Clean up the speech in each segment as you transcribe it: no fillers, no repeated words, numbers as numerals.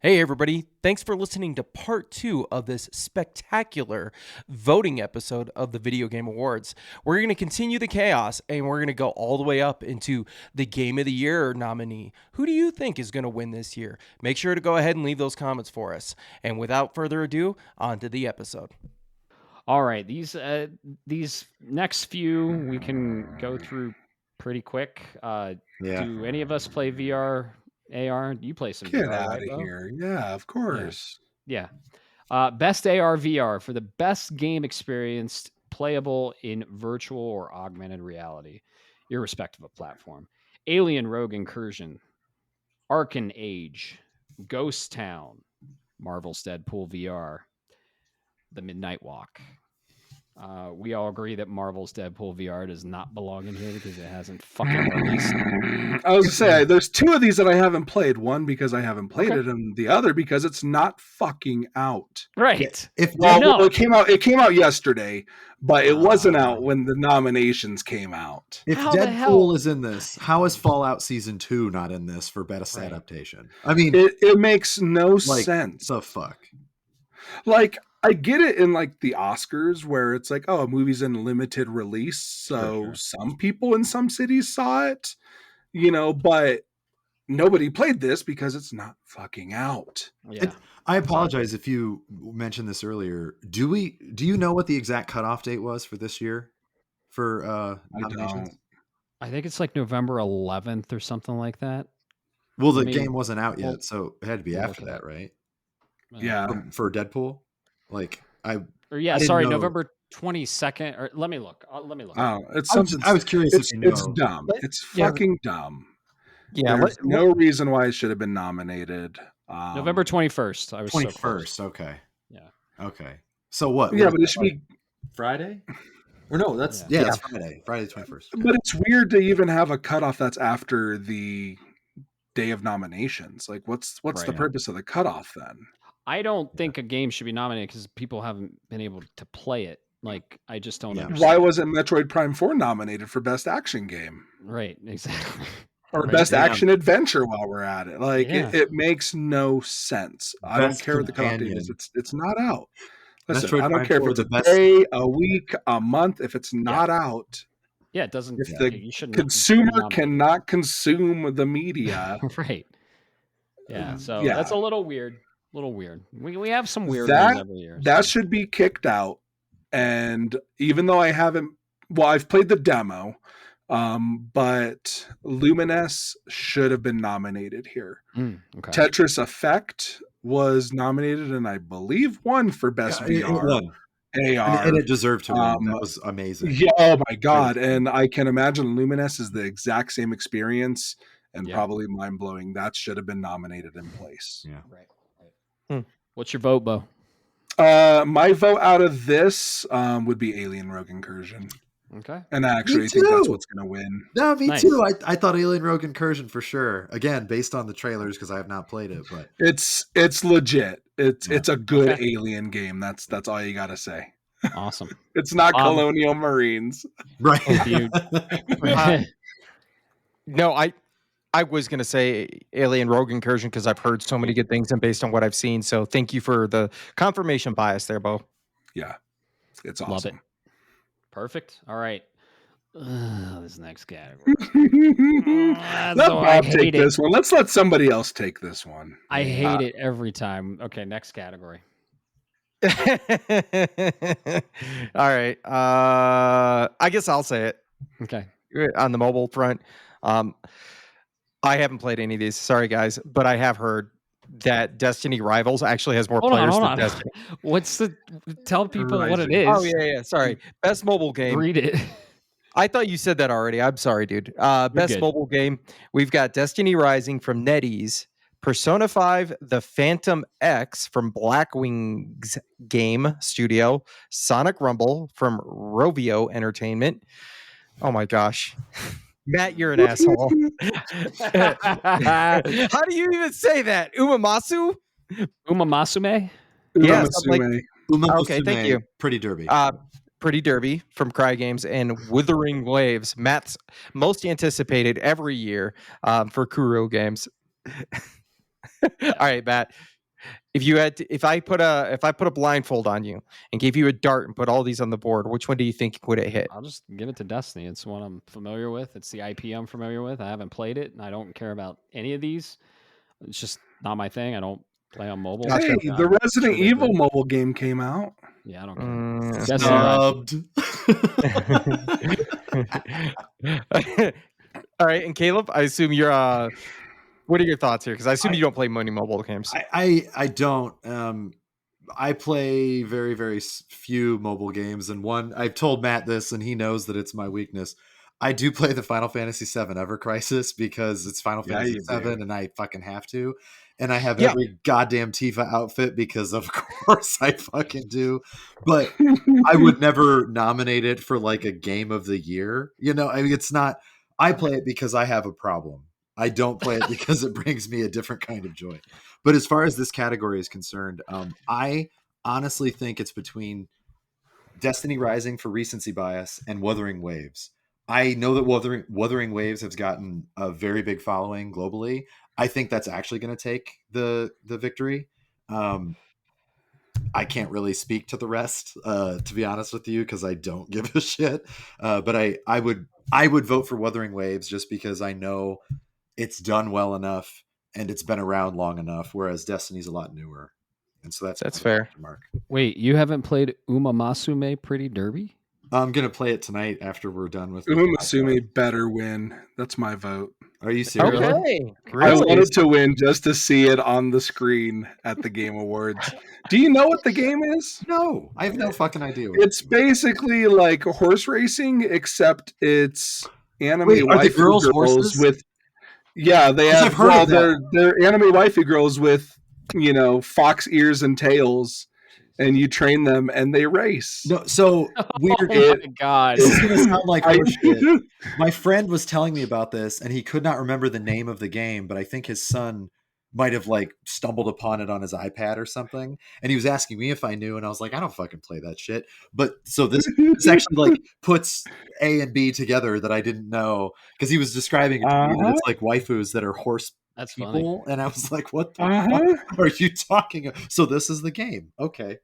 Hey, everybody. Thanks for listening to part 2 of this spectacular voting episode of the Video Game Awards. We're going to continue the chaos and we're going to go all the way up into the Game of the Year nominee. Who do you think is going to win this year? Make sure to go ahead and leave those comments for us. And without further ado, on to the episode. All right, these next few we can go through pretty quick. Do any of us play VR? AR? You play some Get VR, out right, of Bo? here. Yeah, of course. Yeah. Best AR VR for the best game experienced playable in virtual or augmented reality, irrespective of platform. Alien Rogue Incursion, Arcan Age, Ghost Town, Marvel's Deadpool VR, The Midnight Walk. We all agree that Marvel's Deadpool VR does not belong in here because it hasn't fucking released. I was going to say, there's two of these that I haven't played. One because I haven't played it, and the other because it's not fucking out. Right. Well, it came out yesterday, but it wasn't out when the nominations came out. If Deadpool is in this, how is Fallout Season 2 not in this for best adaptation? I mean, it makes no sense. The fuck? Like, I get it in like the Oscars where it's like, oh, a movie's in limited release, so some people in some cities saw it, but nobody played this because it's not fucking out. Yeah. I apologize if you mentioned this earlier. Do you know what the exact cutoff date was for this year for nominations? I think it's like November 11th or something like that. Well, the game wasn't out yet, so it had to be after that, right? Yeah. For Deadpool? November 22nd. Or let me look. Oh, it's something. I was curious. It's dumb. It's fucking dumb. Yeah, there's no reason why it should have been nominated. November 21st. I was 21st. So okay. Yeah. Okay. So what? Yeah, but it should be Friday. Or no, that's that's Friday. Friday the 21st. But it's weird to even have a cutoff that's after the day of nominations. Like, what's the purpose of the cutoff then? I don't think a game should be nominated because people haven't been able to play it. Like, I just don't understand. Why wasn't Metroid Prime 4 nominated for Best Action Game? Right, exactly. Or Best Action Adventure while we're at it. Like, it makes no sense. I don't care what the cutoff date is. It's not out. Listen, Metroid I don't care if it's a day, a week, a month. If it's not out... Yeah, it doesn't... If the consumer cannot consume the media... Right. Yeah, so that's a little weird. We have some weird ones every year. That should be kicked out. And even though I've played the demo, but Lumines should have been nominated here. Okay. Tetris Effect was nominated and I believe won for Best VR. AR. And it deserved to win. That was amazing. Yeah, oh my God. And I can imagine Lumines is the exact same experience and probably mind-blowing. That should have been nominated in place. Yeah. Right. What's your vote, Bo? My vote out of this would be Alien Rogue Incursion. Okay. And I actually think that's what's going to win. No, me too. I thought Alien Rogue Incursion for sure. Again, based on the trailers because I have not played it, but it's legit. It's a good Alien game. That's all you got to say. Awesome. It's not Colonial Marines. Right. No, I was going to say Alien Rogue Incursion because I've heard so many good things and based on what I've seen. So thank you for the confirmation bias there, Bo. Yeah. It's awesome. Love it. Perfect. All right. This next category. Let Bob take this one. Let's let somebody else take this one. I hate it every time. Okay, next category. All right. I guess I'll say it. Okay. On the mobile front. I haven't played any of these. Sorry, guys. But I have heard that Destiny Rivals actually has more players than Destiny. Tell people what it is. Oh, yeah. Sorry. Best mobile game. Read it. I thought you said that already. I'm sorry, dude. Best mobile game. We've got Destiny Rising from NetEase, Persona 5, The Phantom X from Blackwing's Game Studio, Sonic Rumble from Rovio Entertainment. Oh my gosh. Matt, you're an asshole. How do you even say that? Umamasu? Umamasume? Yes. Okay, thank you. Pretty Derby. Pretty Derby from Cry Games and Withering Waves, Matt's most anticipated every year for Kuro Games. All right, Matt, if I put a blindfold on you and gave you a dart and put all these on the board, which one do you think would it hit? I'll just give it to Destiny. It's one I'm familiar with. It's the IP I'm familiar with. I haven't played it, and I don't care about any of these. It's just not my thing. I don't play on mobile. Hey, I'm the Resident sure they're Evil great. mobile game came out. Yeah, I don't care. Mm, Snubbed. all right, and Caleb, I assume you're. What are your thoughts here? Because I assume you don't play many mobile games. I don't. I play very, very few mobile games, and one I've told Matt this, and he knows that it's my weakness. I do play the Final Fantasy VII Ever Crisis because it's Final Fantasy VII, and I fucking have to. And I have every goddamn Tifa outfit because, of course, I fucking do. But I would never nominate it for like a game of the year. You know, I mean, it's not. I play it because I have a problem. I don't play it because it brings me a different kind of joy. But as far as this category is concerned, I honestly think it's between Destiny Rising for recency bias and Wuthering Waves. I know that Wuthering Waves has gotten a very big following globally. I think that's actually going to take the victory. I can't really speak to the rest, to be honest with you, because I don't give a shit. But I would vote for Wuthering Waves just because I know it's done well enough and it's been around long enough, whereas Destiny's a lot newer. And so that's fair. Mark. Wait, you haven't played Umamasume Pretty Derby? I'm going to play it tonight after we're done with Umasumi better win. That's my vote. Are you serious? Okay. I wanted to win just to see it on the screen at the Game Awards. Do you know what the game is? No, I have no fucking idea. It's basically like horse racing, except it's anime Wait, are the waifu girls horses? with. Yeah, they I've have. heard Well, of that. they're anime waifu girls with, fox ears and tails, and you train them and they race. No, so weird. Oh my god! This is gonna sound like horseshit. My friend was telling me about this, and he could not remember the name of the game, but I think his son might have like stumbled upon it on his iPad or something, and he was asking me if I knew, and I was like, I don't fucking play that shit. But so this actually like puts A and B together that I didn't know, because he was describing it to me that it's like waifus that are horse That's people, funny. and I was like, what the fuck are you talking about? So this is the game. Okay.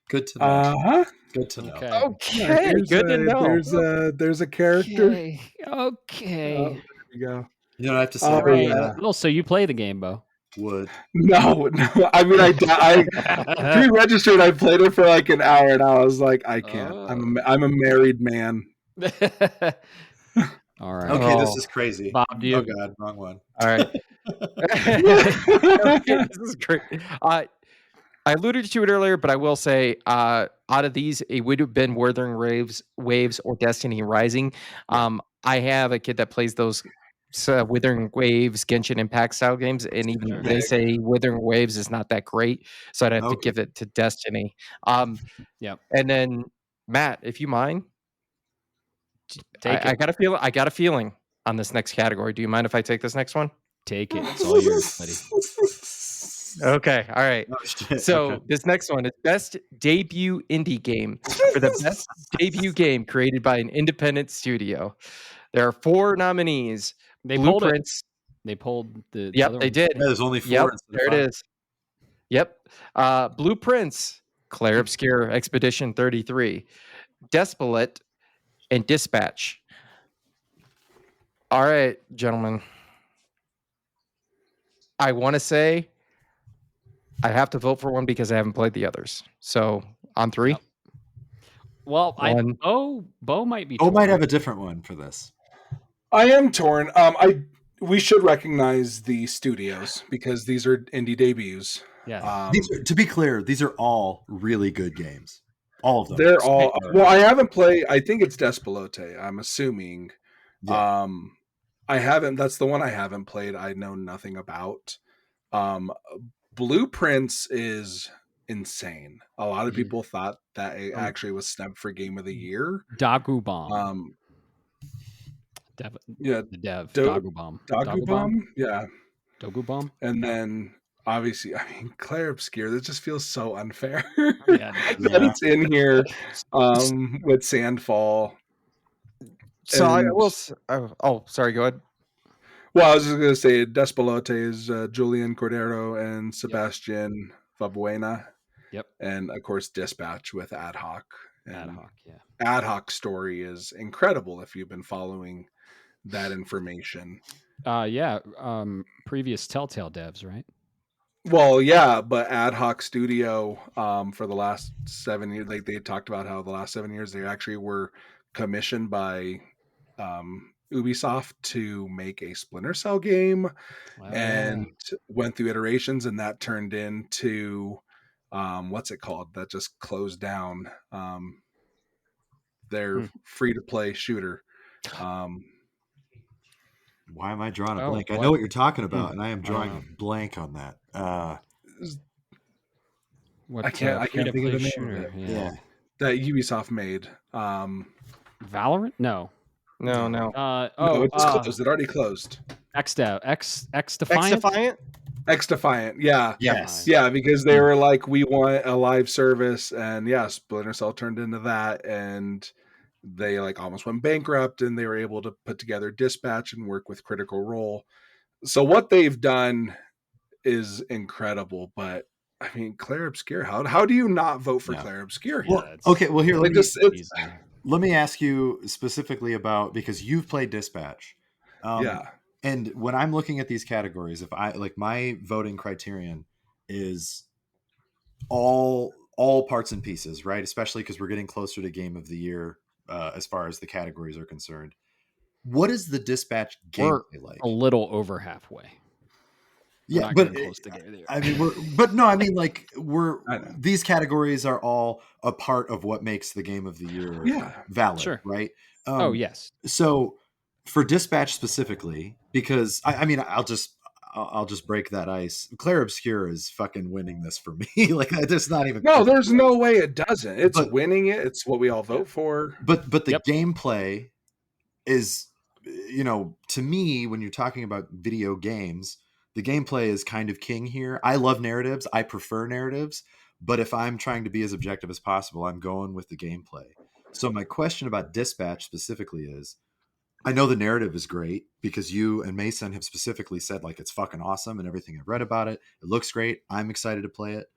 Good to know. Good to know. Okay. Okay. Good to know. There's a character. Okay. Okay. Oh, there we go. You know what I have to say? All about right. that? Oh, so you play the game, Bo? Would. No. I mean, I pre-registered. I played it for like an hour, and I was like, I can't. I'm a married man. All right. Okay, this is crazy. Bob, do you? Oh god, wrong one. All right. Okay, this is great. I alluded to it earlier, but I will say, out of these, it would have been Wuthering Waves or Destiny Rising. I have a kid that plays those Wuthering Waves, Genshin Impact style games, and even they say Wuthering Waves is not that great, so I'd have to give it to Destiny. Yep. And then Matt, if you mind, I got a feeling on this next category. Do you mind if I take this next one? Take it. It's all yours, buddy. Okay, all right. Oh, shit. So this next one is best debut indie game for the best debut game created by an independent studio. There are 4 nominees. They pulled it. Blueprints. They pulled the. Yep, other they one. did. Yeah, there's only 4. Yep, instead of there 5. it is. Yep. Blueprints, Clair Obscur, Expedition 33, Despelette, and Dispatch. All right, gentlemen. I want to say I have to vote for one because I haven't played the others. So on 3. Yep. Well, Bo might be. Bo might have a different one for this. I am torn. We should recognize the studios because these are indie debuts. Yeah. To be clear, these are all really good games. All of them. They're all. Well, I haven't played. I think it's Despelette. I'm assuming. Yeah. I haven't. That's the one I haven't played. I know nothing about. Blueprints is insane. A lot of people thought that it actually was snubbed for Game of the Year. Dagubomb. Yeah, the dev. Dagubomb. Yeah. Dagubomb. And then obviously, I mean, Clair Obscur. This just feels so unfair. Yeah. That it's in here with Sandfall. So I will. Sorry. Go ahead. Well, I was just going to say Despelette is Julian Cordero and Sebastian Fabuena, Yep. and of course Dispatch with Ad Hoc. And Ad Hoc. Yeah. Ad Hoc story is incredible if you've been following that information. Yeah. Previous Telltale devs, right? Well, yeah, but Ad Hoc Studio, for the last 7 years, like they talked about how the last 7 years they actually were commissioned by Ubisoft to make a Splinter Cell game, and went through iterations, and that turned into what's it called? That just closed down. Their free to play shooter. Why am I drawing a Oh, blank? I what? know what you're talking about, and I am drawing know. a blank on that. What, I can't think of the free-to-play name shooter? of it. Yeah. That Ubisoft made. Valorant? No. No. No, it just closed. It already closed. X-Defiant? X-Defiant? X-Defiant, yeah. Yes. Yeah, because they were like, we want a live service, and yeah, Splinter Cell turned into that, and they like almost went bankrupt, and they were able to put together Dispatch and work with Critical Role. So what they've done is incredible, but I mean, Clair Obscur, how do you not vote for Clair Obscur here? Well, okay, well here, let me ask you specifically about, because you've played Dispatch. Yeah. And when I'm looking at these categories, if I like, my voting criterion is all parts and pieces, right? Especially because we're getting closer to Game of the Year as far as the categories are concerned. What is the Dispatch gameplay like? A little over halfway. Yeah, but I mean, these categories are all a part of what makes the Game of the Year valid, right? Yes. So for Dispatch specifically, because I mean, I'll just break that ice. Clair Obscur is fucking winning this for me. Like, there's not even there's no way it doesn't. It's winning it. It's what we all vote for. But the gameplay is, to me, when you're talking about video games, the gameplay is kind of king here. I love narratives. I prefer narratives. But if I'm trying to be as objective as possible, I'm going with the gameplay. So my question about Dispatch specifically is, I know the narrative is great because you and Mason have specifically said like it's fucking awesome and everything I've read about it. It looks great. I'm excited to play it.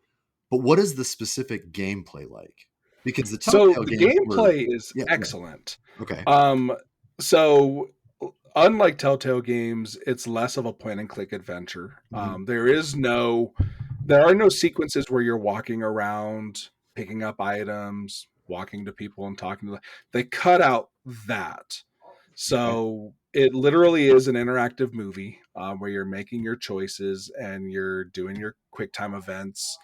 But what is the specific gameplay like? Because the gameplay is excellent. Okay. So unlike Telltale games, it's less of a point and click adventure. There are no sequences where you're walking around, picking up items, walking to people and talking to them. They cut out that. So it literally is an interactive movie where you're making your choices and you're doing your quick time events.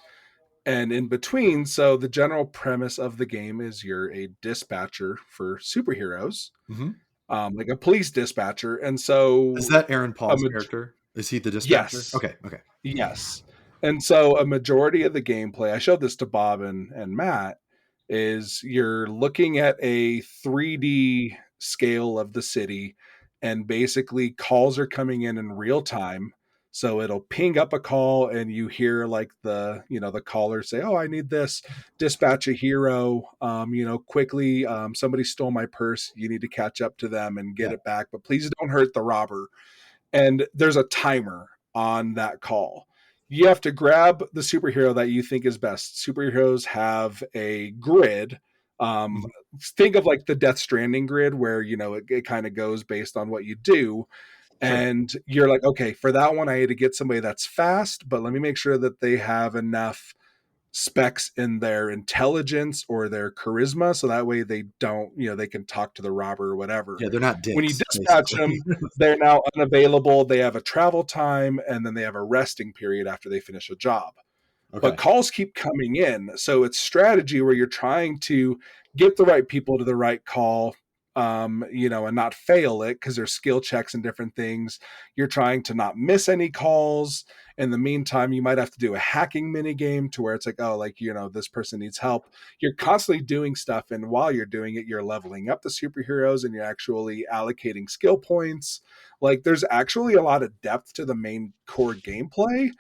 And in between, so the general premise of the game is you're a dispatcher for superheroes. Like a police dispatcher. And so is that Aaron Paul's character? Is he the dispatcher? Yes. Okay. Yes. And so a majority of the gameplay, I showed this to Bob and Matt, is you're looking at a 3D scale of the city, and basically calls are coming in real time. So it'll ping up a call and you hear like the caller say, "Oh, I need this, dispatch a hero, quickly, somebody stole my purse. You need to catch up to them and get it back, but please don't hurt the robber." And there's a timer on that call. You have to grab the superhero that you think is best. Superheroes have a grid. Think of like the Death Stranding grid where, it kind of goes based on what you do. And you're like, okay, for that one, I had to get somebody that's fast, but let me make sure that they have enough specs in their intelligence or their charisma, so that way they don't, they can talk to the robber or whatever. Yeah, they're not dicks. When you dispatch them, they're now unavailable. They have a travel time, and then they have a resting period after they finish a job. But calls keep coming in, so it's strategy where you're trying to get the right people to the right call, and not fail it because there's skill checks and different things. You're trying to not miss any calls. In the meantime, you might have to do a hacking mini game to where it's like, oh, like, this person needs help. You're constantly doing stuff, and while you're doing it, you're leveling up the superheroes and you're actually allocating skill points. Like, there's actually a lot of depth to the main core gameplay.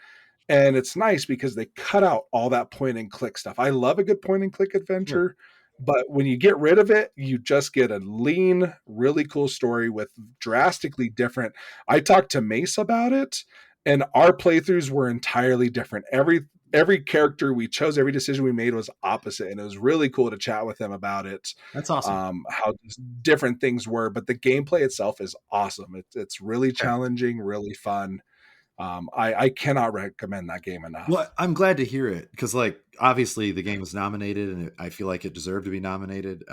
And it's nice because they cut out all that point and click stuff. I love a good point and click adventure, but when you get rid of it, you just get a lean, really cool story with drastically different. I talked to Mace about it, and our playthroughs were entirely different. every character we chose, every decision we made was opposite, and it was really cool to chat with him about it. That's awesome. How different things were, but the gameplay itself is awesome. It's really challenging, really fun. I cannot recommend that game enough. Well, I'm glad to hear it because, like, obviously the game was nominated, and I feel like it deserved to be nominated.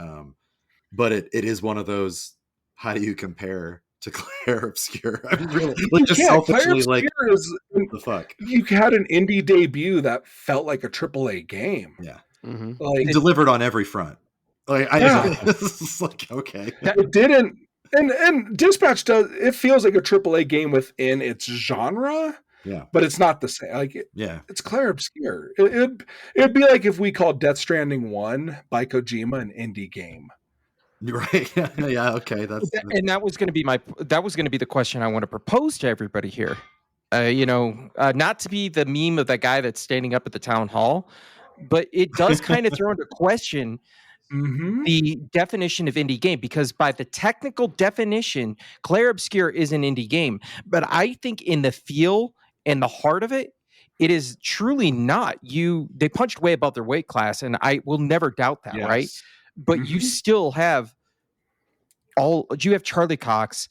But it is one of those. How do you compare to Clair Obscur? I'm really like just selfishly like the fuck. You had an indie debut that felt like a AAA game. Yeah, like it delivered on every front. Like it's like okay, it didn't. And Dispatch it feels like a AAA game within its genre. Yeah, but it's not the same. Like it's Clair Obscur. It'd be like if we called Death Stranding 1 by Kojima an indie game. Right. Yeah. Okay. And that was going to be the question I want to propose to everybody here. Not to be the meme of that guy that's standing up at the town hall, but it does kind of throw into question the definition of indie game, because by the technical definition, Clair Obscur is an indie game. But I think in the feel and the heart of it, it is truly not. They punched way above their weight class, and I will never doubt that, right? But you still have you have Charlie Cox,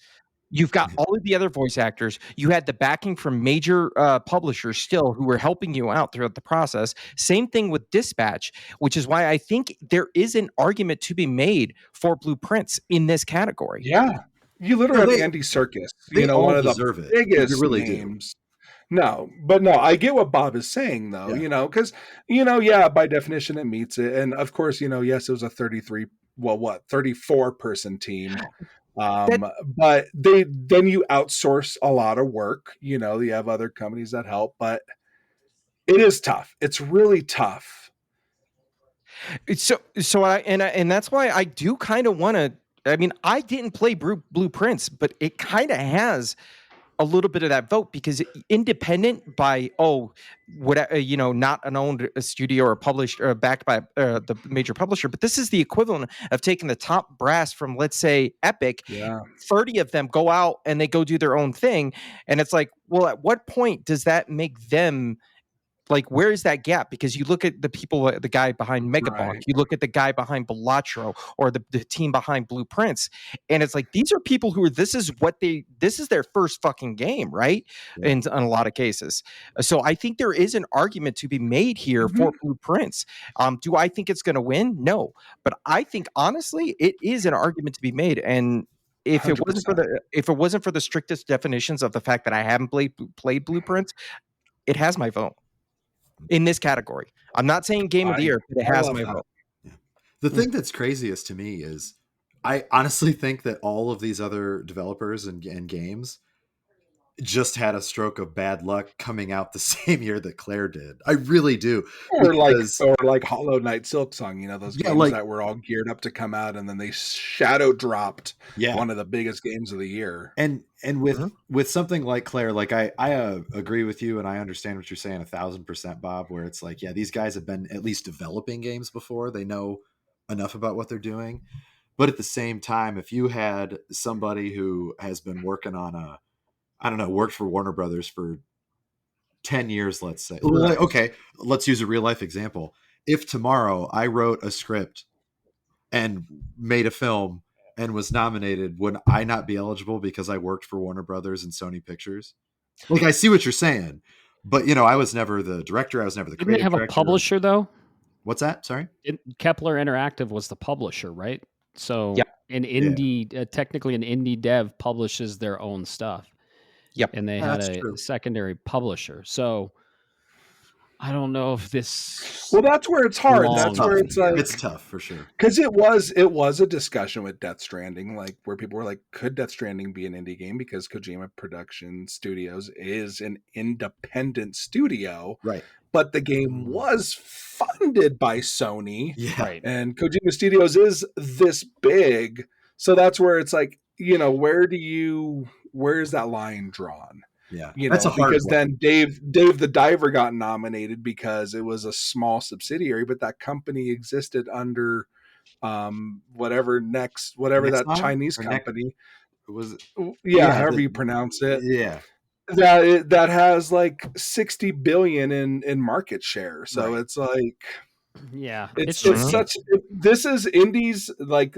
you've got all of the other voice actors, you had the backing from major publishers still who were helping you out throughout the process. Same thing with Dispatch, which is why I think there is an argument to be made for Blueprints in this category. Yeah, you literally have Andy Serkis, one of the biggest names. No, I get what Bob is saying though, because, by definition it meets it. And of course, yes, it was a 34 person team. But then you outsource a lot of work, you have other companies that help, but it is tough. It's really tough. So and that's why I do kind of want to, I didn't play Blueprints, but it kind of has a little bit of that vote, because independent by not an owned studio or published or backed by the major publisher, but this is the equivalent of taking the top brass from, let's say, Epic. 30 of them go out and they go do their own thing, and it's like, well, at what point does that make them, like, where is that gap? Because you look at the people, the guy behind Megabonk, you look at the guy behind Balatro, or the team behind Blueprints, and it's like, these are people who are, this is their first fucking game, right? In a lot of cases. So I think there is an argument to be made here for Blueprints. Do I think it's going to win? No, but I think honestly, it is an argument to be made. And if 100%. It wasn't for the strictest definitions of the fact that I haven't played Blueprints, it has my vote in this category. I'm not saying game of the year, but it has my vote. Yeah. The thing that's craziest to me is I honestly think that all of these other developers and games just had a stroke of bad luck coming out the same year that Clair did. I really do. Or like Hollow Knight Silksong, those games that were all geared up to come out, and then they shadow dropped one of the biggest games of the year. And with something like Clair, like I agree with you, and I understand what you're saying 1,000%, Bob, where it's like, yeah, these guys have been at least developing games before. They know enough about what they're doing. But at the same time, if you had somebody who has been working on worked for Warner Brothers for 10 years, let's say. Okay, let's use a real life example. If tomorrow I wrote a script and made a film and was nominated, would I not be eligible because I worked for Warner Brothers and Sony Pictures? Like, I see what you're saying, but I was never the director. I was never the creative director. Didn't they have a publisher though? What's that? Sorry? Kepler Interactive was the publisher, right? So an indie, technically an indie dev publishes their own stuff. Yep. And they had a secondary publisher. So I don't know if this. Well, that's where it's hard. That's where it's like, it's tough for sure. Because it was a discussion with Death Stranding, like where people were like, could Death Stranding be an indie game? Because Kojima Production Studios is an independent studio, right? But the game was funded by Sony, right? And Kojima Studios is this big, so that's where it's like, where's that line drawn? Yeah, that's a hard because one. Then Dave the Diver got nominated because it was a small subsidiary, but that company existed under whatever that Chinese company was. However you pronounce it. Yeah, that has like 60 billion in market share. So Right. it's like Yeah, it's tricky. such this is indies like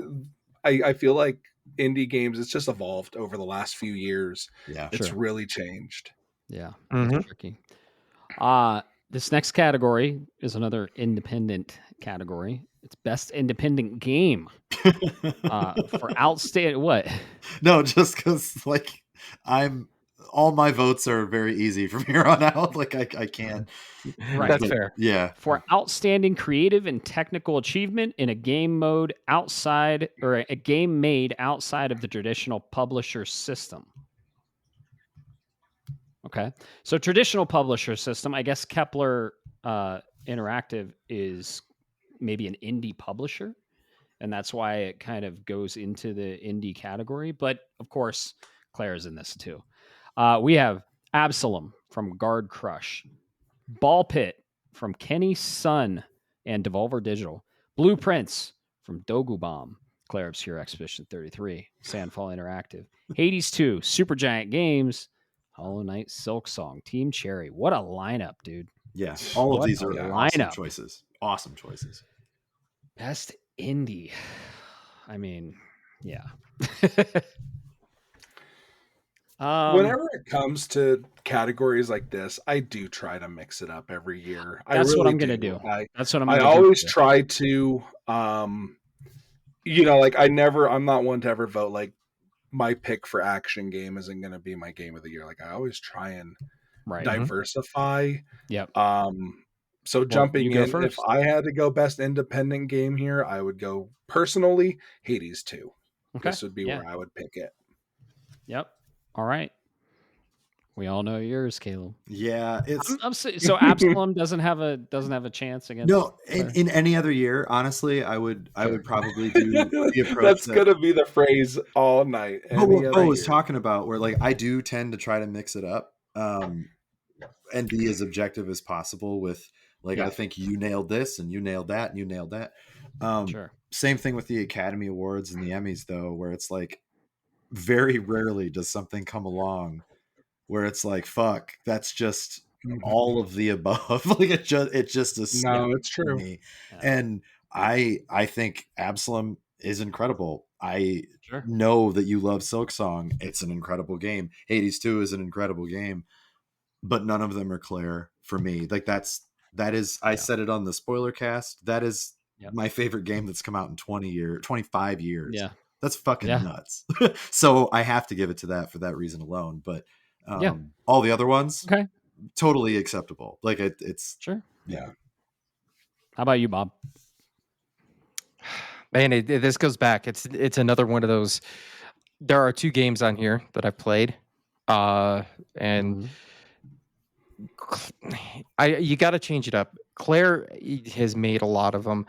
I feel like indie games it's just evolved over the last few years. Yeah. It's Sure. really changed. Yeah, Mhm. it's tricky. This next category is another independent category. It's best independent game. For outstanding what? No, just because like all my votes are very easy from here on out. Like I can't. Right. That's but, fair. Yeah. For outstanding creative and technical achievement in a game mode outside or a game made outside of the traditional publisher system. Okay. So traditional publisher system, I guess Kepler Interactive is maybe an indie publisher, and that's why it kind of goes into the indie category. But of course, Claire's in this too. We have Absalom from Guard Crush, Ball Pit from Kenny Sun and Devolver Digital, Blueprints from Dogu Bomb, Clair Obscur Expedition 33, Sandfall Interactive, Hades 2, Supergiant Games, Hollow Knight Silk Song, Team Cherry. What a lineup, dude. Yeah. All of What these a are awesome lineup. choices. Awesome choices. Best indie. I mean, yeah. Whenever it comes to categories like this, I do try to mix it up every year. I That's what really I'm gonna do. I That's what I'm I gonna do. always too. try to like I'm not one to ever vote like my pick for action game isn't going to be my game of the year. Like I always try and Right. diversify. Yep. So Well, jumping you go in, if first. I had to go best independent game here, I would go personally Hades 2. Okay. This would be Yeah. where I would pick it. Yep. All right. We all know yours, Caleb. Yeah. It's So Absalom doesn't have a chance against. no Claire? in any other year, honestly, I would probably do the approach That's that gonna be the phrase all night. But Any what other Bo was year. talking about, where like I do tend to try to mix it up, and be as objective as possible with like Yeah. I think you nailed this and you nailed that and you nailed that. Sure. Same thing with the Academy Awards and the Emmys though, where it's like very rarely does something come along where it's like fuck, that's just all of the above. Like it just is No, it's for true. me. Yeah. And I think Absalom is incredible. I Sure. know that you love Silk Song. It's an incredible game. Hades 2 is an incredible game, but none of them are Claire for me. Like that is I said it on the spoiler cast. That is Yep. my favorite game that's come out in 25 years. Yeah. That's fucking Yeah. nuts. So I have to give it to that for that reason alone. But Yeah. all the other ones, Okay. totally acceptable. Like it's Sure. Yeah. How about you, Bob? Man, this goes back. It's another one of those. There are two games on here that I've played, and you got to change it up. Claire has made a lot of them.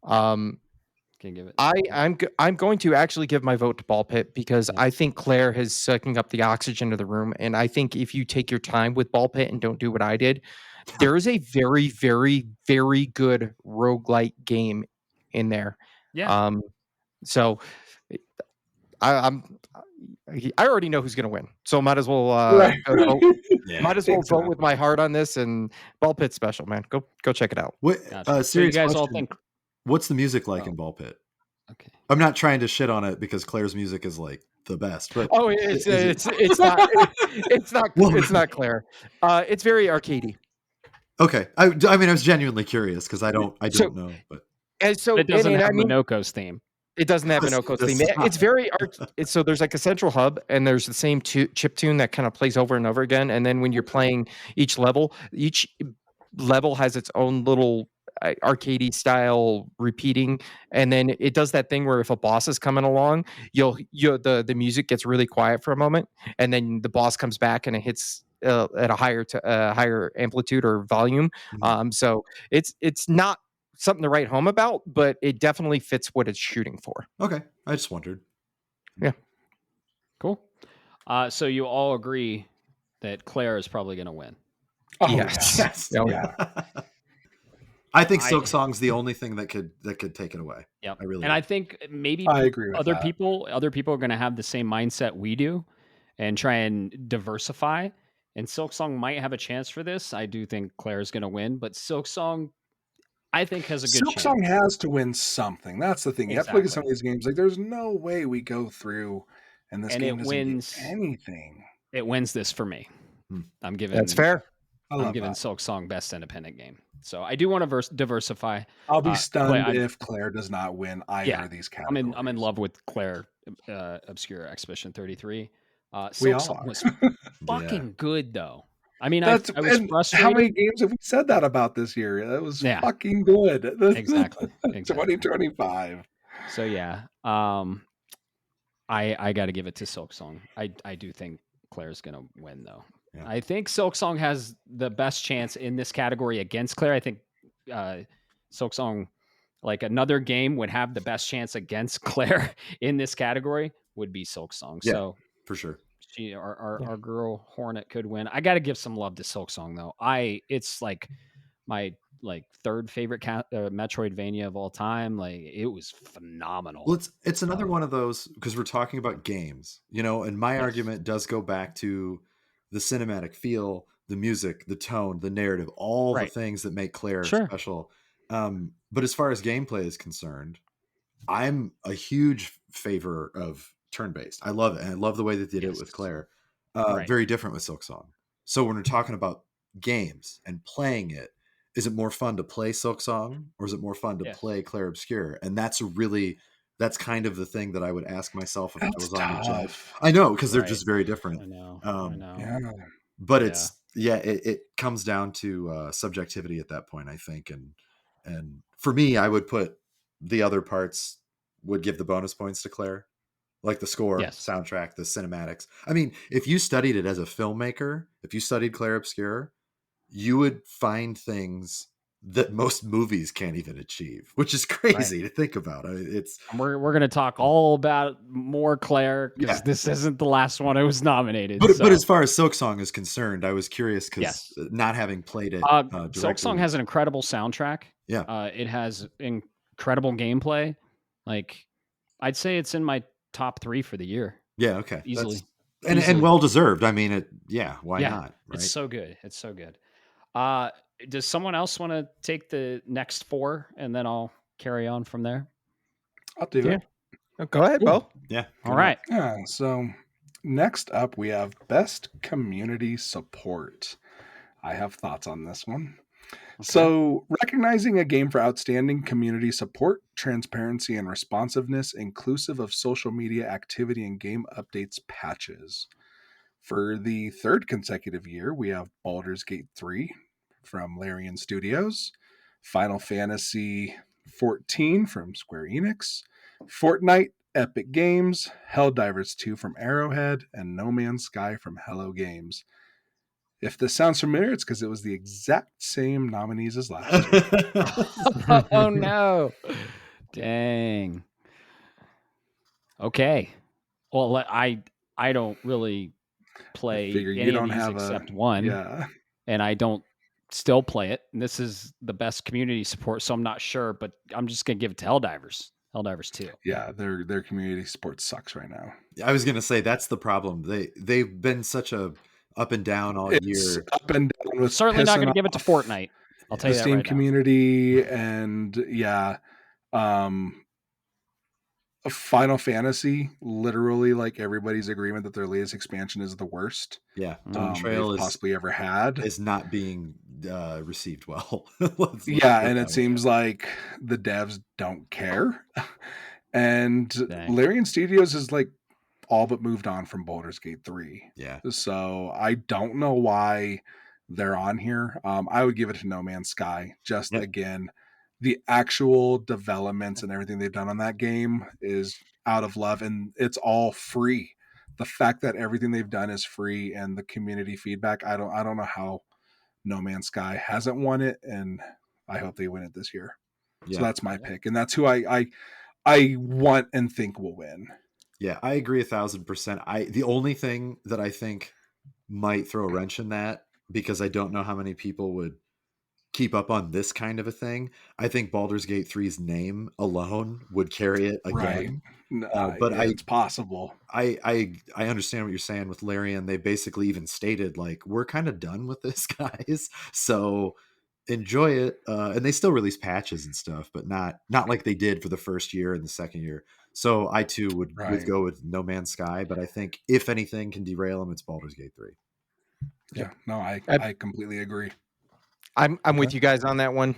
Can give it. I'm going to actually give my vote to Ball Pit because I think Claire has sucking up the oxygen of the room, and I think if you take your time with Ball Pit and don't do what I did, there is a very, very, very good roguelike game in there. Yeah. So I already know who's going to win, so might as well vote. Yeah. Might as well vote with my heart on this. And Ball Pit's special, man. Go check it out. what Gotcha. So you serious guys all question. think? What's the music like Oh. in Ball Pit? Okay. I'm not trying to shit on it because Claire's music is like the best. But Oh, it's not it's not Claire. It's very arcadey. okay. I mean, I was genuinely curious because I don't know. But And so It doesn't and have I mean, Minoko's theme. it doesn't have an Oko's theme. It's very so there's like a central hub and there's the same chip tune that kind of plays over and over again. And then when you're playing each level has its own little arcadey style repeating, and then it does that thing where if a boss is coming along, the music gets really quiet for a moment, and then the boss comes back and it hits at a higher amplitude or volume. So it's not something to write home about, but it definitely fits what it's shooting for. Okay, I just wondered. Yeah, cool. So you all agree that Claire is probably going to win. Oh, yes. Yeah. Yeah. I think Silk Song's the only thing that could take it away. Yeah, I really and do. I think maybe I agree with other that. people are going to have the same mindset we do, and try and diversify And Silksong might have a chance for this. I do think Claire's going to win, but Silksong, I think, has a good chance. Silksong has to win something. That's the thing. You have to look at some of Exactly. these games. Like, there's no way we go through and this And game it doesn't get wins. anything. It wins this for me. Hmm. I'm giving That's fair. I'm giving Silksong best independent game. So I do want to diversify. I'll be stunned Claire, if Claire does not win either of these categories. I'm in love with Clair Obscur Expedition 33. We all Silksong are. was fucking good though. I mean, I was and frustrated. how many games have we said that about this year? That was fucking good. Exactly. 2025. So yeah, I got to give it to Silksong. I do think Claire's gonna win though. Yeah. I think Silksong has the best chance in this category against Claire. I think Silksong, like another game, would have the best chance against Claire in this category would be Silksong. Yeah, so for sure. Our girl Hornet could win. I got to give some love to Silksong though. It's like my third favorite Metroidvania of all time. Like it was phenomenal. Well, it's another one of those because we're talking about games, and my Yes. argument does go back to the cinematic feel, the music, the tone, the narrative, all the things that make Claire special. But as far as gameplay is concerned, I'm a huge favor of turn-based. I love it. And I love the way that they did it with Claire. Very different with Silksong. So when we're talking about games and playing it, is it more fun to play Silksong or is it more fun to play Clair Obscur? And that's kind of the thing that I would ask myself if I was on the judge. I know, because they're just very different. I know. Yeah. But it comes down to subjectivity at that point, I think. And for me, I would put the other parts would give the bonus points to Claire, like the score, soundtrack, the cinematics. I mean, if you studied it as a filmmaker, if you studied Clair Obscur, you would find things that most movies can't even achieve, which is crazy to think about. I mean, we're going to talk all about more Claire because this isn't the last one it was nominated. But as far as Silksong is concerned, I was curious because not having played it, Silksong has an incredible soundtrack. Yeah, it has incredible gameplay. Like I'd say it's in my top 3 for the year. Yeah, okay, easily, and well deserved. I mean, why not? Right? It's so good. It's so good. Does someone else want to take the next 4 and then I'll carry on from there? I'll do it. Go ahead, Bo. Yeah. All right. Yeah. So next up, we have Best Community Support. I have thoughts on this one. Okay. So, recognizing a game for outstanding community support, transparency, and responsiveness, inclusive of social media activity and game updates patches. For the 3rd consecutive year, we have Baldur's Gate 3 from Larian Studios, Final Fantasy 14 from Square Enix, Fortnite, Epic Games, Helldivers 2 from Arrowhead, and No Man's Sky from Hello Games. If this sounds familiar, it's because it was the exact same nominees as last year. Oh, no. Dang. Okay. Well, I don't really play any of these except one. Yeah. And I don't still play it. And this is the best community support, so I'm not sure, but I'm just going to give it to Helldivers. Helldivers 2. Yeah, their community support sucks right now. I was going to say that's the problem. They've been such a up and down all year. Up and down. With certainly not going to give it to Fortnite. I'll tell you that Steam right community and Final Fantasy, literally like everybody's agreement that their latest expansion is the worst. Yeah, Trail they've possibly ever had. Is not being received well. And it seems like the devs don't care. And Larian Studios is like all but moved on from Baldur's Gate 3. Yeah. So I don't know why they're on here. I would give it to No Man's Sky. Just again, the actual developments and everything they've done on that game is out of love, and it's all free. The fact that everything they've done is free and the community feedback, I don't know how No Man's Sky hasn't won it, and I hope they win it this year. Yeah. So that's my pick, and that's who I want and think will win. Yeah, I agree 1,000%. The only thing that I think might throw a wrench in that, because I don't know how many people would keep up on this kind of a thing, I think Baldur's Gate 3's name alone would carry it again. But it's possible. I understand what you're saying with Larian. They basically even stated like, we're kind of done with this, guys. So enjoy it. And they still release patches and stuff, but not like they did for the first year and the second year. So I too would Right. go with No Man's Sky, but I think if anything can derail them, it's Baldur's Gate 3. Yeah, no, I completely agree. I'm with you guys on that one.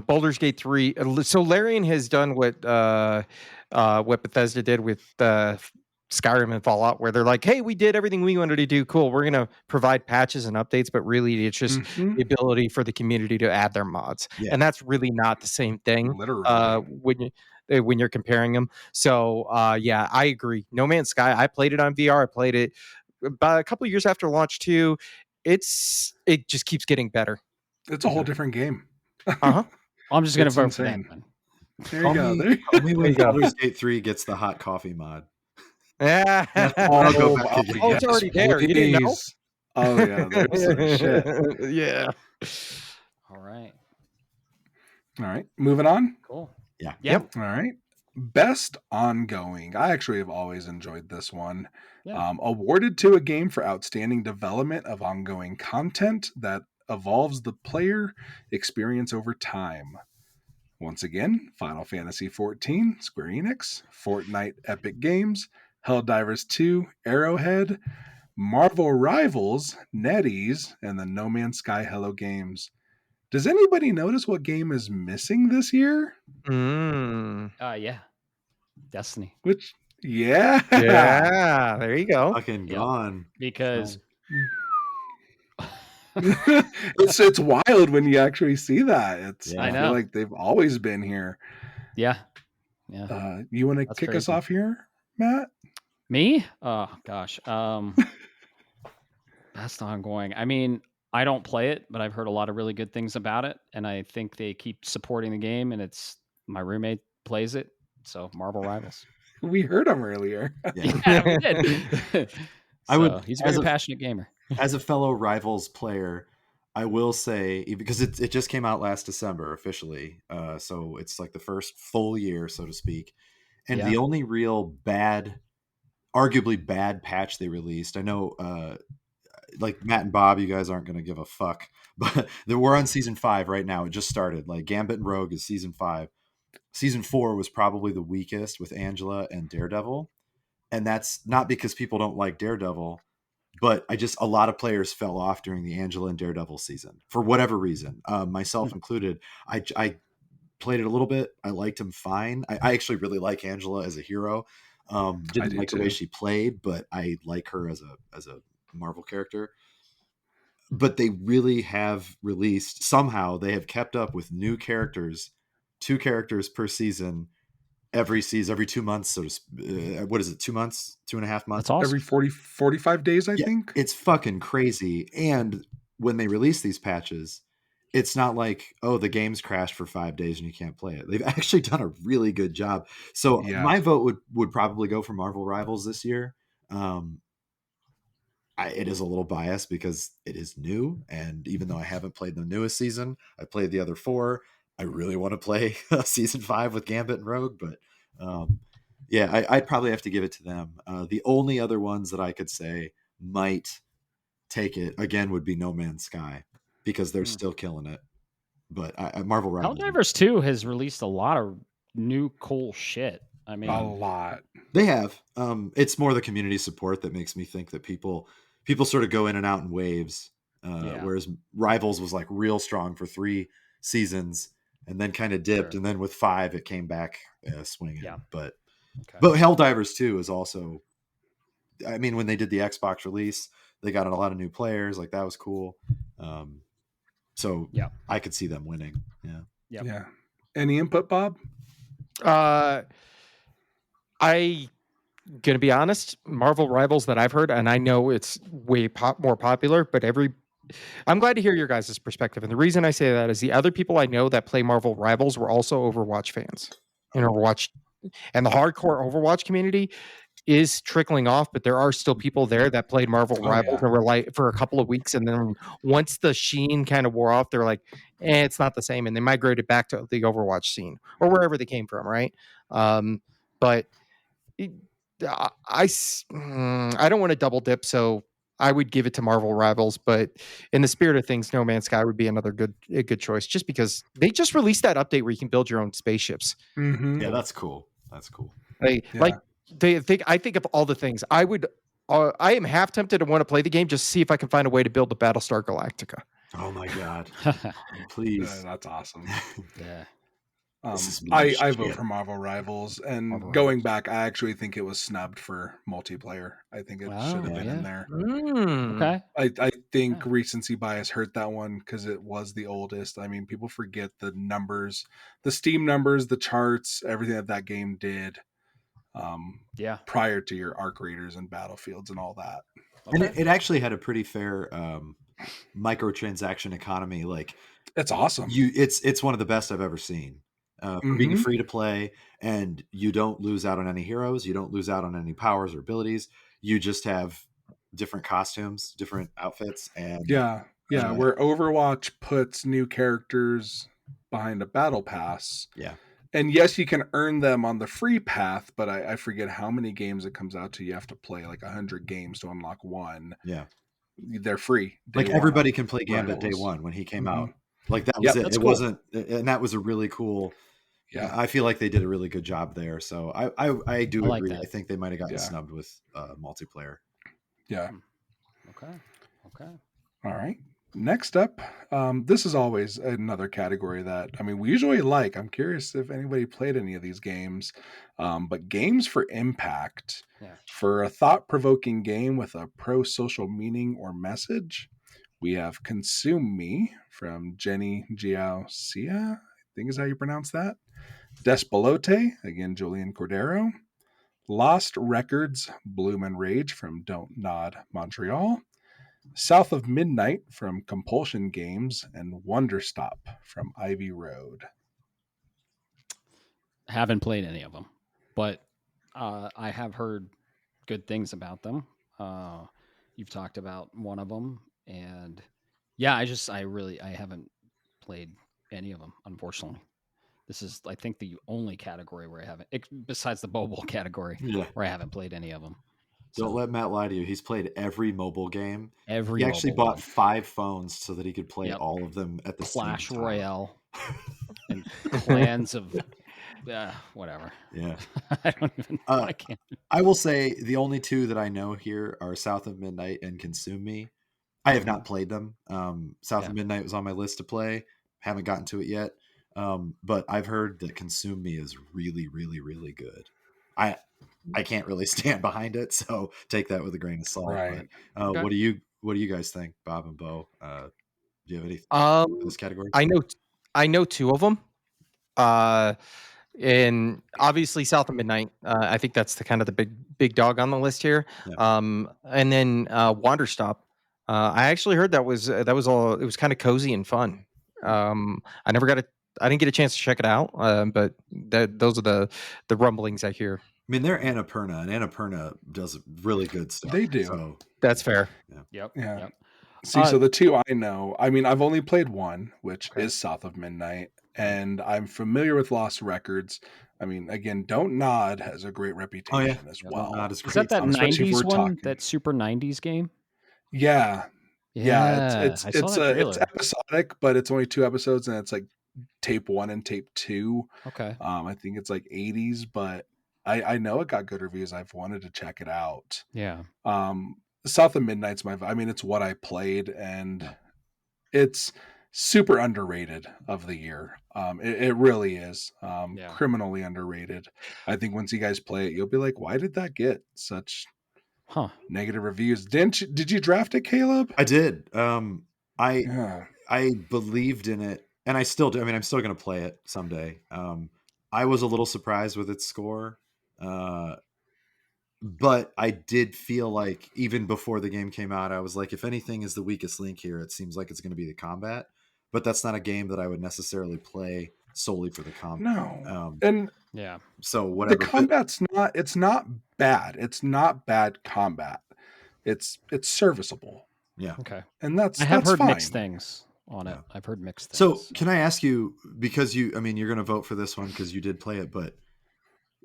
Baldur's Gate 3. So Larian has done what Bethesda did with Skyrim and Fallout, where they're like, "Hey, we did everything we wanted to do. Cool. We're gonna provide patches and updates, but really, it's just Mhm. the ability for the community to add their mods, Yeah. and that's really not the same thing. Literally. When you're comparing them. So yeah, I agree. No Man's Sky. I played it on VR. I played it about a couple of years after launch too. It just keeps getting better. It's a whole different game. Uh-huh. I'm just gonna It's vote for that insane. one. There you go. Call me when you go. Baldur's Gate 3 gets the hot coffee mod. Yeah. I'll go back again. Oh, it's already there. You didn't know? Please. Oh yeah, there's some shit. Yeah. All right. All right, moving on. Cool. Yeah. Yep. All right. Best ongoing. I actually have always enjoyed this one. Yeah. Awarded to a game for outstanding development of ongoing content that evolves the player experience over time. Once again, Final Fantasy XIV, Square Enix, Fortnite Epic Games, Helldivers 2, Arrowhead, Marvel Rivals, NetEase, and the No Man's Sky Hello Games. Does anybody notice what game is missing this year? Yeah. Destiny. Which, yeah. Yeah. There you go. Fucking Yep. gone. Because it's wild when you actually see that. Yeah. I I feel know. like they've always been here. Yeah. You want to That's kick us crazy. off here, Matt? Me? Oh gosh. Best ongoing. I mean, I don't play it, but I've heard a lot of really good things about it, and I think they keep supporting the game. And it's my roommate plays it, so Marvel Rivals. We heard him earlier. Yeah, we did. I would- He's a very passionate gamer. As a fellow Rivals player, I will say, because it just came out last December officially, so it's like the first full year, so to speak. And Yeah. the only real arguably bad patch they released, I know, like Matt and Bob, you guys aren't going to give a fuck, but we're on season 5 right now. It just started. Like Gambit and Rogue is season 5. Season 4 was probably the weakest with Angela and Daredevil. And that's not because people don't like Daredevil, but a lot of players fell off during the Angela and Daredevil season for whatever reason, myself included. I played it a little bit. I liked him fine. I actually really like Angela as a hero. Didn't like the way she played, but I like her as a Marvel character. But they really have released, somehow they have kept up with new characters, 2 characters per season, every 2 months. So what is it? 2 months, 2.5 months? That's awesome. Every 45 days, I think. It's fucking crazy. And when they release these patches, it's not like, oh, the game's crashed for 5 days and you can't play it. They've actually done a really good job. So my vote would probably go for Marvel Rivals this year. It is a little biased because it is new, and even though I haven't played the newest season, I played the other 4. I really want to play season 5 with Gambit and Rogue, but yeah, I'd probably have to give it to them. The only other ones that I could say might take it again would be No Man's Sky, because they're still killing it. But Marvel Rivals, Helldivers 2 has released a lot of new cool shit. I mean, a lot. they have. It's more the community support that makes me think that people sort of go in and out in waves. Whereas Rivals was like real strong for 3 seasons and then kind of dipped, and then with 5 it came back swinging. Yeah. But Helldivers 2 is also, I mean, when they did the Xbox release, they got a lot of new players. Like, that was cool. So yeah, I could see them winning. Yeah. Any input, Bob? I gonna be honest, Marvel Rivals that I've heard, and I know it's way more popular, but I'm glad to hear your guys' perspective. And the reason I say that is the other people I know that play Marvel Rivals were also Overwatch fans. And Overwatch and the hardcore Overwatch community is trickling off, but there are still people there that played Marvel Rivals and were like for a couple of weeks, and then once the sheen kind of wore off, they're like, it's not the same, and they migrated back to the Overwatch scene or wherever they came from, right? But I don't want to double dip, so I would give it to Marvel Rivals, but in the spirit of things, No Man's Sky would be a good choice, just because they just released that update where you can build your own spaceships. Mm-hmm. Yeah, that's cool. That's cool. I think of all the things I would. I am half tempted to want to play the game just to see if I can find a way to build the Battlestar Galactica. Oh my god! Please. That's awesome. Yeah. I vote for Marvel Rivals, and Marvel going Rivals. back, I actually think it was snubbed for multiplayer. I think it should have been in there. Okay. I think Yeah. recency bias hurt that one because it was the oldest. I mean, people forget the numbers, the Steam numbers, the charts, everything that game did. Yeah. Prior to your arc raiders and battlefields and all that. And it actually had a pretty fair microtransaction economy. Like, it's awesome. It's one of the best I've ever seen. For being free to play, and you don't lose out on any heroes, you don't lose out on any powers or abilities. You just have different costumes, different outfits, and where Overwatch puts new characters behind a battle pass. Yeah. And yes, you can earn them on the free path, but I forget how many games it comes out to. You have to play like 100 games to unlock one. Yeah. They're free. Like everybody can play Gambit day one when he came out. Like that was it. It wasn't, and that was a really cool. Yeah. I feel like they did a really good job there. So I do agree. I think they might have gotten snubbed with multiplayer. Yeah. Okay. All right. Next up, this is always another category that, I mean, we usually like. I'm curious if anybody played any of these games, but games for impact. For a thought-provoking game with a pro-social meaning or message, we have Consume Me from Jenny Giaucia, I think is how you pronounce that. Despolote, again, Julian Cordero. Lost Records, Bloom and Rage from Don't Nod Montreal. South of Midnight from Compulsion Games, and Wonderstop from Ivy Road. Haven't played any of them, but I have heard good things about them. You've talked about one of them, and I haven't played any of them, unfortunately. This is, I think, the only category where I haven't, besides the mobile category, where I haven't played any of them. Don't let Matt lie to you. He's played every mobile game. He actually bought 5 phones so that he could play all of them at the Clash same time. Royale and clans of whatever. Yeah. I don't even know. I can't. I will say the only 2 that I know here are South of Midnight and Consume Me. I have not played them. South of Midnight was on my list to play. Haven't gotten to it yet. But I've heard that Consume Me is really, really, really good. I can't really stand behind it, so take that with a grain of salt. Right. But, what do you guys think, Bob and Bo? Do you have anything in this category? I know 2 of them. And obviously South of Midnight. I think that's the kind of the big dog on the list here. Yeah. And then Wonderstop. I actually heard that was it was kind of cozy and fun. I didn't get a chance to check it out, but those are the rumblings I hear. I mean, they're Annapurna, and Annapurna does really good stuff. They do. So, that's fair. Yeah. Yep. See, so the 2 I know, I mean, I've only played one, which is South of Midnight, and I'm familiar with Lost Records. I mean, again, Don't Nod has a great reputation as well. Don't Nod is great. Is that 90s one? That super 90s game? Yeah. It's episodic, but it's only 2 episodes, and it's like tape 1 and tape 2. Okay. I think it's like 80s, but I know it got good reviews. I've wanted to check it out. Yeah. South of Midnight's it's what I played, and it's super underrated of the year. It really is. Criminally underrated. I think once you guys play it, you'll be like, why did that get such negative reviews? Did you draft it, Caleb? I did. I believed in it, and I still do. I mean, I'm still going to play it someday. I was a little surprised with its score. But I did feel like even before the game came out, I was like, if anything is the weakest link here, it seems like it's going to be the combat. But that's not a game that I would necessarily play solely for the combat. No. So whatever. The combat's it's not bad. It's not bad combat. It's serviceable. Yeah. Okay. And I have heard fine. Mixed things on it. I've heard mixed things. So can I ask you, because you're going to vote for this one because you did play it, but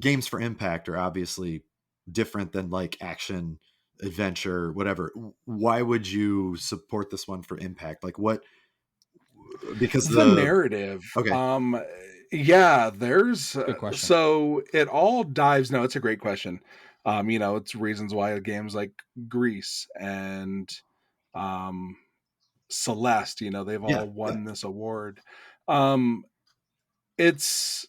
games for impact are obviously different than like action, adventure, whatever. Why would you support this one for impact? Like what? Because The narrative. okay, Yeah, there's Good question. so it all dives. No, it's a great question. It's reasons why games like Grease and um Celeste, they've yeah, all won this award. Um, it's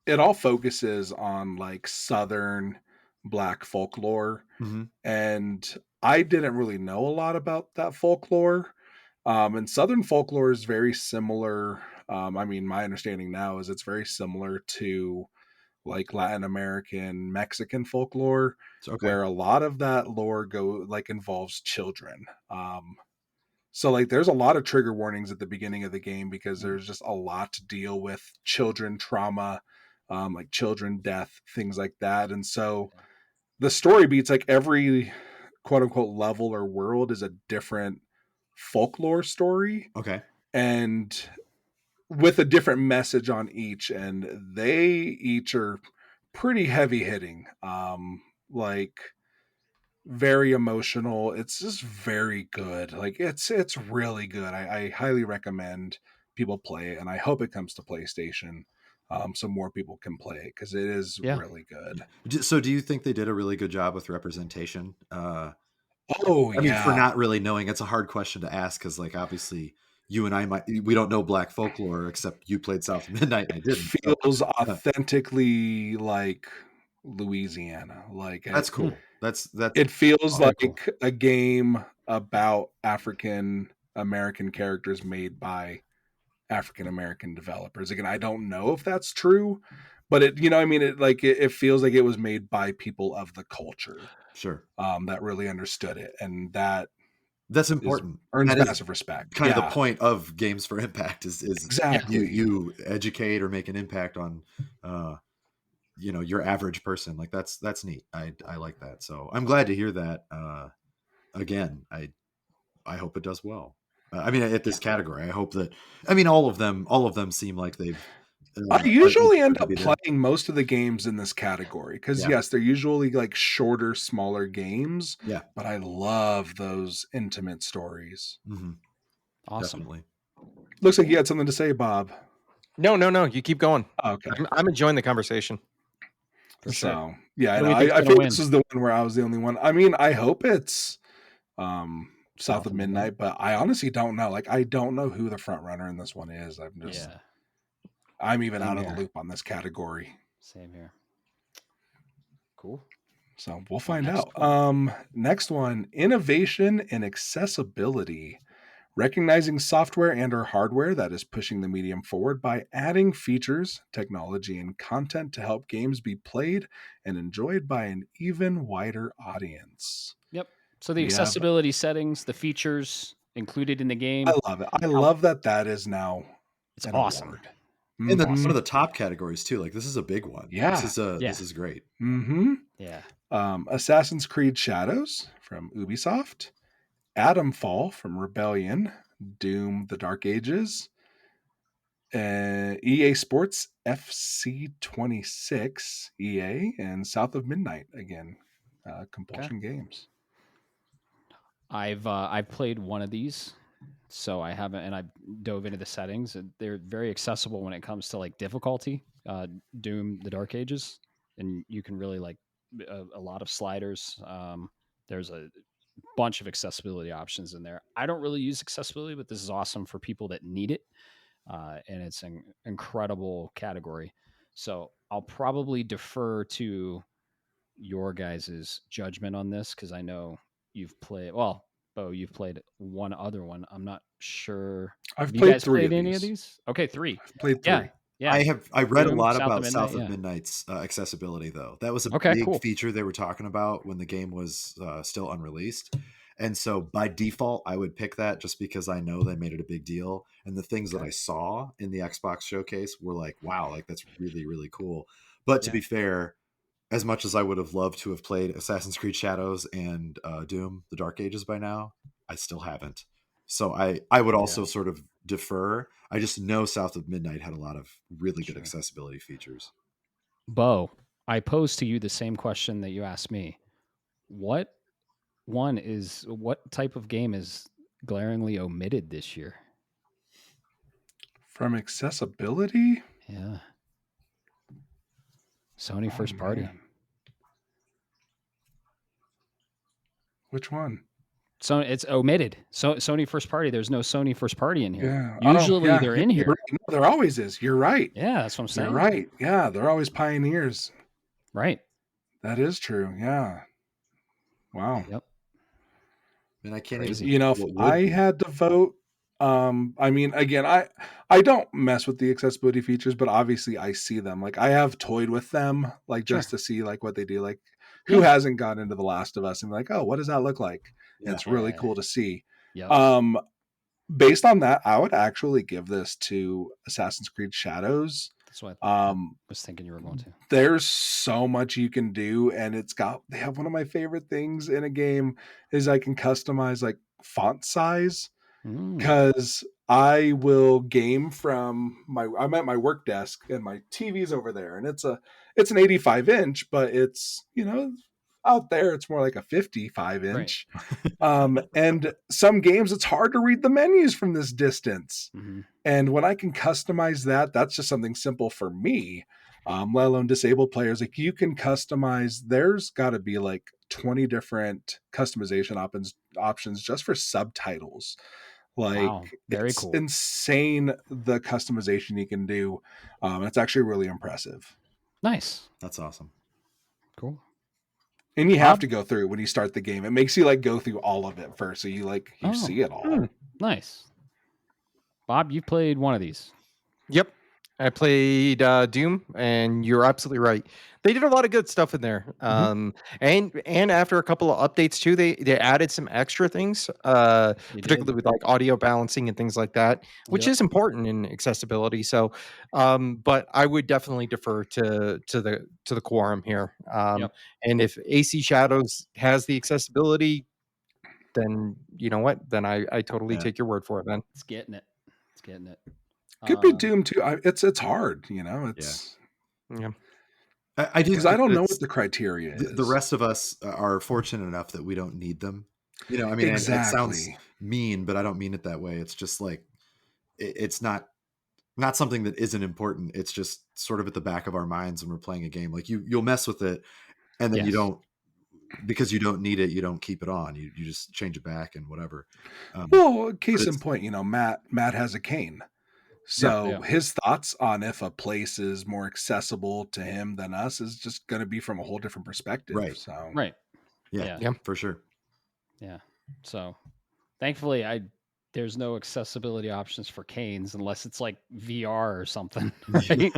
it all focuses on like Southern Black folklore, hmm and I didn't really know a lot about that folklore. And Southern folklore is very similar. I mean, my understanding now is it's very similar to like Latin American, Mexican folklore, so, okay, where a lot of that lore involves children. So like there's a lot of trigger warnings at the beginning of the game because there's just a lot to deal with children trauma, like children death, things like that. And so the story beats like every quote unquote level or world is a different folklore story okay, and with a different message on each, and they each are pretty heavy hitting. Like very emotional. It's just very good. Like it's really good. I highly recommend people play it, and I hope it comes to PlayStation, so more people can play it because it is Yeah. really good. So do you think they did a really good job with representation? Oh I mean, for yeah, not really knowing, it's a hard question to ask because, like, obviously, you and we don't know Black folklore except you played South of Midnight and I didn't. So feels uh, authentically like Louisiana. Like that's it, cool. That's it feels Very like cool. a game about African American characters made by African American developers. Again, I don't know if that's true, but I mean, it feels like it was made by people of the culture, sure. that really understood it, and that That's is important. earns That is massive respect. kind of the Yeah, point of games for impact is you exactly. you educate or make an impact on uh your average person. Like that's neat. I like that. So I'm glad to hear that. Again, I hope it does well. I mean, at this category, I hope that. I mean, all of them seem like they've I are usually end deserve to up be there. playing most of the games in this category because Yeah, yes, they're usually like shorter, smaller games, yeah, but I love those intimate stories. hmm Awesome. definitely. Looks like you had something to say, Bob. No, you keep going. Okay. I'm enjoying the conversation. For sure. So yeah, What I do know. we think's I gonna feel win? this is the one where I was the only one. I mean, I hope it's South South of of Midnight? Midnight, but I honestly don't know. Like, I don't know who the front runner in this one is. Yeah. I'm even Same out of the here. loop on this category. Same here. Cool. So we'll find Next out. one. Next one, innovation and accessibility. Recognizing software and or hardware that is pushing the medium forward by adding features, technology, and content to help games be played and enjoyed by an even wider audience. Yep. So the We have accessibility settings, the features included in the game. I love it. I love that is now It's an awesome. award. And that's one Mhm. of the top categories too. Like this is a big one. Yeah. Yeah. This is great. Mm-hmm. Yeah. Assassin's Creed Shadows from Ubisoft, Atomfall from Rebellion, Doom: The Dark Ages, EA Sports FC26, EA, and South of Midnight again, Compulsion Games. I've played one of these, so I haven't, and I dove into the settings. And they're very accessible when it comes to like difficulty. Doom: The Dark Ages, and you can really like a lot of sliders. There's a bunch of accessibility options in there. I don't really use accessibility, but this is awesome for people that need it, and it's an incredible category. So I'll probably defer to your guys' judgment on this because I know you've played. Well, Bo, you've played one other one. I'm not sure. I've Have you played guys 3 played of any of these. these? Okay, 3. I've played 3. Yeah, yeah. I read a Doom, lot South of about Midnight, South of yeah. Midnight's accessibility though. That was a Okay, big cool. feature they were talking about when the game was still unreleased. And so by default, I would pick that just because I know they made it a big deal. And the things that I saw in the Xbox showcase were like, wow, like that's really, really cool. But to Yeah. be fair, as much as I would have loved to have played Assassin's Creed Shadows and Doom: The Dark Ages by now, I still haven't. So I would also sort of defer. I just know South of Midnight had a lot of really good Sure. accessibility features. Bo, I pose to you the same question that you asked me. What type of game is glaringly omitted this year? From accessibility? Yeah. Sony Oh, first party. man. Which one? So it's omitted. So Sony first party. There's no Sony first party in here. Yeah. Usually they're in here. No, there always is. You're right. Yeah, that's what I'm saying. You're right. Yeah, they're always pioneers. Right. That is true. Yeah. Wow. Yep. And I can't Crazy. even. You know, if what would I be. had to vote, I mean, again, I don't mess with the accessibility features, but obviously I see them. Like I have toyed with them, like Sure. just to see like what they do. Like who hasn't gotten into The Last of Us and be like, oh, what does that look like? And Yeah. it's really cool to see. Yep. Based on that, I would actually give this to Assassin's Creed Shadows. That's what I Um, was thinking you were going to. there's so much you can do, and they have one of my favorite things in a game is I can customize like font size. Because I will game from I'm at my work desk and my TV's over there, and it's an 85 inch, but it's out there it's more like a 55 inch. And some games it's hard to read the menus from this distance. Mhm. And when I can customize that, that's just something simple for me. Let alone disabled players. Like you can customize. There's got to be like 20 different customization options just for subtitles. Like Wow, very it's cool. insane the customization you can do. It's actually really impressive. Nice. That's awesome. Cool. And you have Bob? to go through it when you start the game. It makes you like go through all of it first, so you Oh. see it all. Nice. Bob, you played one of these. Yep. I played Doom, and you're absolutely right. They did a lot of good stuff in there. And after a couple of updates too, they added some extra things, particularly with like audio balancing and things like that, which is important in accessibility. So, but I would definitely defer to the quorum here. And if AC Shadows has the accessibility, then you know what? Then I totally take your word for it, man. It's getting it. Could be Doom too. It's hard, It's I do because I don't know what the criteria is. The rest of us are fortunate enough that we don't need them. I mean, exactly. it sounds mean, but I don't mean it that way. It's just like it's not something that isn't important. It's just sort of at the back of our minds when we're playing a game. Like you'll mess with it, and then you don't, because you don't need it. You don't keep it on. You just change it back and whatever. Well, case in point, Matt has a cane. So Yeah. his thoughts on if a place is more accessible to him than us is just going to be from a whole different perspective. Right. So Yeah, for sure. Yeah. So thankfully there's no accessibility options for canes unless it's like VR or something. Right?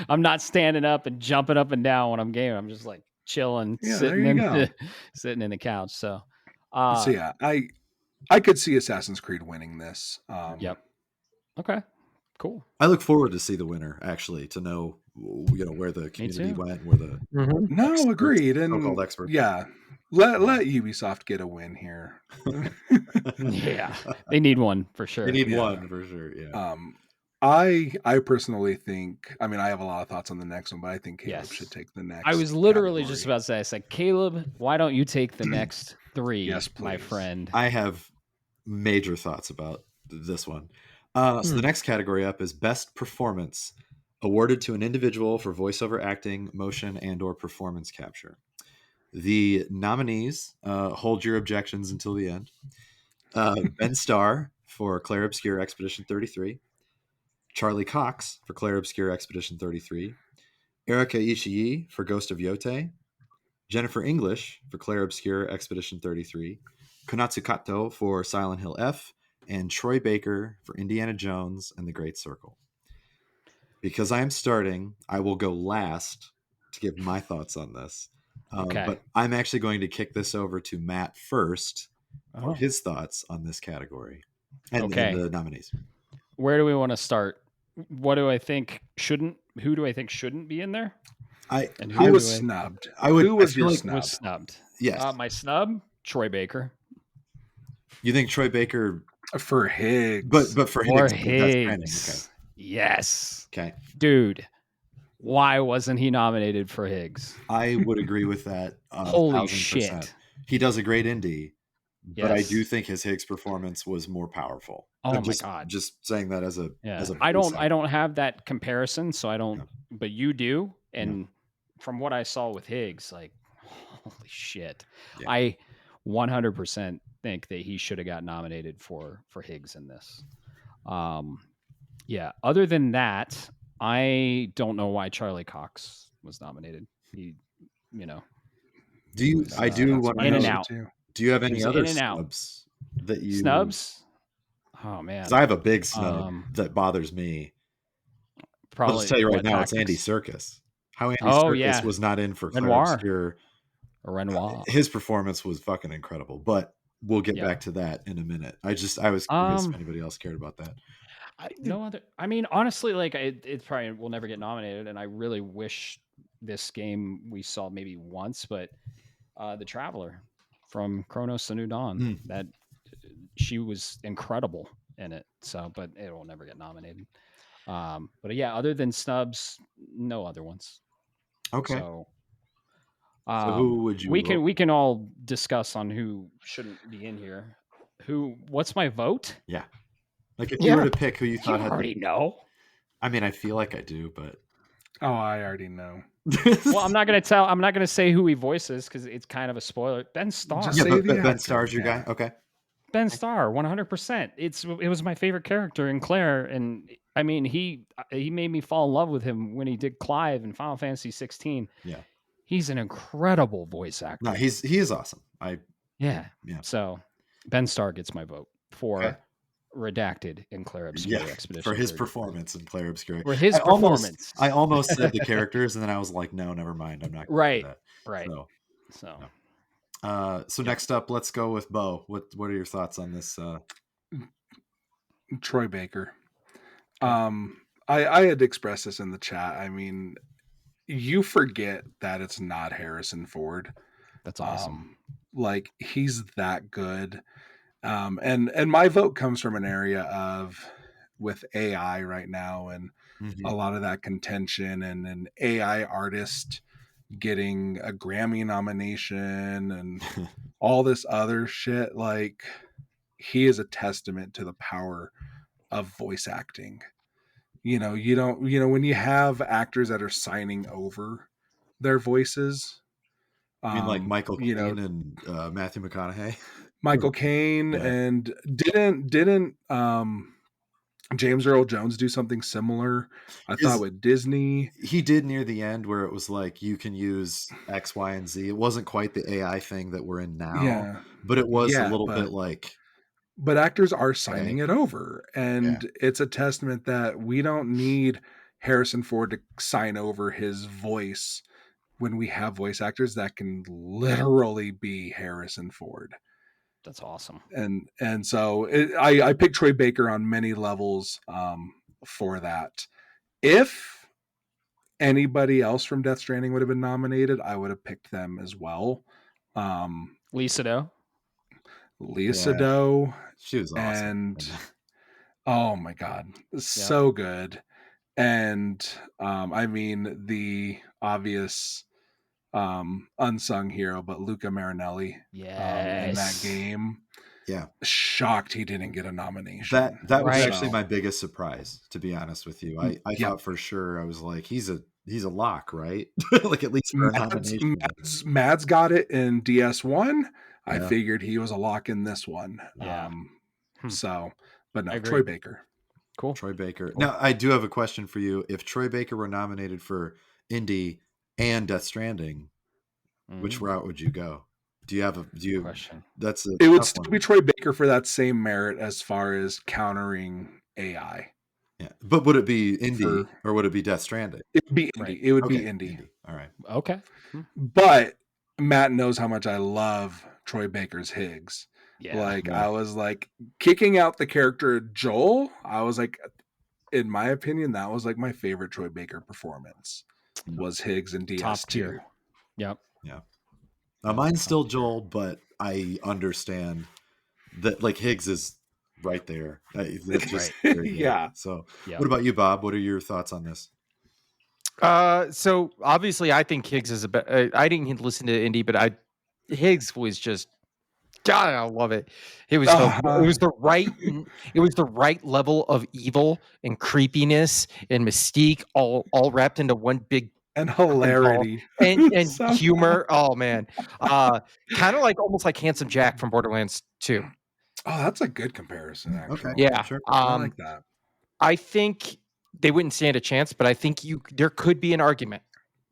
I'm not standing up and jumping up and down when I'm gaming. I'm just like chilling, sitting in the couch. So yeah, I could see Assassin's Creed winning this. Yep. Okay, cool. I look forward to see the winner, actually, to know where the community went, where the no agreed and so-called experts. Yeah, let Ubisoft get a win here. Yeah, they need one for sure. They need one for sure. Yeah. I personally think. I mean, I have a lot of thoughts on the next one, but I think Caleb should take the next. I was literally just about to say, I said, Caleb, why don't you take the next three, yes, please. my friend? I have major thoughts about this one. So the next category up is Best Performance, awarded to an individual for voiceover acting, motion, and/or performance capture. The nominees, hold your objections until the end. Ben Starr for Clair Obscur Expedition 33. Charlie Cox for Clair Obscur Expedition 33. Erika Ishii for Ghost of Yote. Jennifer English for Clair Obscur Expedition 33. Konatsu Kato for Silent Hill F. And Troy Baker for Indiana Jones and the Great Circle. Because I am starting, I will go last to give my thoughts on this. But I'm actually going to kick this over to Matt first for his thoughts on this category and the nominees. Where do we want to start? What do I think shouldn't? Who do I think shouldn't be in there? Who was snubbed? Who was your snub? Was snubbed? Yes. My snub, Troy Baker. You think Troy Baker for Higgs? But for Or Higgs. Higgs. Yes. Okay. Dude, Why wasn't he nominated for Higgs? I would agree with that. Holy 1000%. shit. He does a great indie, but I do Yes. think his Higgs performance was more powerful. Oh I'm my just, God. just saying that as a Yeah. as a I voice actor. don't have that comparison, so I don't. Yeah. But you do, and from what I saw with Higgs, like, holy shit, Yeah. I 100% think that he should have got nominated for Higgs in this. Yeah. Other than that, I don't know why Charlie Cox was nominated. He, you know, Do you? was, I do That's want what to in I and know. said out. too. Do you have He any was other in and out. snubs that you? Snubs. Oh man, Because I have a big snub that bothers me. I'll probably just tell you right what, now, it's Andy tactics? Serkis. How Andy Oh Serkis yeah, was not in for Clair Renoir. Obscur. Renoir. His performance was fucking incredible, but we'll get Yeah. back to that in a minute. I was curious if anybody else cared about that. No other. I mean, honestly, like it probably will never get nominated, and I really wish this game we saw maybe once, but the Traveler from Chronos: The New Dawn, that she was incredible in it. So, but it will never get nominated. But yeah, other than Snubs, no other ones. Okay. So, So who would you vote? we can all discuss on who shouldn't be in here. What's my vote? Yeah. Like if you were to pick who you You thought had already know. I mean, I feel like I do, but Oh, I already know. Well, I'm not gonna say who he voices because it's kind of a spoiler. Ben Starr. Just yeah, say but the Ben actor, Starr's your yeah. guy. Okay. Ben Starr, 100%. It was my favorite character in Claire, and I mean he made me fall in love with him when he did Clive in Final Fantasy 16. Yeah. He's an incredible voice actor. No, he is awesome. Yeah. Yeah. So Ben Starr gets my vote for Okay. Redacted in Clair Obscur Yeah, Expedition. for his 30. performance in Clair Obscur. For his I performance. almost said the characters, and then I was like, no, never mind. I'm not gonna do that. Right. So so next up, let's go with Bo. What are your thoughts on this? Troy Baker. I had expressed this in the chat. I mean, you forget that it's not Harrison Ford. That's awesome. Like he's that good. And my vote comes from an area of with AI right now and a lot of that contention and an AI artist getting a Grammy nomination and all this other shit. Like he is a testament to the power of voice acting. You know, when you have actors that are signing over their voices, I mean, like Michael you know, Caine and Matthew McConaughey. Michael Caine Yeah. and didn't James Earl Jones do something similar? I thought with Disney. He did near the end where it was like you can use X, Y, and Z. It wasn't quite the AI thing that we're in now. Yeah. But it was a Yeah, little bit like but actors are signing it over. And Yeah. it's a testament that we don't need Harrison Ford to sign over his voice when we have voice actors that can literally be Harrison Ford. That's awesome. And so I picked Troy Baker on many levels for that. If anybody else from Death Stranding would have been nominated, I would have picked them as well. Lisa Doe. Lisa Doe. She was awesome. And oh my God, so good. And I mean the obvious unsung hero, but Luca Marinelli in that game. Yeah. Shocked he didn't get a nomination. That was actually my biggest surprise, to be honest with you. I thought for sure, I was like, he's a lock, right? Like at least for a nomination. Mads got it in DS1. I figured he was a lock in this one. Yeah. So, but no, Troy Baker. Cool. Troy Baker. Now, I do have a question for you. If Troy Baker were nominated for Indie and Death Stranding, which route would you go? Do you question? It would still be Troy Baker for that same merit as far as countering AI. Yeah, but would it be Indie or would it be Death Stranding? It would be Indie. It would be Indie. All right. Okay. But Matt knows how much I love Troy Baker's Higgs. Yeah. Like I was like kicking out the character Joel. I was like, in my opinion, that was like my favorite Troy Baker performance was Higgs and DS2. Top tier. Yep. Yeah. Mine's still Joel, but I understand that like Higgs is right there. Just Yeah. So what about you, Bob? What are your thoughts on this? So obviously, I think Higgs is I didn't listen to Indy, but Higgs was just God. I love it. It was the right level of evil and creepiness and mystique, all wrapped into one big and fucking ball. hilarity and Somehow. humor. Oh man, kind of like almost like Handsome Jack from Borderlands 2. Oh, that's a good comparison, actually. Yeah. sure. I like that. I think they wouldn't stand a chance, but I think there could be an argument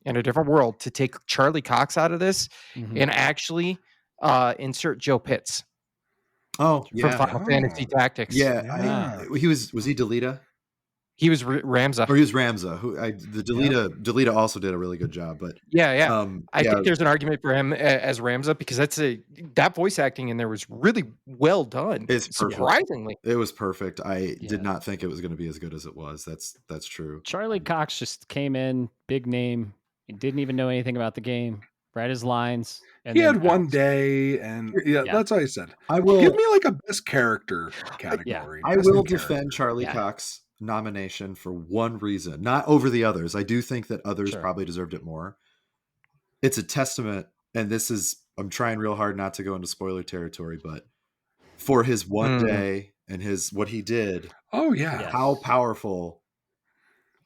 in a different world to take Charlie Cox out of this and actually insert Joe Pitts Oh, from yeah. Final Fantasy Tactics. Yeah. Was he Delita? He was Ramza. Or he was Ramza, the Delita also did a really good job, but yeah. I think there's an argument for him as Ramza because that voice acting in there was really well done. It's perfect. Surprisingly, it was perfect. I did not think it was going to be as good as it was. That's true. Charlie Cox just came in, big name, didn't even know anything about the game, read his lines. And he had one day, and that's all I said. I will give me like a best character category. I will defend Charlie Cox nomination for one reason, not over the others. I do think that others probably deserved it more. It's a testament, and I'm trying real hard not to go into spoiler territory, but for his one day and what he did. Oh yeah. How powerful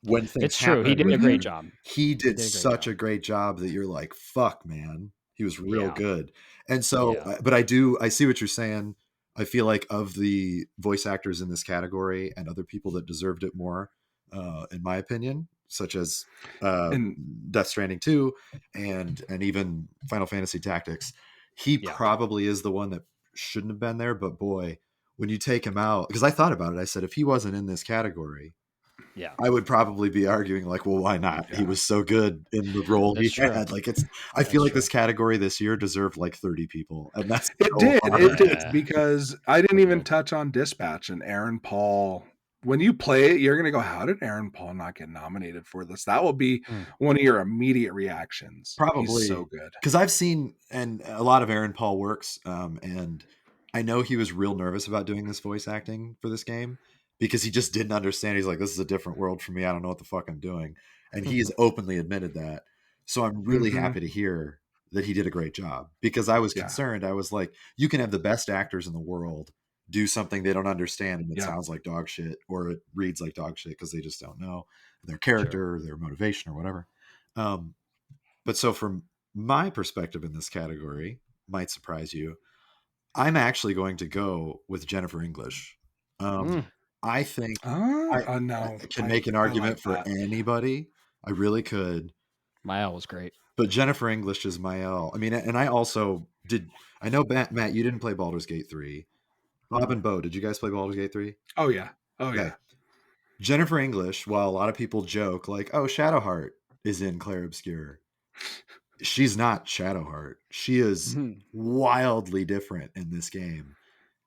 when things It's true. He did a great job. He did such a great job that you're like, fuck, man. He was real good. And so, but I see what you're saying. I feel like of the voice actors in this category and other people that deserved it more, in my opinion, such as Death Stranding 2 and even Final Fantasy Tactics, he probably is the one that shouldn't have been there. But boy, when you take him out, because I thought about it, I said, if he wasn't in this category, I would probably be arguing like, well, why not? He was so good in the role he had. Like I feel like this category this year deserved like 30 people, and it did because I didn't even touch on Dispatch and Aaron Paul. When you play it, you're gonna go, how did Aaron Paul not get nominated for this? That will be one of your immediate reactions. Probably. He's so good because I've seen and a lot of Aaron Paul works, and I know he was real nervous about doing this voice acting for this game. Because he just didn't understand. He's like, this is a different world for me. I don't know what the fuck I'm doing. And he's openly admitted that. So I'm really happy to hear that he did a great job because I was concerned. I was like, you can have the best actors in the world do something they don't understand and it sounds like dog shit or it reads like dog shit because they just don't know their character or their motivation or whatever. But so from my perspective in this category, might surprise you, I'm actually going to go with Jennifer English. I think I can make an argument for anybody. I really could. Mael was great. But Jennifer English is Mael. I mean, and I also did. I know, Matt, you didn't play Baldur's Gate 3. Bob and Bo, did you guys play Baldur's Gate 3? Oh, yeah. Yeah. Jennifer English, while a lot of people joke like, oh, Shadowheart is in Clair Obscur, she's not Shadowheart. She is wildly different in this game.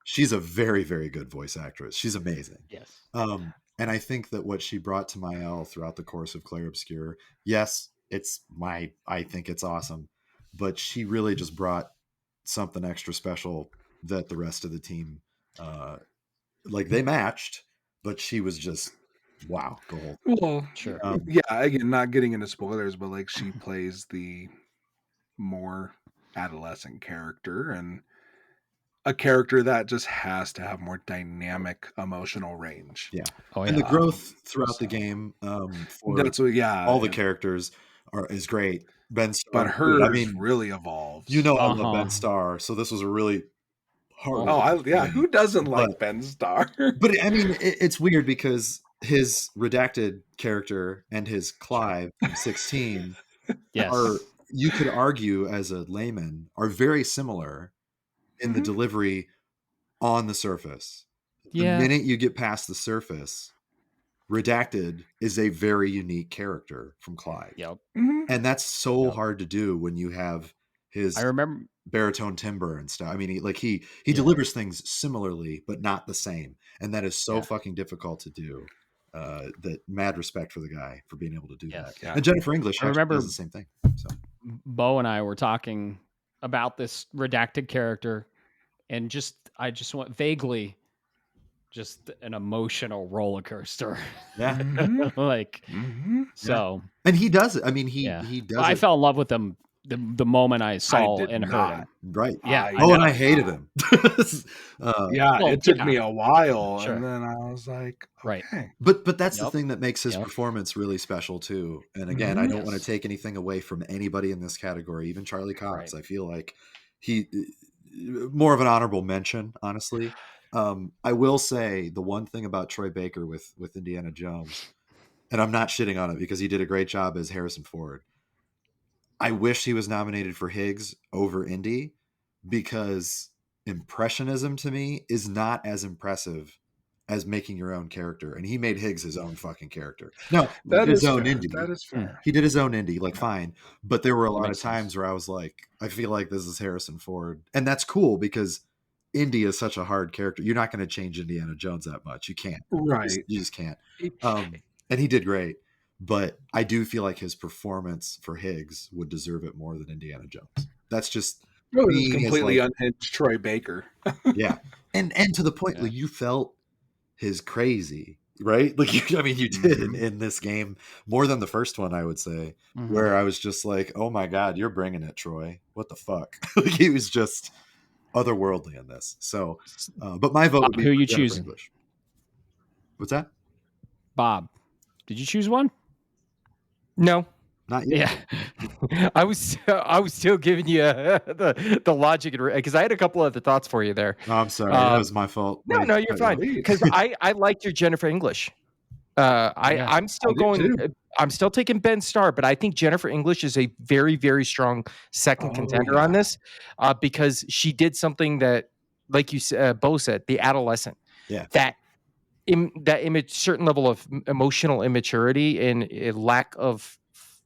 She's a very, very good voice actress. She's amazing. Yes. And I think that what she brought to Mael throughout the course of Clair Obscur, yes, I think it's awesome, but she really just brought something extra special that the rest of the team, they matched, but she was just, wow. The whole thing. Well, sure. Again, not getting into spoilers, but like she plays the more adolescent character and a character that just has to have more dynamic emotional range. Yeah. And the growth throughout the game for all the characters is great. Ben Starr, but hers really evolves. I love Ben Starr, so this was a really hard. Who doesn't like Ben Starr? But I mean, it's weird because his redacted character and his Clive from 16 are, you could argue as a layman, are very similar in the delivery on the surface. The minute you get past the surface, Redacted is a very unique character from Clive. Yep. And that's so hard to do when you have his remember baritone timbre and stuff. I mean, he delivers things similarly, but not the same. And that is so fucking difficult to do. That mad respect for the guy for being able to do that. Yeah. And Jennifer English does the same thing. So Bo and I were talking about this redacted character, and I just want vaguely just an emotional roller coaster. Yeah. Mhm. Like, Mhm. so And he does it. I mean, he yeah. does Well, I it fell in love with him the moment I saw did and heard not. him. right. Yeah, I I Oh, and know. I hated him. Yeah, Well, it took yeah, me a while, sure. and then I was like, Right. okay. But that's the Yep. thing that makes his Yep. performance really special too. And again, I Mhm. don't want to Yes. take anything away from anybody in this category, even Charlie Cox. Right. I feel like he more of an honorable mention, honestly. I will say the one thing about Troy Baker with Indiana Jones, and I'm not shitting on it because he did a great job as Harrison Ford. I wish he was nominated for Higgs over Indy because impressionism to me is not as impressive as making your own character. And he made Higgs his own fucking character. No, That his is own fair. Indy. That is Hmm. fair. He did his own Indy, like Yeah. fine. But there were a That lot of makes times sense. where I was like, I feel like this is Harrison Ford. And that's cool because Indy is such a hard character. You're not going to change Indiana Jones that much. You can't. Right. You just can't. And he did great. But I do feel like his performance for Higgs would deserve it more than Indiana Jones. That's just No, it was being as completely like, unhinged Troy Baker. yeah. And to the point, Yeah. like you felt his crazy, right? Like you, I mean, you did Mhm. in this game more than the first one, I would say, Mhm. where I was just like, oh my God, you're bringing it, Troy. What the fuck? Like he was just otherworldly in this. So, but my vote would Bob, be who for you Jennifer choosing? English. What's that? Bob, did you choose one? No, Not yet. Yeah. I was still giving you the logic because I had a couple other thoughts for you there. Oh, I'm sorry. That was my fault. No, Let me no, you're cut you fine off. Please. because I liked your Jennifer English. Yeah. I'm still I do going. too. I'm still taking Ben Starr, but I think Jennifer English is a very, very strong second Oh, contender on yeah. this because she did something that, like you said, Bo said, the adolescent. Yeah. That certain level of emotional immaturity and a lack of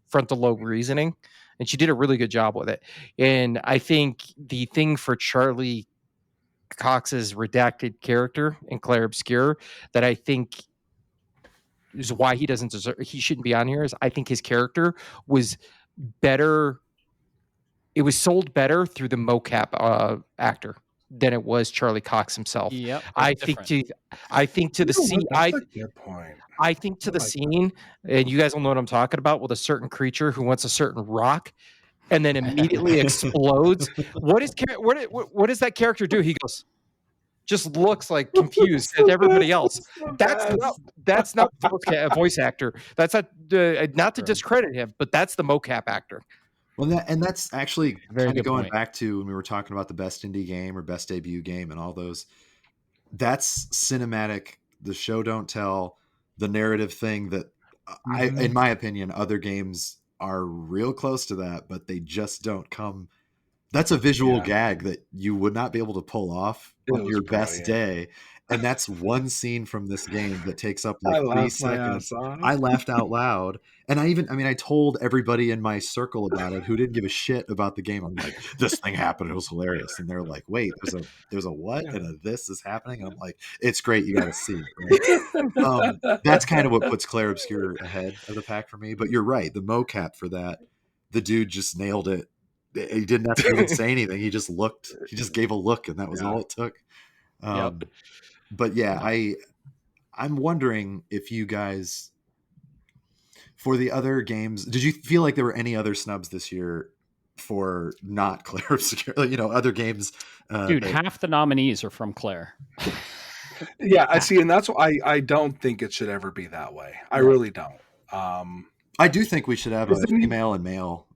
frontal lobe reasoning, and she did a really good job with it. And I think the thing for Charlie Cox's redacted character in Clair Obscur that I think is why he shouldn't be on here is I think his character was better. It was sold better through the mocap actor than it was Charlie Cox himself. Yep. I It's think different. to the You know scene. what? That's a good point. I think to I the like that. scene, and you guys will know what I'm talking about with a certain creature who wants a certain rock, and then immediately explodes. What does that character do? He goes, just looks like confused It's at the everybody best. else. It's the That's best. not voice actor. That's not to True. discredit him, but that's the mocap actor. Well, that's actually Very kind of good going point. back to when we were talking about the best indie game or best debut game and all those. That's cinematic. The show don't tell, the narrative thing that Mhm. in my opinion, other games are real close to that, but they just don't come. That's a visual Yeah. gag that you would not be able to pull off It on was your best brilliant. day. And that's one scene from this game that takes up like I 3 laughed my seconds. ass off. I laughed out loud. And I told everybody in my circle about it who didn't give a shit about the game. I'm like, this thing happened. It was hilarious. And they're like, wait, there's a what? And a this is happening? And I'm like, it's great. You got to see it. Right? That's kind of what puts Clair Obscur ahead of the pack for me. But you're right. The mocap for that, the dude just nailed it. He didn't have to even say anything. He just looked. He just gave a look, and that was Yeah. all it took. Yep. But yeah, I'm wondering if you guys, for the other games, did you feel like there were any other snubs this year for not Clair Obscur? Other games. Dude, half the nominees are from Claire. Yeah, I see, and that's why I don't think it should ever be that way. I Right. really don't. I do think we should have Because a then you- female and male,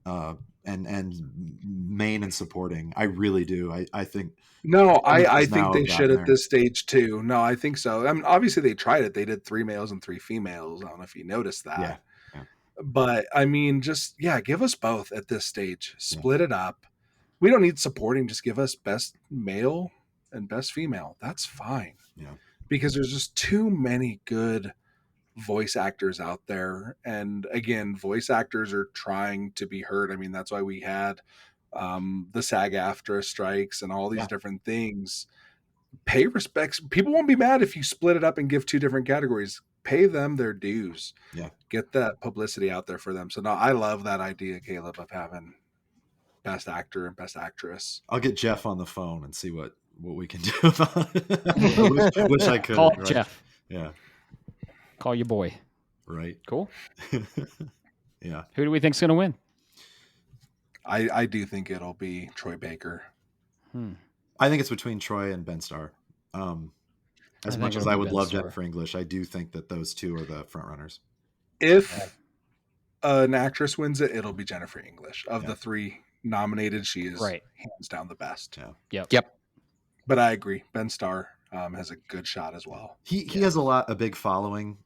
and main and supporting. I really do. I think. No, I has think now they should gotten at this stage too. No, I think so. I mean, obviously they tried it. They did 3 males and 3 females. I don't know if you noticed that. Yeah. But I mean, just give us both at this stage. Split it up. We don't need supporting. Just give us best male and best female. That's fine. Yeah. Because there's just too many good voice actors out there. And again, voice actors are trying to be heard. I mean, that's why we had the SAG-AFTRA strikes and all these different things. Pay respects. People won't be mad if you split it up and give 2 different categories. Pay them their dues. Yeah. Get that publicity out there for them. So no, I love that idea, Caleb, of having best actor and best actress. I'll get Jeff on the phone and see what what we can do about it. I wish I could. Call Right? Jeff. Yeah. Call your boy. Right. Cool. Yeah. Who do we think's going to win? I do think it'll be Troy Baker. I think it's between Troy and Ben Starr. As much as I would love Jennifer English, I do think that those two are the front runners. If an actress wins it, it'll be Jennifer English. Of the three nominated, she is hands down the best. Yeah. Yep. But I agree. Ben Starr has a good shot as well. He has a big following,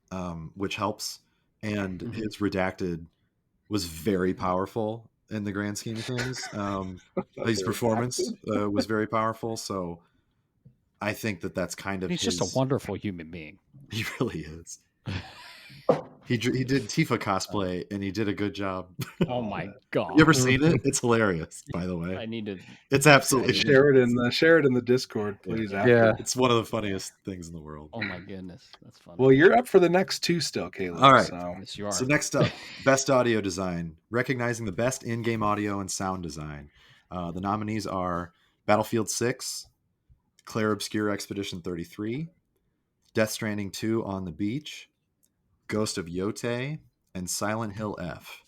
which helps. And his Redacted was very powerful in the grand scheme of things. His performance was very powerful. So I think that's kind of He's just a wonderful human being. He really is. He did Tifa cosplay and he did a good job. Oh my god! You ever seen it? It's hilarious, by the way. I need to. It's absolutely share it in the Discord, please. Yeah, it's one of the funniest things in the world. Oh my goodness, that's funny. Well, you're up for the next two still, Caleb. All right. Yes, you are. So next up, best audio design, recognizing the best in-game audio and sound design. The nominees are Battlefield 6, Clair Obscur Expedition 33, Death Stranding 2 on the Beach, Ghost of Yote, and Silent Hill F.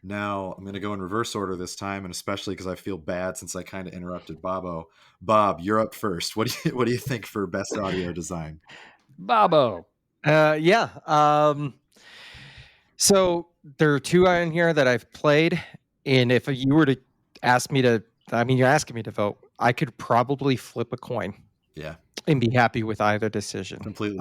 Now, I'm going to go in reverse order this time, and especially because I feel bad since I kind of interrupted Bobo. Bob, you're up first. What do you think for best audio design? Bobo. Yeah. So there are two in here that I've played, and if you were to ask me to, you're asking me to vote, I could probably flip a coin. Yeah. And be happy with either decision. Completely.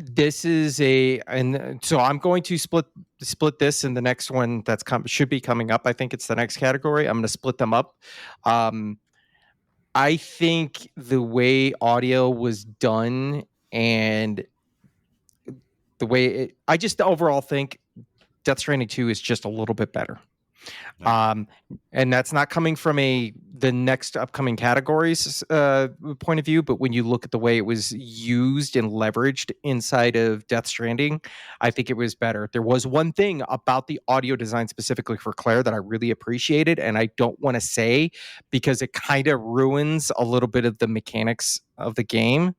This is and so I'm going to split this in the next one that's should be coming up. I think it's the next category. I'm going to split them up. I think the way audio was done and the way I just overall think Death Stranding 2 is just a little bit better. Nice. And that's not coming from the next upcoming categories point of view, but when you look at the way it was used and leveraged inside of Death Stranding, I think it was better. There was one thing about the audio design specifically for Claire that I really appreciated, and I don't want to say because it kind of ruins a little bit of the mechanics of the game,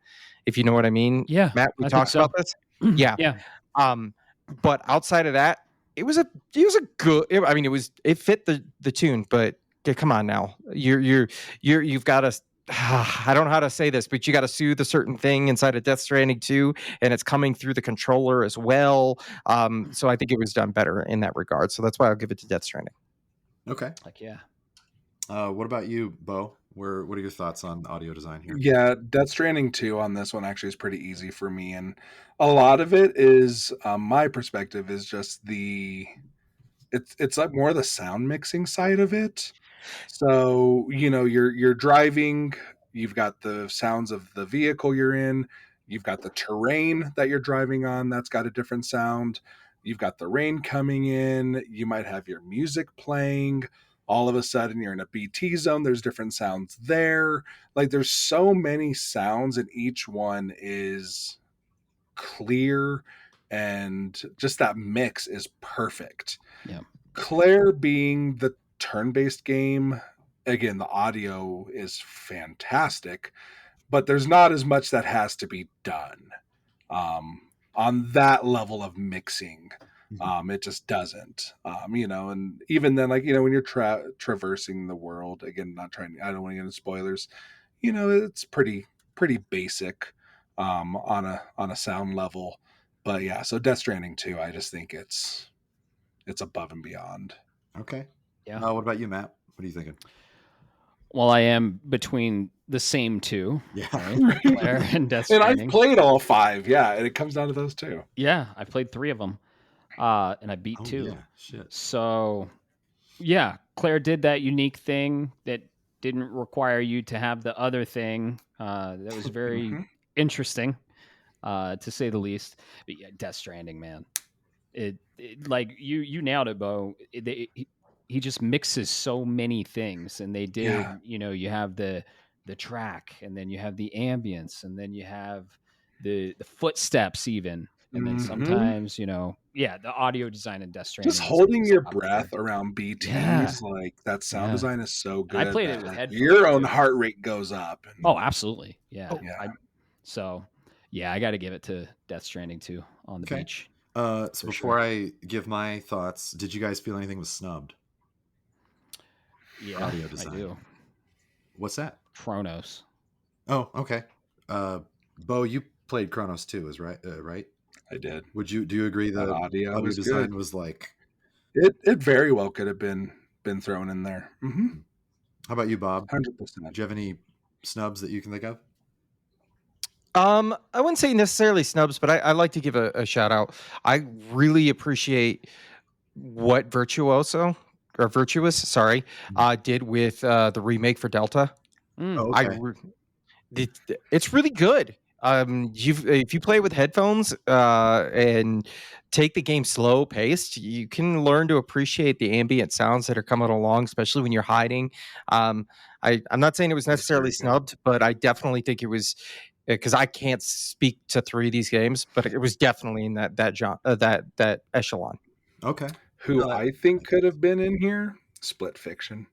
if you know what I mean. Yeah, Matt, we talked about this. Yeah. But outside of that, it was a good. It fit the tune, but come on now, you've got to. I don't know how to say this, but you got to soothe a certain thing inside of Death Stranding 2, and it's coming through the controller as well. So I think it was done better in that regard. So that's why I'll give it to Death Stranding. Okay. Like yeah. What about you, Bo? What are your thoughts on audio design here? Yeah, Death Stranding 2 on this one actually is pretty easy for me, and a lot of it is my perspective is just it's like more the sound mixing side of it. So you're driving, you've got the sounds of the vehicle you're in, you've got the terrain that you're driving on that's got a different sound, you've got the rain coming in, you might have your music playing. All of a sudden you're in a BT zone, there's different sounds there. Like there's so many sounds and each one is clear and just that mix is perfect. Yeah. Claire being the turn-based game, again, the audio is fantastic, but there's not as much that has to be done on that level of mixing. It just doesn't, and even then, like, when you're traversing the world, again, I don't want to get into spoilers, it's pretty basic on a sound level. But yeah, so Death Stranding 2, I just think it's above and beyond. Okay. Yeah. What about you, Matt? What are you thinking? Well, I am between the same two. Yeah. Right? Claire and Death Stranding. And I've played all 5. Yeah, and it comes down to those 2. Yeah, I played 3 of them. And I beat 2. Yeah, shit. So, yeah, Claire did that unique thing that didn't require you to have the other thing. That was very interesting, to say the least. But yeah, Death Stranding, man. It like you nailed it, Bo. He just mixes so many things, and they did. Yeah. You have the track, and then you have the ambience, and then you have the footsteps even And then Mhm. sometimes, the audio design in Death Stranding Just is holding your up there. breath around BTs, Yeah. like that sound Yeah. design is so And I good played it that with like headphones, your own too. heart rate goes up. And, Oh, absolutely. Yeah. Yeah. I got to give it to Death Stranding 2 on the Okay. beach. So For before sure. I give my thoughts, did you guys feel anything was snubbed? Yeah, Audio I design. do. What's that? Chronos. Oh, okay. Bo, you played Chronos 2, is right? Right? I did. Do you agree That the audio audio was design good. was like? It very well could have been thrown in there. How about you, Bob? 100%. Do you have any snubs that you can think of? I wouldn't say necessarily snubs, but I like to give a shout out. I really appreciate what Virtuous, sorry, did with the remake for Delta. Oh, I okay. it's really good. If you play with headphones and take the game slow paced, you can learn to appreciate the ambient sounds that are coming along, especially when you're hiding. I'm not saying it was That's very necessarily good. snubbed, but I definitely think it was because I can't speak to 3 of these games, but it was definitely in that echelon. Okay. Who I think could have been in here, Split Fiction.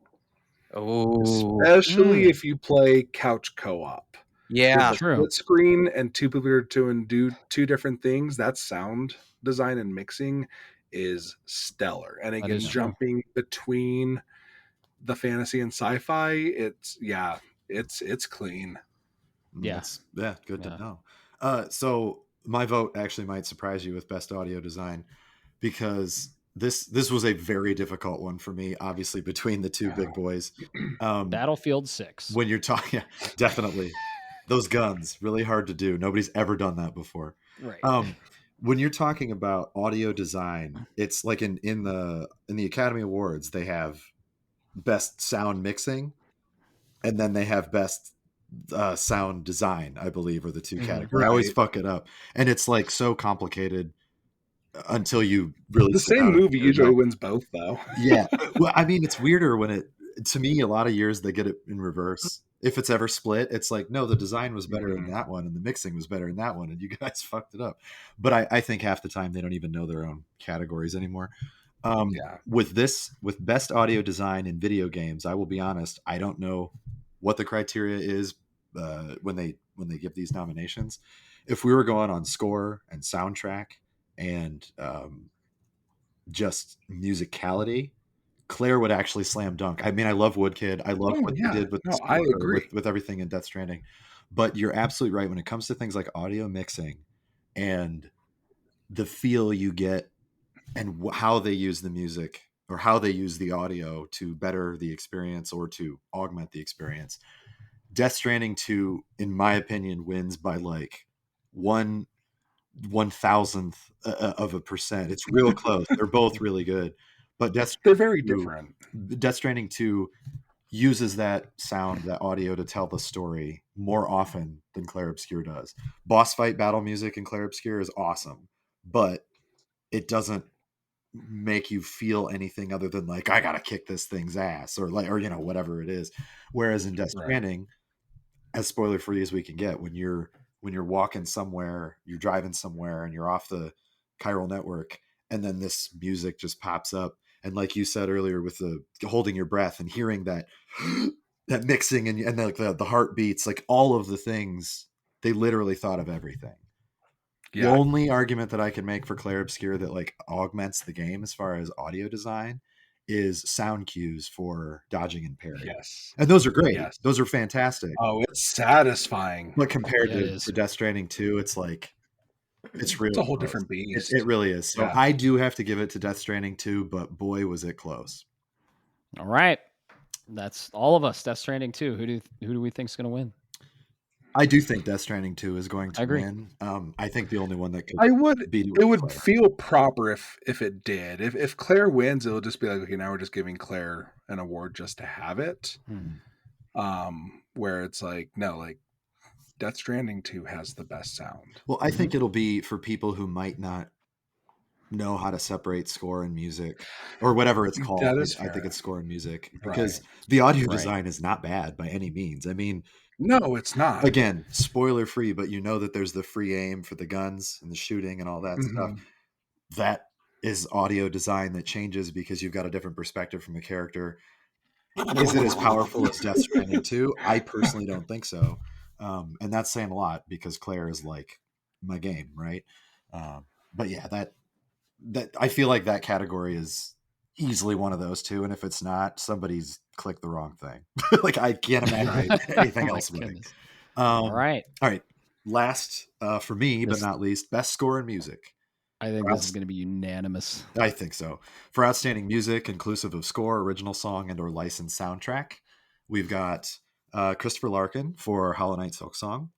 Oh, Especially if you play couch co-op. yeah. With a split screen and two people are doing two different things, that sound design and mixing is stellar. And again, jumping between the fantasy and sci-fi, it's clean. Yeah. Good to know. So my vote actually might surprise you with best audio design, because this was a very difficult one for me, obviously, between the two big boys. Battlefield 6. When you're talking, definitely those guns, really hard to do. Nobody's ever done that before. Right. When you're talking about audio design, it's like in the Academy Awards, they have best sound mixing, and then they have best sound design, I believe, are the two categories. I always fuck it up, and it's like so complicated until you really the same movie usually wins both, though. Yeah. Well, I mean, it's weirder when to me, a lot of years they get it in reverse. If it's ever split, it's like, no, the design was better in that one and the mixing was better in that one, and you guys fucked it up. But I think half the time they don't even know their own categories anymore. With best audio design in video games, I will be honest, I don't know what the criteria is when they give these nominations. If we were going on score and soundtrack and just musicality, Claire would actually slam dunk. I mean, I love Woodkid. I love what they did with the score, I agree. with everything in Death Stranding. But you're absolutely right when it comes to things like audio mixing and the feel you get and how they use the music or how they use the audio to better the experience or to augment the experience. Death Stranding 2, in my opinion, wins by like 1/1000th of a percent. It's real close. They're both really good, but they're very different. Death Stranding 2 uses that sound, that audio, to tell the story more often than Clair Obscur does. Boss fight battle music in Clair Obscur is awesome, but it doesn't make you feel anything other than like, I gotta kick this thing's ass, or whatever it is. Whereas in Death Stranding, as spoiler free as we can get, when you're walking somewhere, you're driving somewhere, and you're off the chiral network, and then this music just pops up, and like you said earlier, with the holding your breath and hearing that that mixing and like the heartbeats, like all of the things, they literally thought of everything. The only argument that I can make for Clair Obscur that like augments the game as far as audio design is sound cues for dodging and parrying. Yes. And those are great. Yes. Those are fantastic. Oh, it's satisfying. But compared to Death Stranding 2, it's like, it's really a whole different beast. It really is. So I do have to give it to Death Stranding 2, but boy, was it close. All right. That's all of us. Death Stranding 2. Who do we think is going to win? I do think Death Stranding 2 is going to win. I think the only one that could it would feel proper if it did. If Claire wins, it'll just be like, okay, now we're just giving Claire an award just to have it. Where it's like, no, like Death Stranding 2 has the best sound. Well, I think it'll be for people who might not know how to separate score and music, or whatever it's called. I think it's score and music, because the audio design is not bad by any means. I mean, No, it's not. Again, spoiler free, but you know that there's the free aim for the guns and the shooting and all that stuff. Mhm. That is audio design that changes because you've got a different perspective from the character. Is it as powerful as Death Stranding 2? I personally don't think so. And that's saying a lot because Claire is like my game, right? But yeah, that I feel like that category is easily one of those two. And if it's not, somebody's clicked the wrong thing. Like I can't imagine anything Oh my else winning. goodness. All right. Last for me, but This- not least, best score in music. I think this is going to be unanimous. I think so. For outstanding music, inclusive of score, original song, and/or licensed soundtrack, we've got Christopher Larkin for Hollow Knight Silk Song,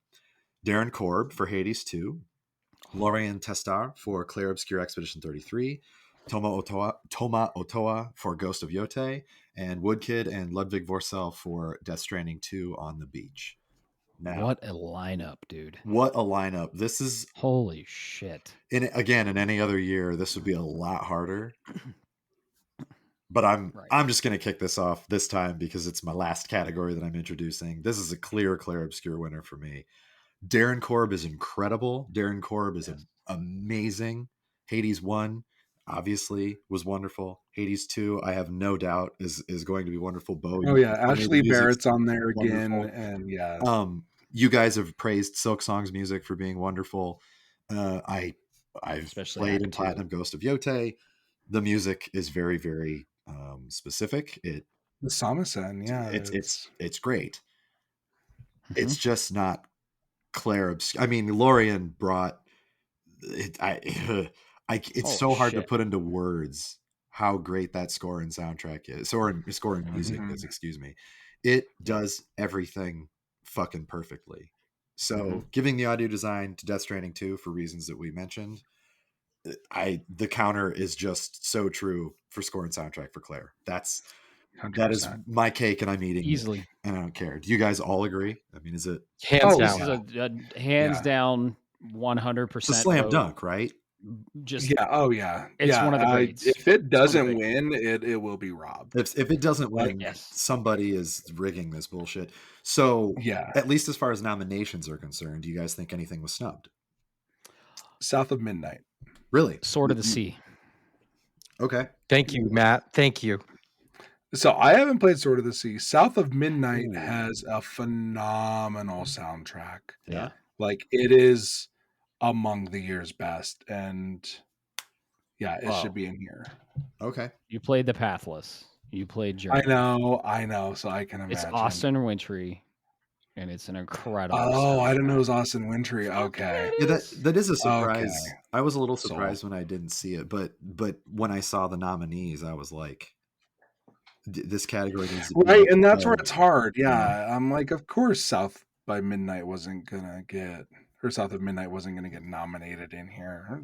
Darren Korb for Hades 2, Lorraine Testar for Clair Obscur Expedition 33, Toma Otoa for Ghost of Yote, and Woodkid and Ludwig Vorsell for Death Stranding 2 on the Beach. Now, What a lineup, dude. what a lineup. This is, Holy shit. in any other year, this would be a lot harder. But I'm just going to kick this off this time because it's my last category that I'm introducing. This is a clear Clair Obscur winner for me. Darren Korb is incredible. Darren Korb is amazing. Hades 1 obviously was wonderful. Hades 2, I have no doubt is going to be wonderful. Bo, Oh yeah, Ashley Barrett's on there again, wonderful. and yeah. You guys have praised Silk Song's music for being wonderful. I've Especially played in Act Two. Platinum Ghost of Yote. The music is very, very specific. The Samisen, yeah, it's great. Mhm. It's just not Clair Obscur. I mean, Lorian brought it. It's so hard to put into words how great that score and soundtrack is, or score and music is. Excuse me. It does everything fucking perfectly. So, giving the audio design to Death Stranding 2 for reasons that we mentioned, the counter is just so true for score and soundtrack for Claire. That is 100%. my cake, and I'm eating Easily. it, and I don't care. Do you guys all agree? I mean, is it Hands Oh, This down. is a hands down 100%. it's a slam vote. dunk, right? Just Yeah. Oh yeah. It's yeah. one of the greats. If it It's doesn't one of the win, it will be robbed. If it doesn't win, Yes. somebody is rigging this bullshit. So, Yeah. at least as far as nominations are concerned, do you guys think anything was snubbed? South of Midnight. Really? Sword of the Sea. Okay. Thank you, Matt. Thank you. So I haven't played Sword of the Sea. South of Midnight Ooh. has a phenomenal soundtrack. Yeah. Like it is among the year's best, and yeah, it Wow. should be in here. Okay. You played The Pathless. You played Journey. I know. So I can imagine. It's Austin Wintry, and it's an incredible. Oh, I didn't know it was soundtrack. Austin Wintry. Okay. Yeah, that is a surprise. Okay. I was a little So- surprised when I didn't see it, but when I saw the nominees, I was like, this category needs to be Right, and that's where above. it's hard. Yeah, I'm like, of course, South by Midnight wasn't gonna get, or South of Midnight wasn't gonna get nominated in here.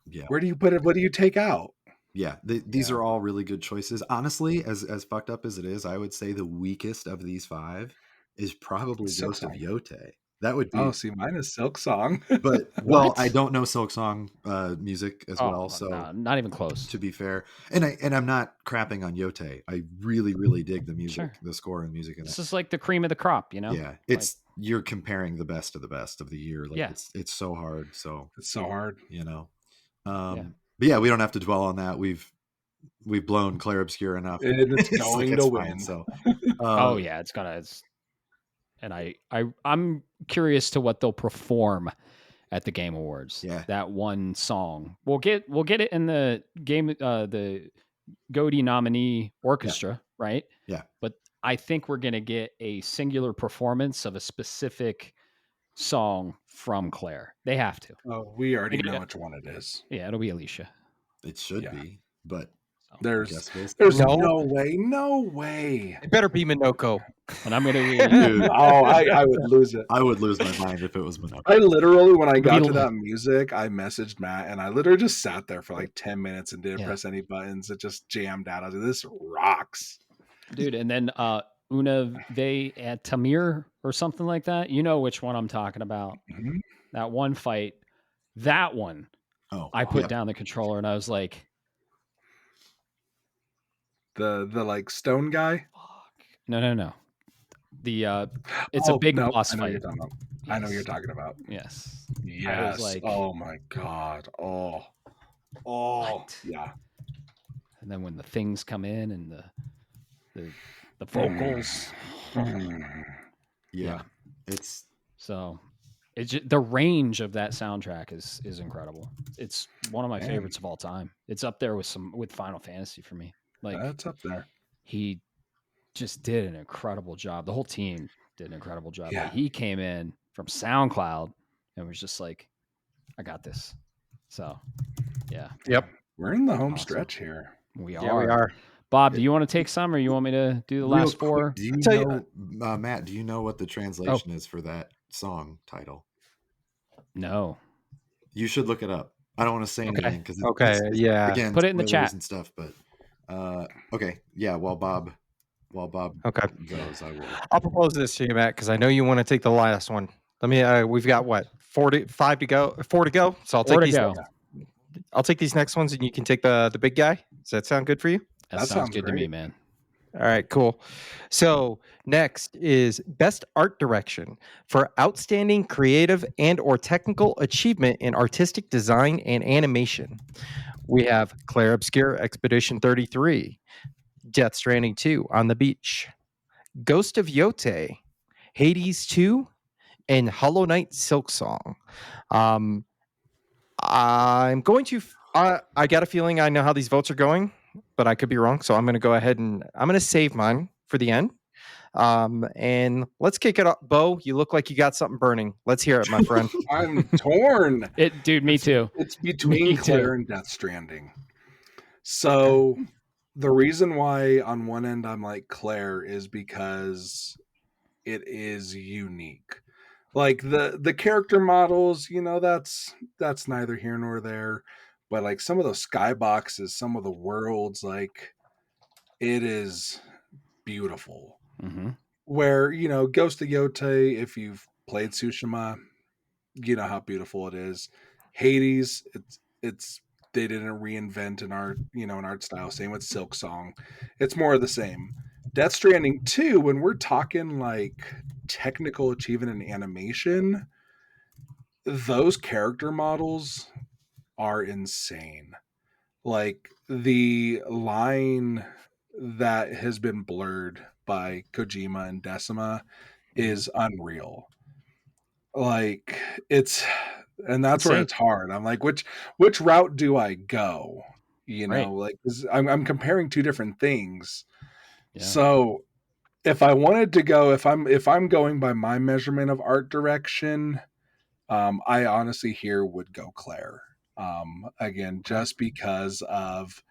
Yeah. Where do you put it? What do you take out? Yeah, these Yeah. are all really good choices. Honestly, as fucked up as it is, I would say the weakest of these 5 is probably Silk Ghost of Song. Yote. That would be. Oh, see, mine is Silk Song. But well, What? I don't know Silk Song music as well, Oh, so no, not even close. to be fair, and I'm not crapping on Yote. I really, really dig the music, Sure. the score and music in This it. is like the cream of the crop, you know? Yeah, it's you're comparing the best of the year. Like Yeah. it's so hard. So It's so hard. you know, Yeah. but yeah, we don't have to dwell on that. We've blown Clair Obscur enough. And it's It's going it's to fine, win. So, Oh yeah, and I'm curious to what they'll perform at the Game Awards. Yeah. That one song. We'll get it in the game the GOTY nominee orchestra, right? Yeah. But I think we're gonna get a singular performance of a specific song from Claire. They have to. Oh, we already know Yeah. which one it is. Yeah, it'll be Alicia. it should Yeah. be, but I There's guess we'll see. there's No. no way. It better be Minoko. And I'm gonna be Dude, Oh, I would lose it. I would lose my mind if it was Monopoly. I literally, when I got Be to li- that music, I messaged Matt, and I literally just sat there for like 10 minutes and didn't Yeah. press any buttons. It just jammed out. I was like, this rocks. dude, and then Una Ve at Tamir or something like that. You know which one I'm talking about. Mhm. That one fight. That one. Oh, I put yeah. down the controller and I was like, The like stone guy. fuck. No. It's a big no, boss I know what fight. you're talking about. I know what you're Yes. talking about. Yes. Yes. like- Oh my god. Oh. What? Yeah. And then when the things come in and the vocals, Yeah. It's so the range of that soundtrack is incredible. It's one of my Man. favorites of all time. It's up there with Final Fantasy for me. Like That's up there. he just did an incredible job. The whole team did an incredible job. Yeah. Like he came in from SoundCloud and was just like, I got this. So yeah. Yep. We're in the home Awesome. stretch here. We Yeah, we are. Bob, do you want to take some or you want me to do the real last four? quick, do you Tell you- know, Matt? Do you know what the translation is for that song title? No. You should look it up. I don't want to say anything because yeah. again, Put it in the spoilers chat. and stuff. But okay, yeah. While Bob Okay. goes, I will. I'll propose this to you, Matt, because I know you want to take the last one. Let me. We've got what 4 to go. So I'll take these. I'll take these next ones, and you can take the big guy. Does that sound good for you? That sounds good to me, man. All right, cool. So next is Best Art Direction for outstanding creative and or technical achievement in artistic design and animation. We have Clair Obscur Expedition 33, Death Stranding 2 On the Beach, Ghost of Yote, Hades 2, and Hollow Knight Silk Song. I'm going to. I got a feeling I know how these votes are going, but I could be wrong. So I'm going to go ahead and I'm going to save mine for the end. And let's kick it up. Bo, you look like you got something burning. Let's hear it, my friend. I'm torn. Dude, me too. It's between Me Claire too. and Death Stranding. So the reason why on one end I'm like Claire is because it is unique. Like the character models, that's neither here nor there. But like some of those skyboxes, some of the worlds, like it is beautiful. Mm-hmm. Where, Ghost of Yote, if you've played Tsushima, you know how beautiful it is. Hades, it's they didn't reinvent an art style. Same with Silk Song. It's more of the same. Death Stranding 2, when we're talking like technical achievement and animation, those character models are insane. Like the line that has been blurred by Kojima and Decima is unreal. Like and that's where it's hard. I'm like, which route do I go? Right. Like 'cause I'm comparing two different things. Yeah. So if I wanted to go, if I'm going by my measurement of art direction, I honestly here would go Claire. Again, just because of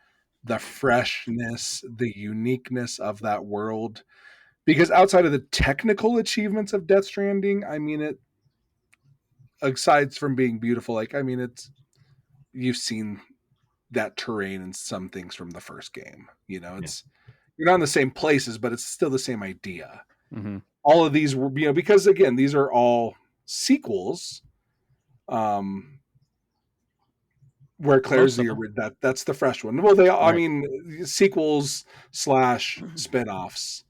the freshness, the uniqueness of that world. Because outside of the technical achievements of Death Stranding, I mean, it, aside from being beautiful, you've seen that terrain and some things from the first game. You're not in the same places, but it's still the same idea. Mm-hmm. All of these were, because again, these are all sequels. Where Claire's that's the fresh one. Well, sequels / spinoffs.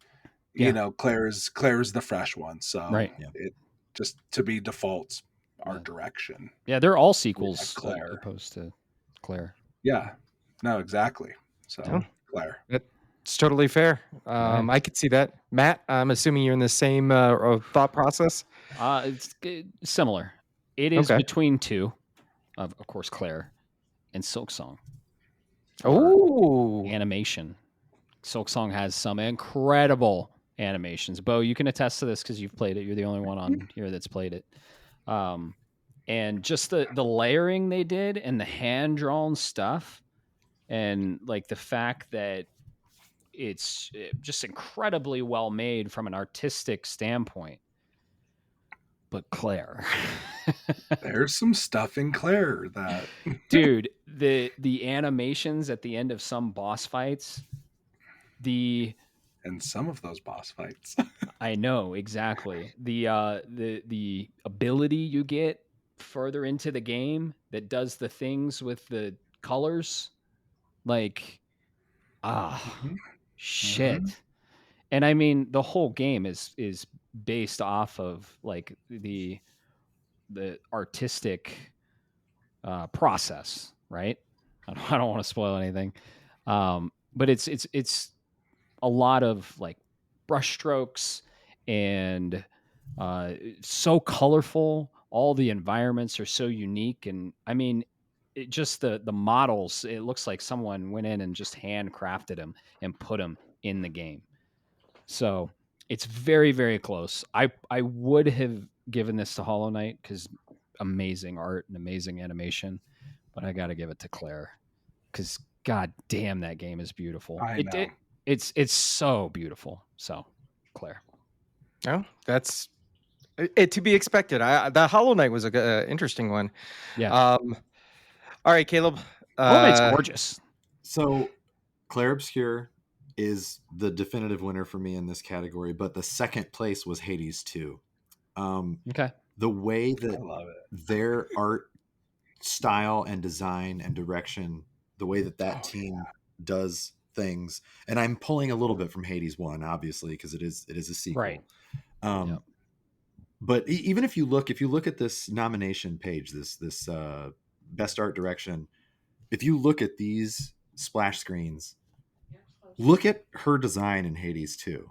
Yeah. Claire's the fresh one. So it just to be default art direction. Yeah, they're all sequels Claire. opposed to Claire. Yeah. No, exactly. So Claire. It's totally fair. I could see that. Matt, I'm assuming you're in the same thought process. It's similar. It is between two, of course, Claire and Silk Song. Oh, animation. Silk Song has some incredible animations. Bo, you can attest to this because you've played it. You're the only one on here that's played it. And just the layering they did and the hand drawn stuff, and like the fact that it's just incredibly well made from an artistic standpoint. But Claire, there's some stuff in Claire that dude, the animations at the end of some boss fights, and some of those boss fights, I know exactly the ability you get further into the game that does the things with the colors, like shit. And I mean, the whole game is based off of like the artistic process, right? I don't want to spoil anything, but it's a lot of like brushstrokes and so colorful. All the environments are so unique, and I mean, it just the models. It looks like someone went in and just handcrafted them and put them in the game. So it's very, very close. I would have given this to Hollow Knight because amazing art and amazing animation, but I got to give it to Claire because god damn that game is beautiful. I know. It's so beautiful. So Claire. No, that's it to be expected. The Hollow Knight was a interesting one. Yeah. All right, Caleb. Hollow Knight's gorgeous. So, Clair Obscur is the definitive winner for me in this category, but the second place was Hades 2. Okay. The way I that love it. their art style and design and direction, the way that Oh, team does things, and I'm pulling a little bit from Hades 1, obviously, because it is a sequel. Right. Yep. But even if you look at this nomination page, this best art direction, if you look at these splash screens, look at her design in Hades 2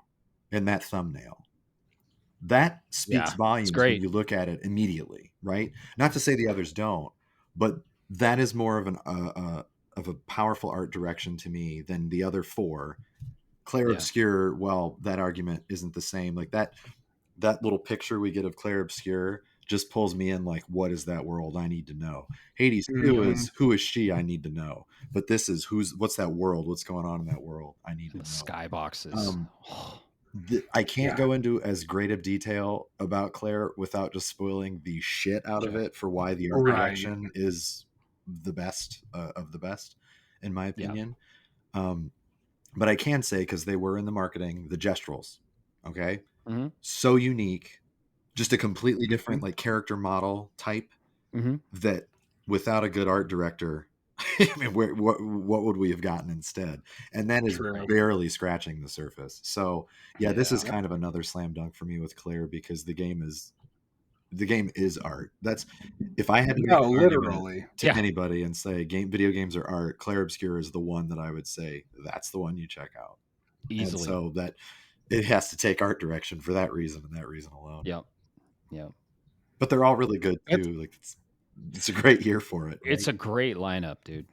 and that thumbnail. That speaks volumes when you look at it immediately, right? Not to say the others don't, but that is more of of a powerful art direction to me than the other four. Clair Obscur, well, that argument isn't the same. Like that little picture we get of Clair Obscur just pulls me in like, what is that world? I need to know. Hades 2 is who is she? I need to know. But this is what's that world? What's going on in that world? I need to know. Skyboxes. I can't go into as great of detail about Claire without just spoiling the shit out of it for why the art direction is the best of the best, in my opinion. But I can say, because they were in the marketing, the gestuals, okay? Mm-hmm. So unique, just a completely different like character model type that without a good art director, I mean, what would we have gotten instead? And that is barely scratching the surface. So this is kind of another slam dunk for me with Claire, because the game is art. That's, if I had to make literally to anybody and say video games are art, Clair Obscur is the one that I would say that's the one you check out easily. And so that it has to take art direction for that reason and that reason alone. Yep. But they're all really good too. Like it's a great year for it. Right? It's a great lineup, dude.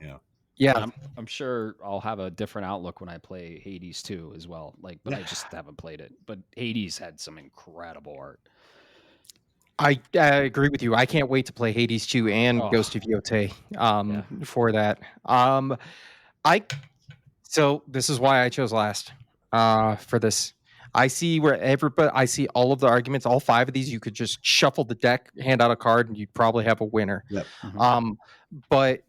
Yeah. I'm sure I'll have a different outlook when I play Hades 2 as well. Like, but I just haven't played it. But Hades had some incredible art. I agree with you. I can't wait to play Hades 2 and Ghost of Yotei for that. So this is why I chose last for this. I see I see all of the arguments, all five of these. You could just shuffle the deck, hand out a card, and you'd probably have a winner. Yep. But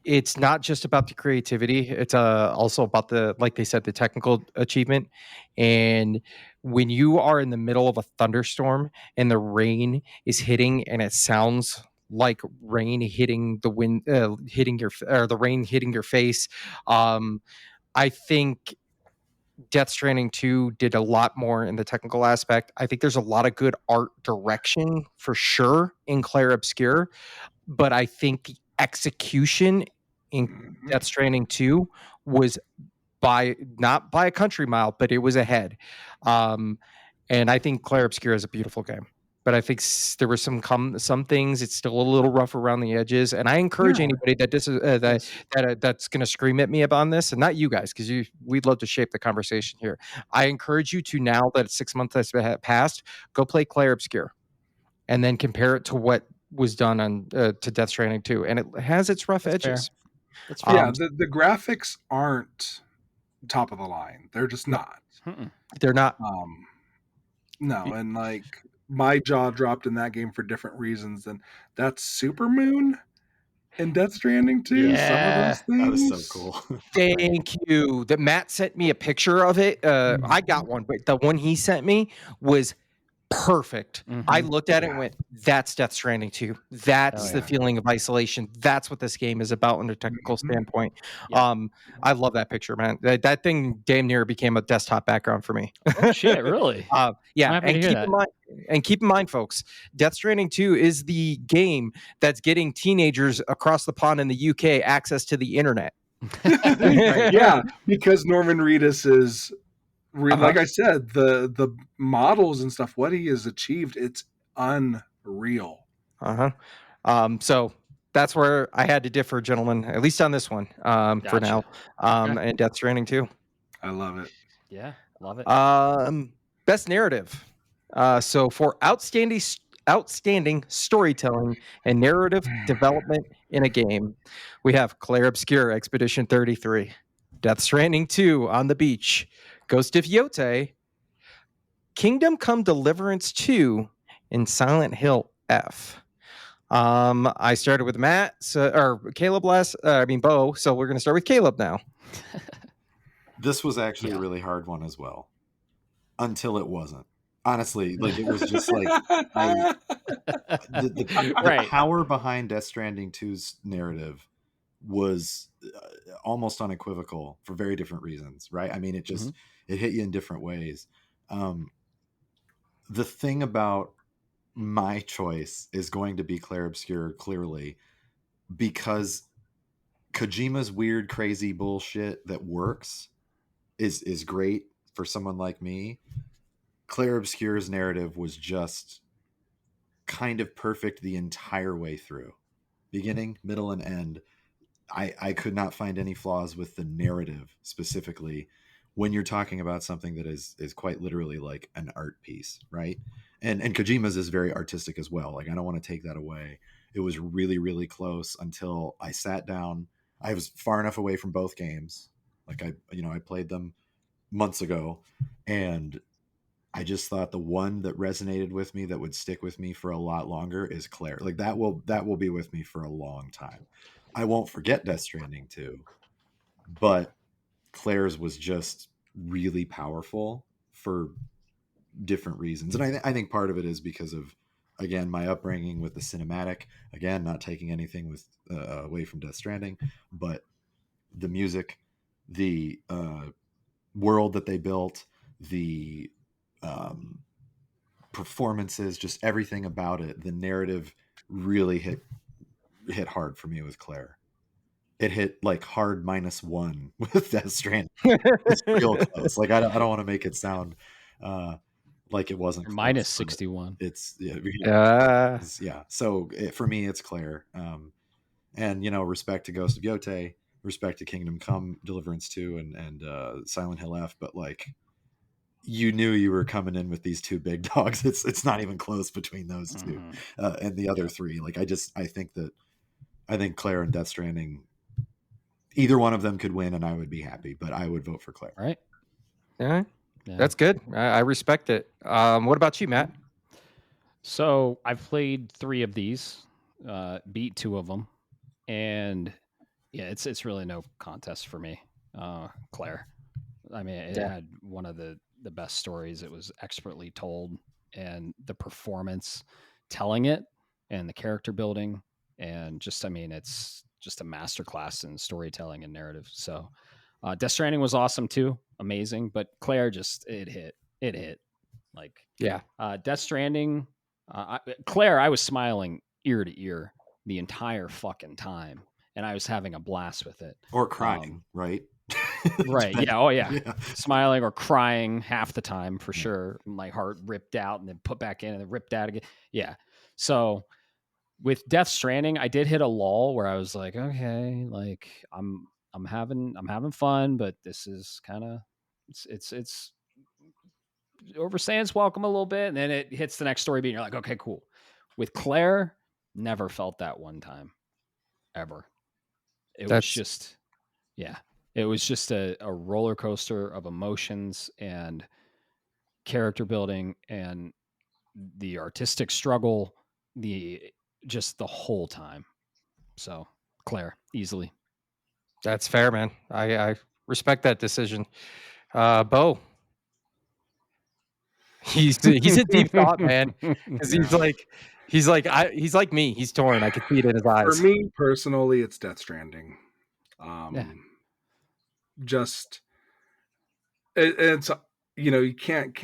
it's not just about the creativity. It's also about like they said, the technical achievement. And when you are in the middle of a thunderstorm and the rain is hitting, and it sounds like rain hitting the wind, hitting the rain hitting your face. I think Death Stranding 2 did a lot more in the technical aspect. I think there's a lot of good art direction for sure in Clair Obscur, but I think the execution in Death Stranding 2 was not by a country mile, but it was ahead. And I think Clair Obscur is a beautiful game. But I think there were some things. It's still a little rough around the edges, and I encourage anybody that's going to scream at me about this, and not you guys, because we'd love to shape the conversation here. I encourage you to, now that 6 months has passed, go play Clair Obscur, and then compare it to what was done on to Death Stranding 2, and it has its rough edges. That's fair. The graphics aren't top of the line. They're just not. They're not. No, and like, my jaw dropped in that game for different reasons, and that's Supermoon and Death Stranding 2. Yeah, some of those things. That was so cool. Thank you. That Matt sent me a picture of it. I got one, but the one he sent me was perfect. I looked at it and went, that's Death Stranding 2. That's the feeling of isolation. That's what this game is about from a technical standpoint. Yeah. I love that picture, man. That thing damn near became a desktop background for me. Oh shit, really? Yeah, I'm happy to hear that. keep in mind, folks, Death Stranding 2 is the game that's getting teenagers across the pond in the UK access to the internet. Yeah, because Norman Reedus is like I said, the models and stuff, what he has achieved, it's unreal. So that's where I had to differ, gentlemen, at least on this one, for now. And Death Stranding 2. I love it. Yeah, love it. Best narrative. So for outstanding storytelling and narrative development in a game, we have Clair Obscur, Expedition 33, Death Stranding 2, On the Beach, Ghost of Yote, Kingdom Come Deliverance 2, and Silent Hill F. I started with Matt, or Caleb Bo. So we're going to start with Caleb now. This was actually a really hard one as well, until it wasn't. Honestly, like it was just like the power behind Death Stranding 2's narrative was almost unequivocal for very different reasons, right? I mean, it just it hit you in different ways. The thing about my choice is going to be Clair Obscur, clearly, because Kojima's weird, crazy bullshit that works is great for someone like me. Clair Obscur's narrative was just kind of perfect the entire way through, beginning, middle, and end. I could not find any flaws with the narrative specifically when you're talking about something that is quite literally like an art piece, right? And Kojima's is very artistic as well. Like, I don't want to take that away. It was really, really close until I sat down. I was far enough away from both games. Like I played them months ago, and I just thought the one that resonated with me, that would stick with me for a lot longer, is Clair. Like that will be with me for a long time. I won't forget Death Stranding 2, but Claire's was just really powerful for different reasons. And I think part of it is because of, again, my upbringing with the cinematic, again, not taking anything with away from Death Stranding, but the music, the world that they built, the performances, just everything about it. The narrative really hit hard for me with Clair. It hit like hard -1 with Death Stranding. It's real close. Like I don't want to make it sound like it wasn't close, -61. It's So for me, it's Clair. And respect to Ghost of Yote, respect to Kingdom Come Deliverance 2, and Silent Hill F. But like, you knew you were coming in with these two big dogs. It's not even close between those two and the other three. Like I think Clair and Death Stranding, either one of them could win, and I would be happy. But I would vote for Clair. Right? Yeah. That's good. I respect it. What about you, Matt? So I've played 3 of these, beat 2 of them, and yeah, it's really no contest for me. Clair. I mean, it had one of the best stories. It was expertly told, and the performance telling it, and the character building, and just, I mean, it's just a masterclass in storytelling and narrative. So Death Stranding was awesome too, amazing, but Clair just it hit like Death Stranding. Clair, I was smiling ear to ear the entire fucking time, and I was having a blast with it. Or crying, right? Right. Yeah. Oh, yeah. Smiling or crying half the time for sure. My heart ripped out and then put back in and then ripped out again. Yeah. So with Death Stranding, I did hit a lull where I was like, okay, like I'm having fun, but this is kind of it's overstaying its welcome a little bit, and then it hits the next story beat, and you're like, okay, cool. With Clair, never felt that one time ever. It was just a roller coaster of emotions and character building and the artistic struggle, the whole time. So Clair, easily. That's fair, man. I respect that decision. Bo. He's a deep thought, man. Because he's like me. He's torn. I could see it in his For eyes. me personally, it's Death Stranding. Yeah. Just it's you can't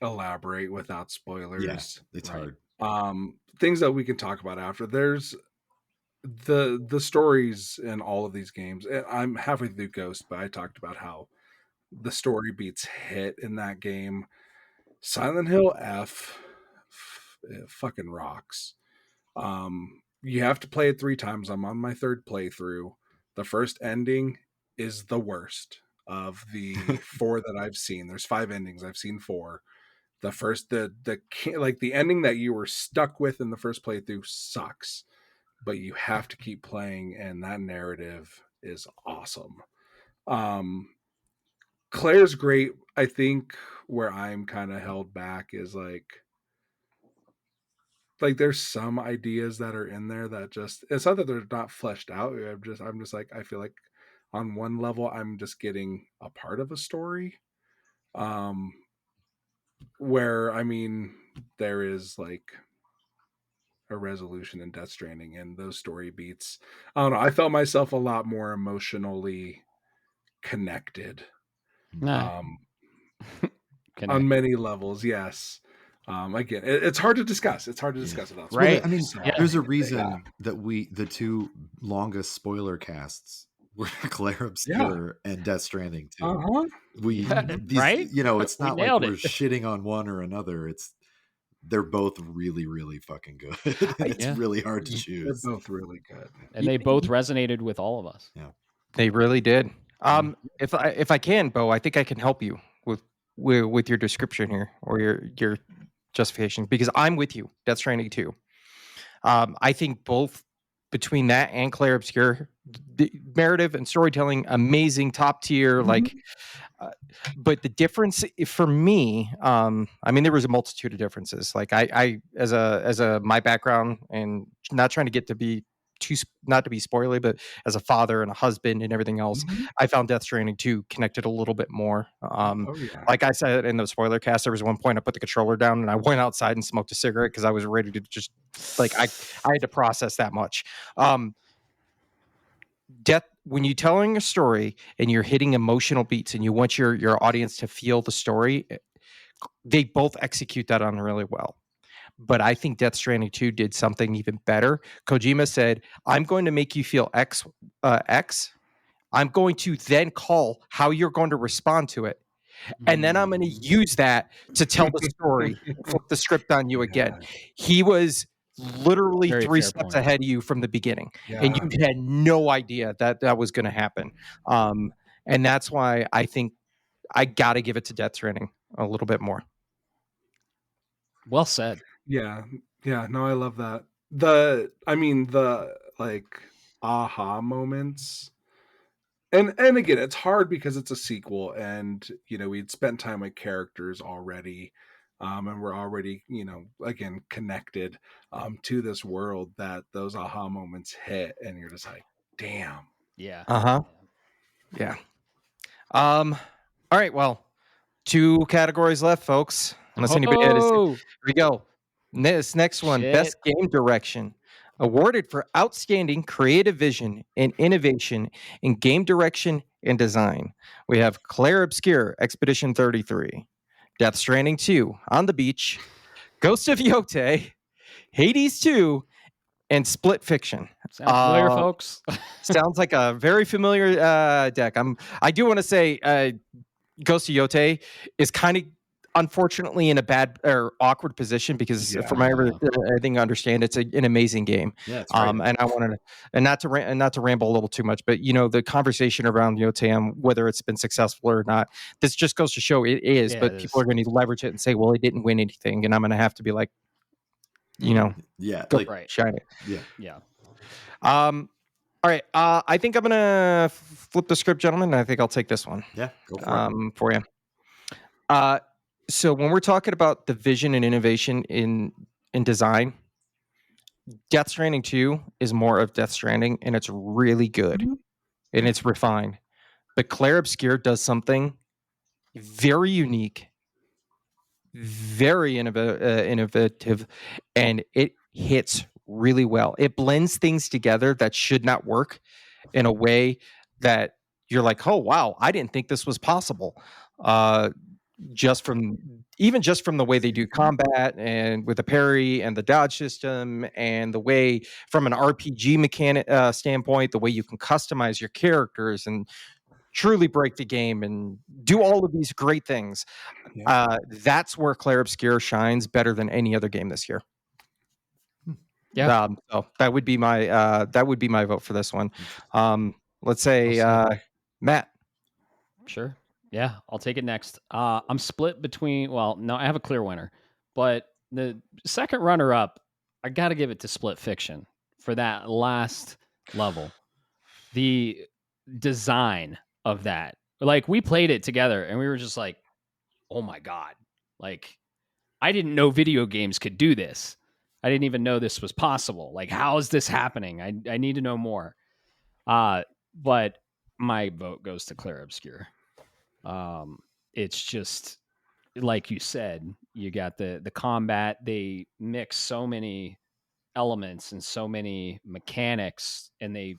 elaborate without spoilers. Yeah, it's Right. hard. Things that we can talk about after. There's the stories in all of these games. I'm halfway through Ghost, but I talked about how the story beats hit in that game. Silent Hill it fucking rocks. You have to play it 3 times. I'm on my 3rd playthrough. The first ending is the worst of the 4 that I've seen. There's 5 endings. I've seen 4. The first, the ending that you were stuck with in the first playthrough sucks, but you have to keep playing, and that narrative is awesome. Claire's great. I think where I'm kind of held back is like there's some ideas that are in there that just, it's not that they're not fleshed out. I'm just like, I feel like on one level I'm just getting a part of a story. Where I mean there is like a resolution in Death Stranding, and those story beats, I don't know, I felt myself a lot more emotionally connected. Nah. On many levels, yes. Again, it's hard to discuss. It's hard to discuss without Right. spoilers, I mean, so there's a reason that the 2 longest spoiler casts were Clair Obscur and Death Stranding too. Uh-huh. Right? It's We not like nailed we're it. shitting on one or another. They're both really, really fucking good. It's Yeah. really hard to They're choose. both really good. And they both resonated with all of us. Yeah. They really did. If I can, Bo, I think I can help you with your description here or your justification, because I'm with you. Death Stranding 2. I think both between that and Clair Obscur, the narrative and storytelling, amazing, top tier. Like, but the difference for me, I mean, there was a multitude of differences. Like, I as a my background, and not trying to get to be not to be spoilery, but as a father and a husband and everything else, I found Death Stranding 2 connected a little bit more. Oh yeah. Like I said in the spoiler cast, there was one point I put the controller down and I went outside and smoked a cigarette because I was ready to just like I had to process that much. When you're telling a story and you're hitting emotional beats and you want your audience to feel the story, they both execute that on really well. But I think Death Stranding 2 did something even better. Kojima said, I'm going to make you feel X. I'm going to then call how you're going to respond to it. And then I'm going to use that to tell the story, flip the script on you again. He was literally Very 3 fair steps point. ahead of you from the beginning. And you had no idea that was going to happen. And that's why I think I got to give it to Death Stranding a little bit more. Well said. Yeah. No, I love that. The like aha moments. And again, it's hard because it's a sequel, and we'd spent time with characters already, and we're already again connected to this world, that those aha moments hit, and you're just like, damn. Yeah. Yeah. All right. Well, 2 categories left, folks. Unless anybody had here we go. This next one, best game direction, awarded for outstanding creative vision and innovation in game direction and design. We have Clair Obscur, Expedition 33, Death Stranding 2, On the Beach, Ghost of Yotei, Hades 2, and Split Fiction. Sound familiar, folks? Sounds like a very familiar deck. I do want to say Ghost of Yotei is kind of unfortunately in a bad or awkward position because from everything I understand, it's an amazing game. Yeah, it's great. And I wanted to, and not to ramble a little too much, but the conversation around Yotei, whether it's been successful or not, this just goes to show it is. But people are going to leverage it and say, well, it didn't win anything, and I'm going to have to be like, go shine it. Yeah. All right. I think I'm gonna flip the script, gentlemen. I think I'll take this one. Yeah, go for it. For you. So when we're talking about the vision and innovation in design, Death Stranding 2 is more of Death Stranding, and it's really good and it's refined. But Clair Obscur does something very unique very innovative, and it hits really well. It blends things together that should not work in a way that you're like, oh wow, I didn't think this was possible. Just from the way they do combat and with the parry and the dodge system, and the way from an RPG mechanic standpoint, the way you can customize your characters and truly break the game and do all of these great things. That's where Clair Obscur shines better than any other game this year. Yeah. So that would be my vote for this one. Let's say Matt. Sure. Yeah, I'll take it next. I'm split between. Well, no, I have a clear winner, but the second runner-up, I got to give it to Split Fiction for that last level. The design of that, like we played it together, and we were just like, "Oh my god!" Like, I didn't know video games could do this. I didn't even know this was possible. Like, how is this happening? I need to know more. But my vote goes to Clair Obscur. It's just like you said, you got the combat. They mix so many elements and so many mechanics, and they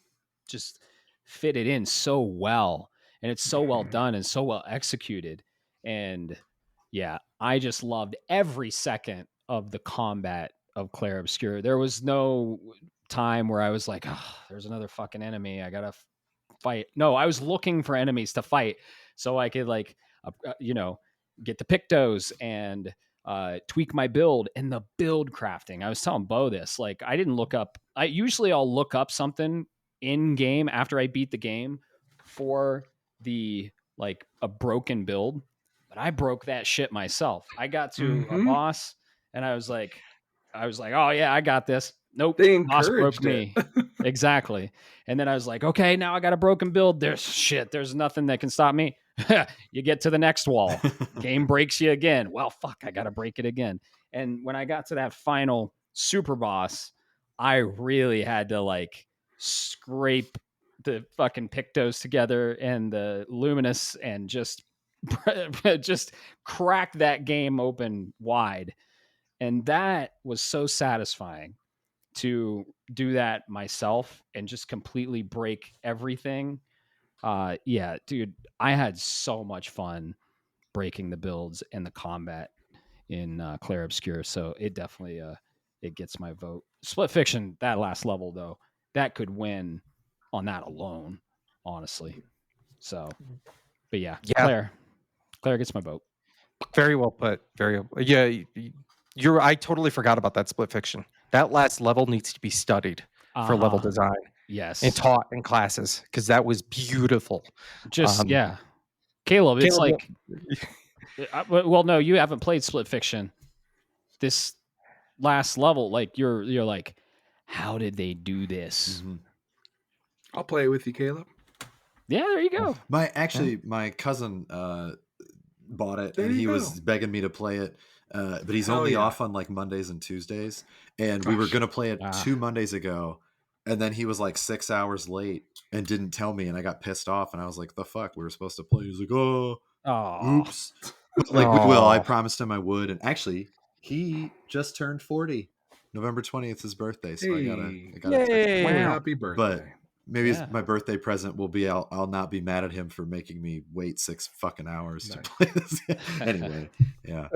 just fit it in so well, and it's so well done and so well executed. And yeah, I just loved every second of the combat of Clair Obscur. There was no time where I was like, oh, there's another fucking enemy, I gotta fight. No, I was looking for enemies to fight so I could like get the pictos and tweak my build. And the build crafting, I was telling Bo this, like I'll look up something in game after I beat the game for the like a broken build, but I broke that shit myself. I got to a boss and I was like, oh yeah, I got this. Nope, They boss broke encouraged it. me. Exactly. And then I was like, okay, now I got a broken build. There's nothing that can stop me. You get to the next wall, game breaks you again. Well, fuck, I gotta break it again. And when I got to that final super boss, I really had to like scrape the fucking pictos together and the luminous and just crack that game open wide. And that was so satisfying to do that myself and just completely break everything. Yeah, dude, I had so much fun breaking the builds and the combat in Clair Obscur. So it definitely it gets my vote. Split Fiction, that last level though, that could win on that alone, honestly. So, but yeah. Clair gets my vote. Very well put. Yeah. I totally forgot about that Split Fiction. That last level needs to be studied for level design. Yes. And taught in classes, because that was beautiful. Yeah. Caleb, it's like, well, no, you haven't played Split Fiction. This last level, like you're like, how did they do this? Mm-hmm. I'll play it with you, Caleb. Yeah, there you go. My cousin bought it, and he was begging me to play it, but he's only off on like Mondays and Tuesdays, and we were gonna play it 2 Mondays ago, and then he was like 6 hours late and didn't tell me, and I got pissed off, and I was like, the fuck, we were supposed to play. He was like, oh, oops. But like, we will. I promised him I would, and actually he just turned 40. November 20th is his birthday, so I gotta Yay. Happy birthday. But maybe my birthday present will be I'll not be mad at him for making me wait 6 fucking hours to play this. Anyway, yeah.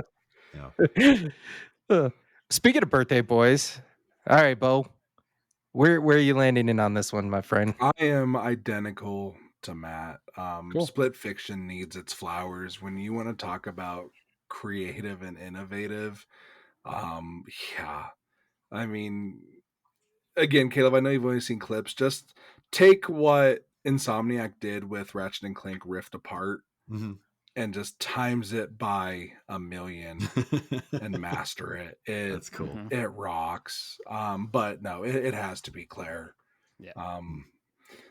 Speaking of birthday boys, all right, Bo, where are you landing in on this one, my friend? I am identical to Matt. Cool. Split Fiction needs its flowers. When you want to talk about creative and innovative, yeah. I mean, again, Caleb, I know you've only seen clips. Just take what Insomniac did with Ratchet and Clank Rift Apart and just times it by 1,000,000 and master it. That's cool. It rocks. But no, it has to be Clair. Yeah.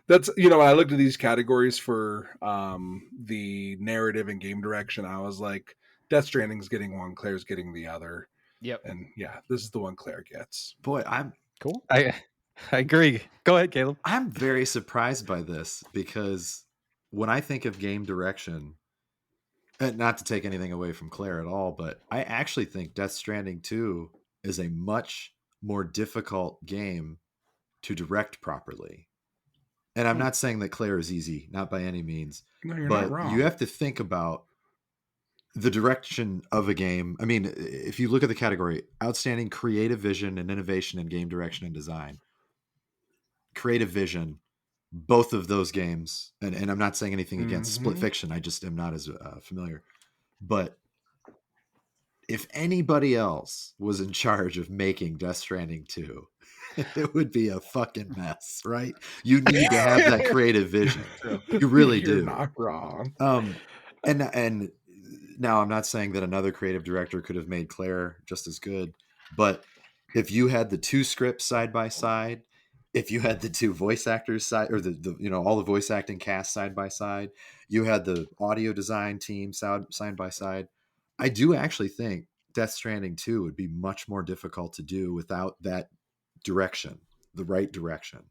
That's, when I looked at these categories for the narrative and game direction, I was like, Death Stranding's getting one, Clair's getting the other. Yep. And yeah, this is the one Clair gets. Boy, I'm cool. I agree. Go ahead, Caleb. I'm very surprised by this, because when I think of game direction, not to take anything away from Claire at all, but I actually think Death Stranding 2 is a much more difficult game to direct properly. And I'm not saying that Claire is easy, not by any means. No, you're but not wrong. you have to think about the direction of a game. I mean, if you look at the category, outstanding creative vision and innovation in game direction and design, creative vision, both of those games, and I'm not saying anything against Split Fiction, I just am not as familiar. But if anybody else was in charge of making Death Stranding 2, it would be a fucking mess, right? You need to have that creative vision. You really do. You're not wrong. And now I'm not saying that another creative director could have made Claire just as good, but if you had the two scripts side by side, if you had the two voice actors side, or the all the voice acting cast side by side, you had the audio design team side by side, I do actually think Death Stranding 2 would be much more difficult to do without that direction, the right direction.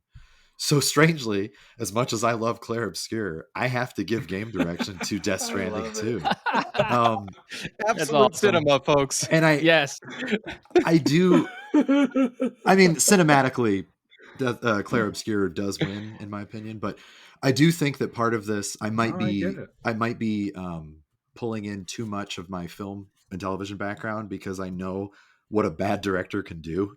So strangely, as much as I love Clair Obscur, I have to give game direction to Death Stranding 2. Absolute awesome. cinema, folks. And I do. I mean, cinematically, Clair Obscur does win, in my opinion. But I do think that part of this, I might be pulling in too much of my film and television background, because I know what a bad director can do,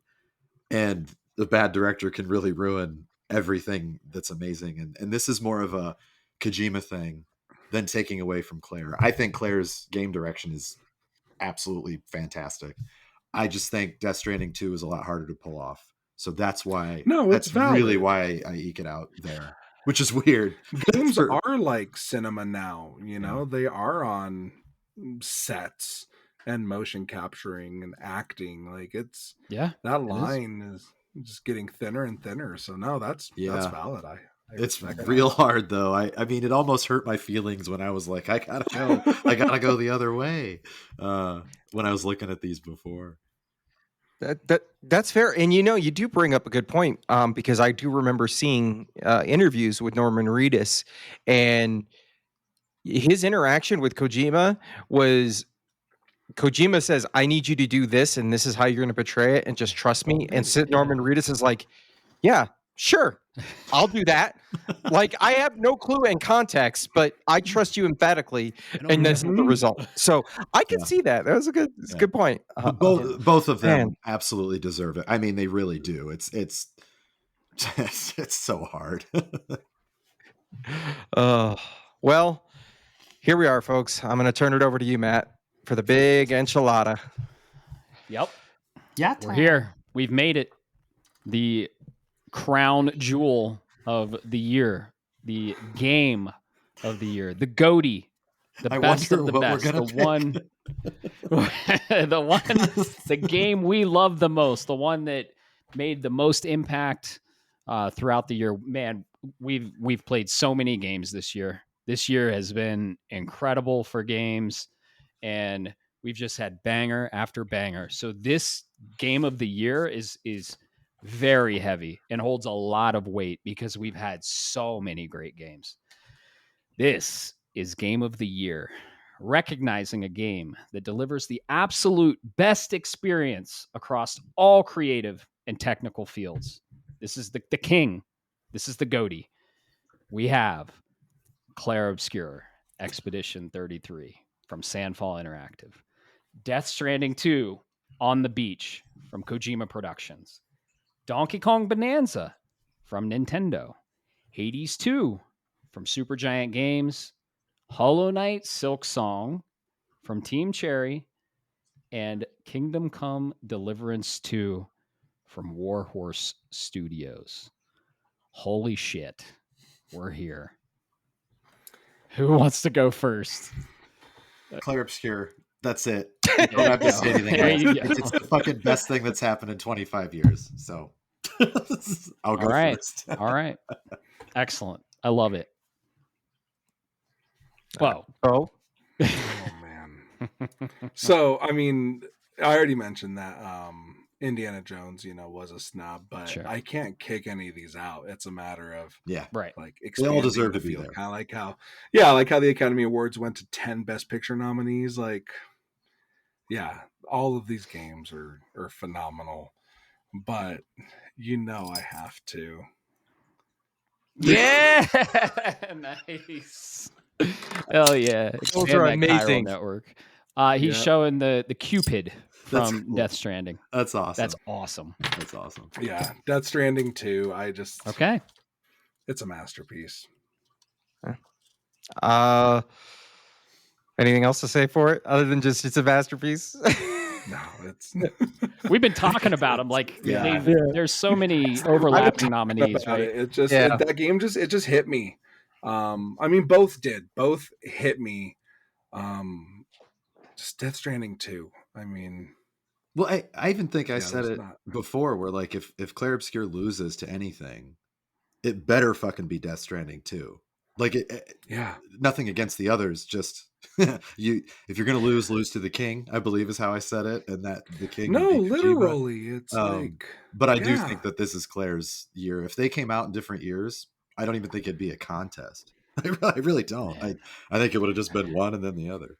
and the bad director can really ruin everything that's amazing. And this is more of a Kojima thing than taking away from Claire. I think Claire's game direction is absolutely fantastic. I just think Death Stranding 2 is a lot harder to pull off. So that's why that's really why I eke it out there, which is weird. Games are like cinema now, they are on sets and motion capturing and acting. Like that line is just getting thinner and thinner. So no, that's valid. It's real hard though. I mean, it almost hurt my feelings when I was like, I gotta go the other way. When I was looking at these before. That's fair. And you do bring up a good point, because I do remember seeing interviews with Norman Reedus, and his interaction with Kojima was, Kojima says, I need you to do this, and this is how you're going to portray it, and just trust me. And Norman Reedus is like, yeah, sure, I'll do that. Like, I have no clue and context, but I trust you emphatically, and this is the result. So I can see that. That was a good point. Both of them absolutely deserve it. I mean, they really do. It's so hard. Well, here we are, folks. I'm going to turn it over to you, Matt, for the big enchilada. Yep. Yeah, we're here. We've made it. The crown jewel of the year, the game of the year, the GOATY, the best of the best, the game we love the most, the one that made the most impact throughout the year. Man, we've played so many games this year. This year has been incredible for games, and we've just had banger after banger. So this game of the year is very heavy and holds a lot of weight because we've had so many great games. This is Game of the Year, recognizing a game that delivers the absolute best experience across all creative and technical fields. This is the king. This is the GOATY. We have Clair Obscur, Expedition 33 from Sandfall Interactive. Death Stranding 2, On the Beach from Kojima Productions. Donkey Kong Bonanza from Nintendo. Hades 2 from Supergiant Games. Hollow Knight Silk Song from Team Cherry. And Kingdom Come Deliverance 2 from Warhorse Studios. Holy shit. We're here. Who wants to go first? Clair Obscur. That's it. I don't have to say anything else. It's the fucking best thing that's happened in 25 years. So I'll go first. All right. Excellent. I love it. Whoa. Oh man. So, I mean, I already mentioned that Indiana Jones, was a snub, but Sure. I can't kick any of these out. It's a matter of Yeah. Right. like They all expanding deserve the to be field. there. Kind of like how the Academy Awards went to 10 Best Picture nominees. Like, yeah, all of these games are phenomenal, but I have to. Yeah. Nice. Hell yeah. Those Expand are that chiral amazing. network. He's Yep. showing the Cupid That's from cool. Death Stranding. That's awesome. That's awesome. That's awesome. Yeah, Death Stranding 2. Okay. It's a masterpiece. Anything else to say for it other than just it's a masterpiece? No, it's We've been talking about them like Yeah. there's so many overlapping nominees, about right? it. It just Yeah. that game just hit me. I mean, both did. Both hit me. Just Death Stranding 2. I mean, Well, I even think I said there's it not. before, where like if Clair Obscur loses to anything, it better fucking be Death Stranding too. Like Yeah. nothing against the others, just you. If you're gonna lose to the king, I believe is how I said it, and that the king would No, be Kojima. literally, it's But I do yeah. think that this is Claire's year. If they came out in different years, I don't even think it'd be a contest. I really don't. Yeah. I think it would have just been one and then the other.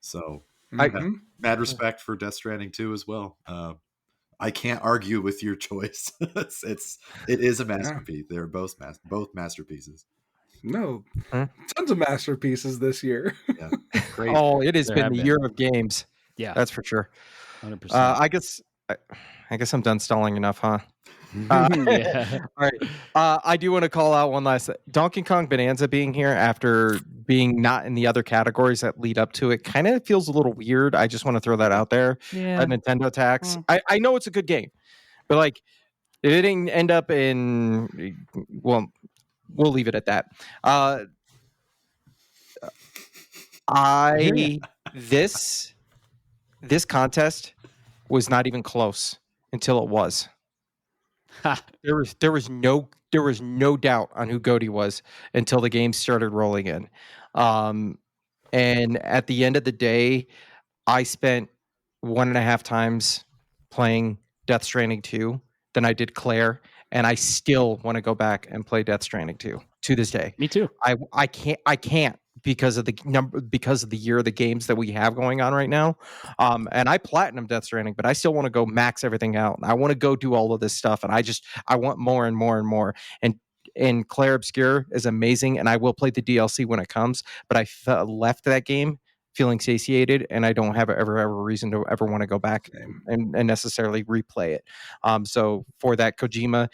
So Mhm. mad respect for Death Stranding 2 as well. I can't argue with your choice. It is a masterpiece. They're both masterpieces. No, Huh? tons of masterpieces this year. Yeah, great. Oh, it has There been have the been. year of games. Yeah. That's for sure. 100%. I guess I'm done stalling enough, huh? Yeah. All right. I do want to call out one last Donkey Kong Bonanza being here after being not in the other categories that lead up to it kind of feels a little weird. I just want to throw that out there. Yeah. A Nintendo tax. Mm. I know it's a good game, but like it didn't end up in. Well, we'll leave it at that. This contest was not even close until it was. There was no doubt on who Goaty was until the game started rolling in. And at the end of the day, I spent 1.5 times playing Death Stranding 2 than I did Claire, and I still want to go back and play Death Stranding 2 to this day. Me too. I can't because of the year of the games that we have going on right now. And I platinum Death Stranding, but I still want to go max everything out. I want to go do all of this stuff, and I want more and more and more. And Clair Obscur is amazing, and I will play the DLC when it comes. But I left that game feeling satiated, and I don't have ever a reason to ever want to go back and necessarily replay it. So for that, Kojima,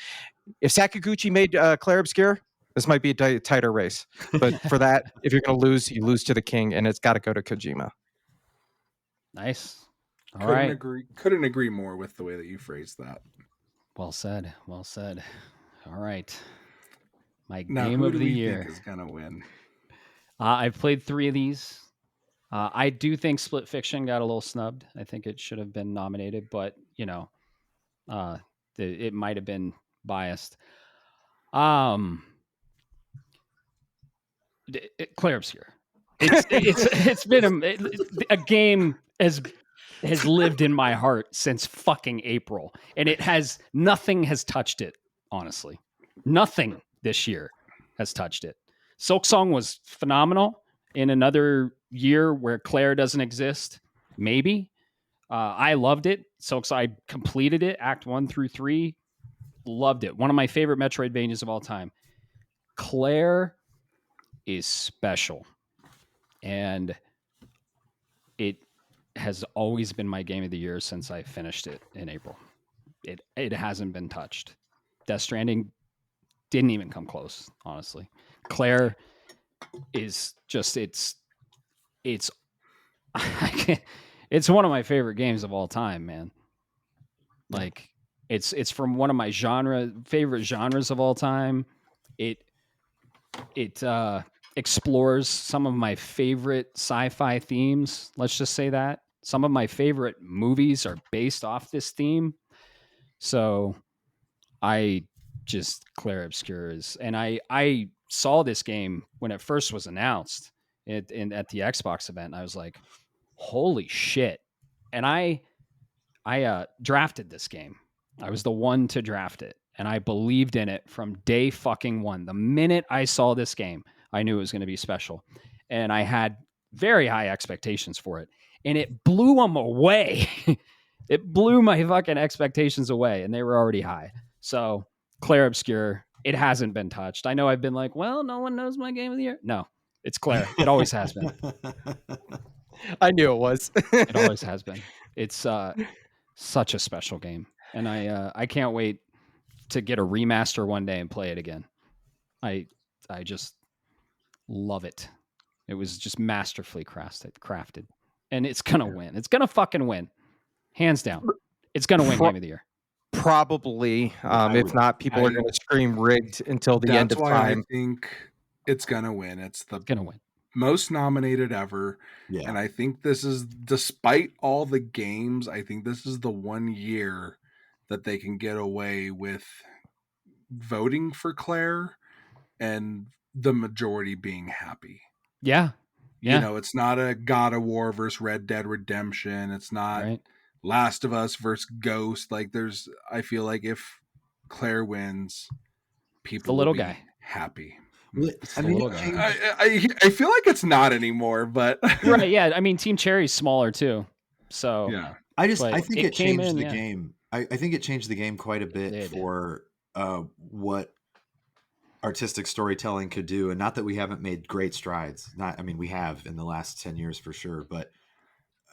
if Sakaguchi made Clair Obscur, this might be a tighter race. But for that, if you're going to lose, you lose to the king, and it's got to go to Kojima. Nice. All right. Couldn't agree more with the way that you phrased that. Well said. Well said. All right. My Now, game who of do the we year. think is gonna win? I've played 3 of these. I do think Split Fiction got a little snubbed. I think it should have been nominated, but it might have been biased. Clair Obscur. It's been a game has lived in my heart since fucking April, and nothing has touched it. Honestly, nothing this year has touched it. Silk Song was phenomenal. In another year where Claire doesn't exist, maybe. I loved it. Silk Song, I completed it, Act 1 through 3. Loved it. One of my favorite Metroidvanias of all time. Claire is special, and it has always been my game of the year since I finished it in April. It hasn't been touched. Death Stranding didn't even come close, honestly. Claire is just it's it's one of my favorite games of all time, man. Like it's from one of my favorite genres of all time. It explores some of my favorite sci-fi themes. Let's just say that. Some of my favorite movies are based off this theme. So Clair Obscur is, and I saw this game when it first was announced at the Xbox event. And I was like, holy shit. And I I drafted this game. I was the one to draft it, and I believed in it from day fucking one. The minute I saw this game, I knew it was going to be special, and I had very high expectations for it, and it blew them away. It blew my fucking expectations away, and they were already high. So, Clair Obscur, it hasn't been touched. I know I've been like, well, no one knows my game of the year. No, it's Clair. It always has been. I knew it was. It always has been. It's such a special game, and I can't wait to get a remaster one day and play it again. I just love it. It was just masterfully crafted, and it's gonna win. It's gonna fucking win, hands down. It's gonna win Game of the Year. Probably. If not, people are going to scream rigged until the end of time. I think it's gonna win. It's gonna win. Most nominated ever. Yeah. And I think this is, despite all the games, I think this is the one year that they can get away with voting for Clair and the majority being happy. Yeah. You know, it's not a God of War versus Red Dead Redemption. It's not Last of Us versus Ghost. Like, I feel like if Clair wins, people the little will be guy happy. I mean, I feel like it's not anymore, but right, yeah. I mean, Team Cherry's smaller too, so yeah. I think it changed the yeah. game. I think it changed the game quite a bit for what artistic storytelling could do, and not that we haven't made great strides. I mean, we have in the last 10 years for sure, but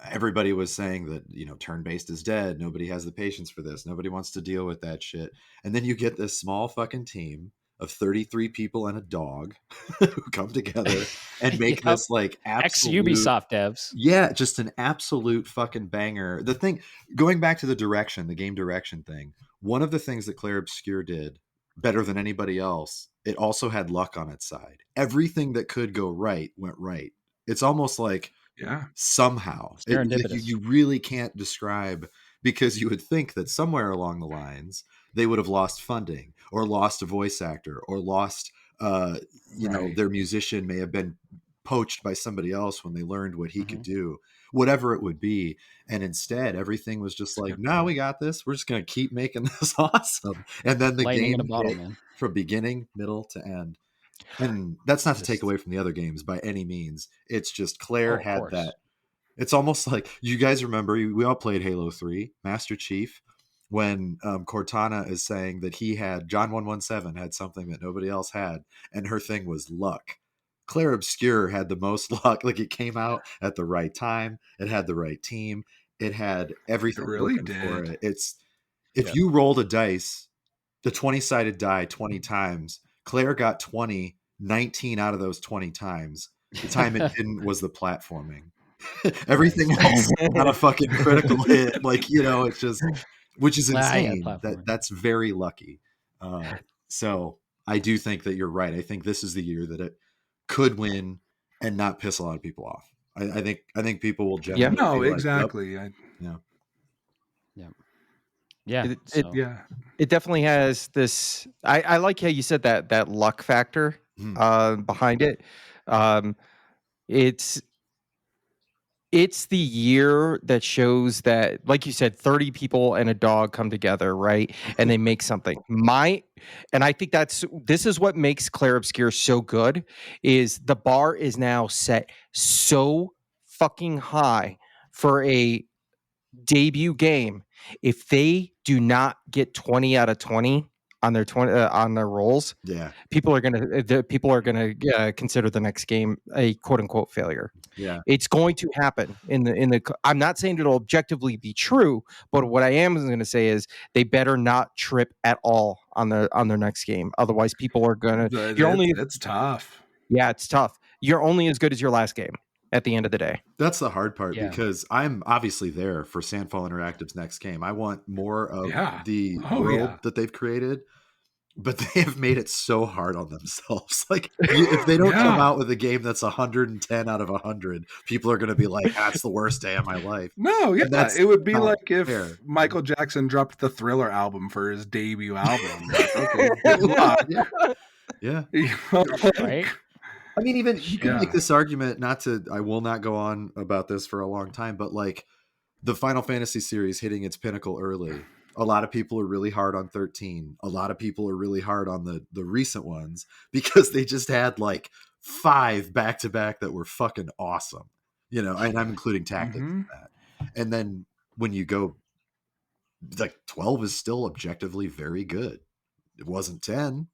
everybody was saying that, you know, turn-based is dead. Nobody has the patience for this. Nobody wants to deal with that shit. And then you get this small fucking team of 33 people and a dog who come together and make this like absolute ex-Ubisoft devs. Yeah, just an absolute fucking banger. The thing, going back to the game direction thing, one of the things that Clair Obscur did better than anybody else, it also had luck on its side. Everything that could go right went right. It's almost like somehow you really can't describe, because you would think that somewhere along the lines they would have lost funding or lost a voice actor or lost you know, their musician may have been poached by somebody else when they learned what he could do, whatever it would be. And instead everything was just like, no, we got this, we're just going to keep making this awesome. And then the game from beginning, middle to end. And that's not to take away from the other games by any means. It's just Clair had that. It's almost like, you guys remember, we all played Halo 3, Master Chief, when Cortana is saying that he had, John 117 had something that nobody else had, and her thing was luck. Clair Obscur had the most luck. Like, it came out at the right time. It had the right team. It had everything. It really did. For it. It's, if you rolled a dice, the 20-sided die 20 times, Clair got 19 out of those 20 times. The time it didn't was the platforming. Everything else got a fucking critical hit. Like, you know, it's just, which is insane. That's very lucky. So I do think that you're right. I think this is the year that it could win and not piss a lot of people off. I think people will generally. No, like, exactly. Yep. It definitely has this. I like how you said that luck factor behind it. It's the year that shows that, like you said, 30 people and a dog come together, right? And they make something. And I think this is what makes Clair Obscur so good, is the bar is now set so fucking high for a debut game. If they do not get 20 out of 20 on their on their rolls, people are gonna consider the next game a quote unquote failure. Yeah, it's going to happen in the. I'm not saying it'll objectively be true, but what I am going to say is they better not trip at all on their next game. Otherwise, people are gonna. It's tough. Yeah, it's tough. You're only as good as your last game at the end of the day. That's the hard part, because I'm obviously there for Sandfall Interactive's next game. I want more of the world that they've created, but they have made it so hard on themselves. Like, if they don't come out with a game that's 110 out of 100, people are going to be like, that's the worst day of my life. No, it would be like if Michael Jackson dropped the Thriller album for his debut album. Like, okay, good luck. Yeah. Right? I mean, even you can make this argument, I will not go on about this for a long time, but like the Final Fantasy series hitting its pinnacle early. A lot of people are really hard on 13. A lot of people are really hard on the recent ones because they just had like 5 back-to-back that were fucking awesome. And I'm including Tactics in that. And then when you go, like 12 is still objectively very good. It wasn't 10,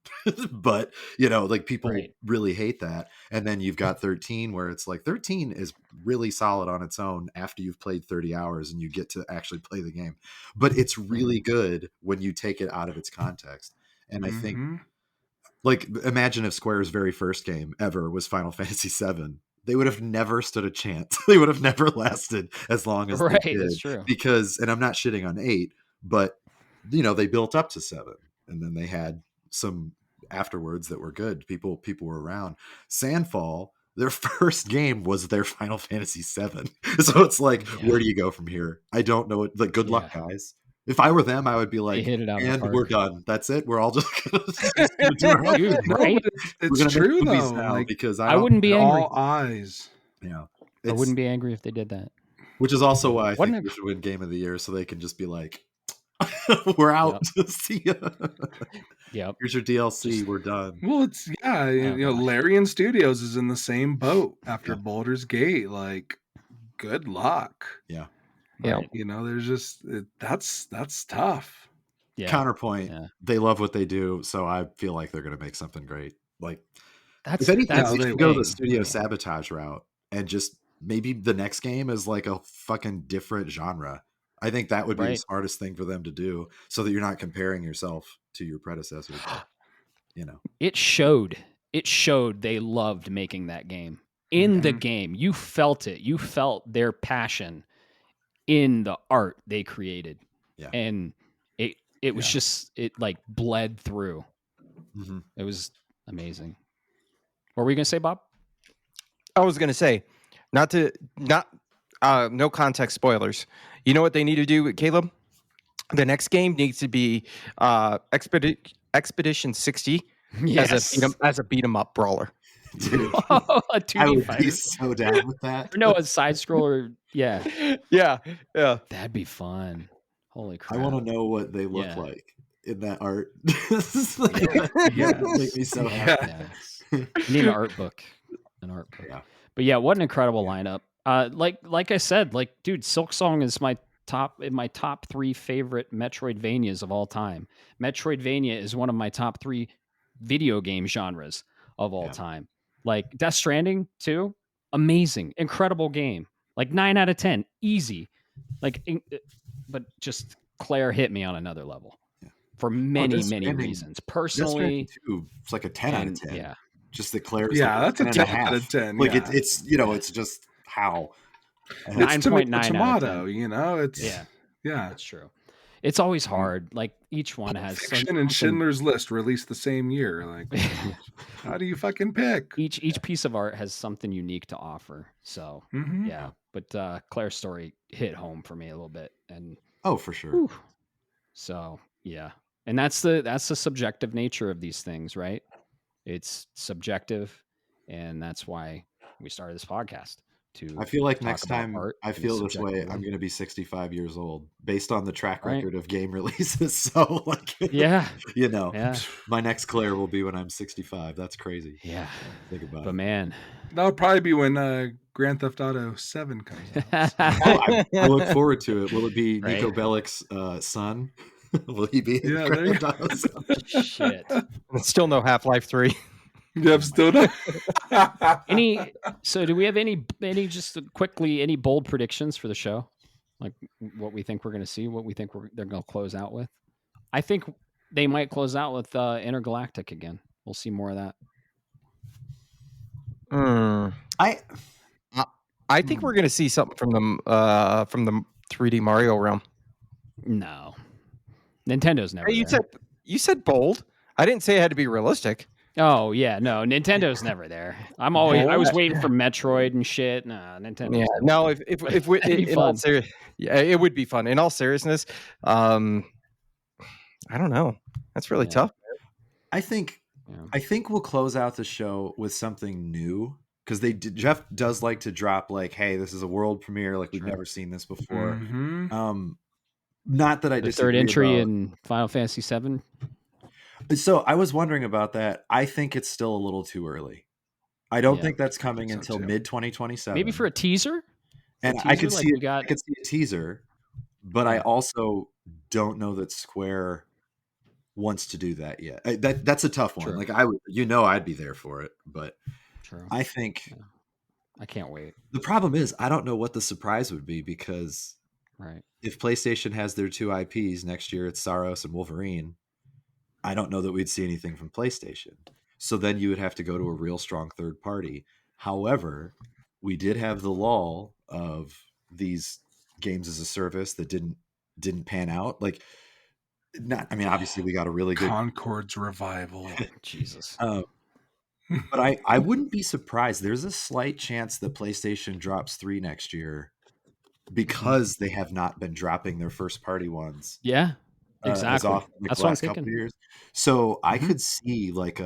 but like people really hate that. And then you've got 13 where it's like 13 is really solid on its own after you've played 30 hours and you get to actually play the game, but it's really good when you take it out of its context. And I think, like, imagine if Square's very first game ever was Final Fantasy VII. They would have never stood a chance. They would have never lasted as long as they did. That's true. Because, and I'm not shitting on 8, but they built up to 7. And then they had some afterwards that were good. People were around. Sandfall, their first game was their Final Fantasy VII. So it's like, where do you go from here? I don't know. Like, good luck, guys. If I were them, I would be like, hit it out and we're done. That's it. We're all just gonna do our own Dude, thing. right? It's true though. Now Like, because I wouldn't be angry. all eyes. Yeah, I wouldn't be angry if they did that. Which is also why I Wouldn't think it- we should win Game of the Year, so they can just be like, "We're out. See ya. Yep. Here's your DLC. We're done." Well, it's Larian Studios is in the same boat after Baldur's Gate. Like, good luck. Yeah. Yeah. There's just that's tough. Yeah. Counterpoint, they love what they do, so I feel like they're going to make something great. Like, That's if anything, that's they the should go the thing. studio sabotage route and just maybe the next game is like a fucking different genre. I think that would be the smartest thing for them to do, so that you're not comparing yourself to your predecessors. It showed they loved making that game. In the game, you felt it. You felt their passion in the art they created. Yeah. And it was just, it like bled through. Mm-hmm. It was amazing. What were you going to say, Bob? I was going to say, no context spoilers. You know what they need to do, Caleb? The next game needs to be Expedition 60 as a beat 'em up brawler. Dude, a 2D I would fighter. be so down with that. No, a side scroller. Yeah. Yeah. That'd be fun. Holy crap. I want to know what they look like in that art. Make me so happy. You need an art book. Yeah. But yeah, what an incredible lineup. Like I said, like, dude, Silksong is my top 3 favorite Metroidvanias of all time. Metroidvania is one of my top 3 video game genres of all time. Like Death Stranding too, amazing, incredible game. Like 9 out of 10, easy. Like, but just Claire hit me on another level for many reasons. Personally, too, it's like a 10 out of 10. Yeah, just that Claire's that's a 10 out of 10. Like it's it's just how 9.9 tomato. It's that's true. It's always hard. Like each one has Fiction and Schindler's List released the same year. Like, how do you fucking pick? Each piece of art has something unique to offer. So yeah, but Claire's story hit home for me a little bit, and for sure. Whew. So yeah, and that's the subjective nature of these things, right? It's subjective, and that's why we started this podcast. I feel like next time I feel this way, I'm going to be 65 years old based on the track record of game releases. So like, my next Claire will be when I'm 65. That's crazy. Yeah. Think about it. But man, that'll probably be when Grand Theft Auto 7 comes out. I look forward to it. Will it be Nico Bellic's son? Will he be in Grand Theft Auto 7? Shit. Still no Half-Life 3. Yeah, I'm still not. So do we have any just quickly, any bold predictions for the show? Like what we think we're going to see, what we think they're going to close out with? I think they might close out with Intergalactic again. We'll see more of that. I think we're going to see something from the 3D Mario realm. No. Nintendo's never Hey, there. You said bold. I didn't say it had to be realistic. Oh yeah, no, Nintendo's never there. I was waiting for Metroid and shit. Nah, Nintendo. Yeah, no. If we, in all it would be fun. In all seriousness, I don't know. That's really tough. I think we'll close out the show with something new because Jeff does like to drop like, hey, this is a world premiere, like we've never seen this before. Not that I The disagree third entry about... in Final Fantasy VII. So I was wondering about that. I think it's still a little too early. I don't think that's coming until mid 2027. Maybe for a teaser. And I could see I could see a teaser, but I also don't know that Square wants to do that yet. That's a tough one. Like I'd be there for it, but I think I can't wait. The problem is I don't know what the surprise would be, because if PlayStation has their 2 IPs next year, it's Saros and Wolverine. I don't know that we'd see anything from PlayStation. So then you would have to go to a real strong third party. However, we did have the lull of these games as a service that didn't pan out. Like, obviously we got a really good Concord's revival. Jesus. But I wouldn't be surprised. There's a slight chance that PlayStation drops 3 next year, because they have not been dropping their first party ones. Yeah, exactly. As often, like, that's the what I'm last couple thinking. of years. So I could see like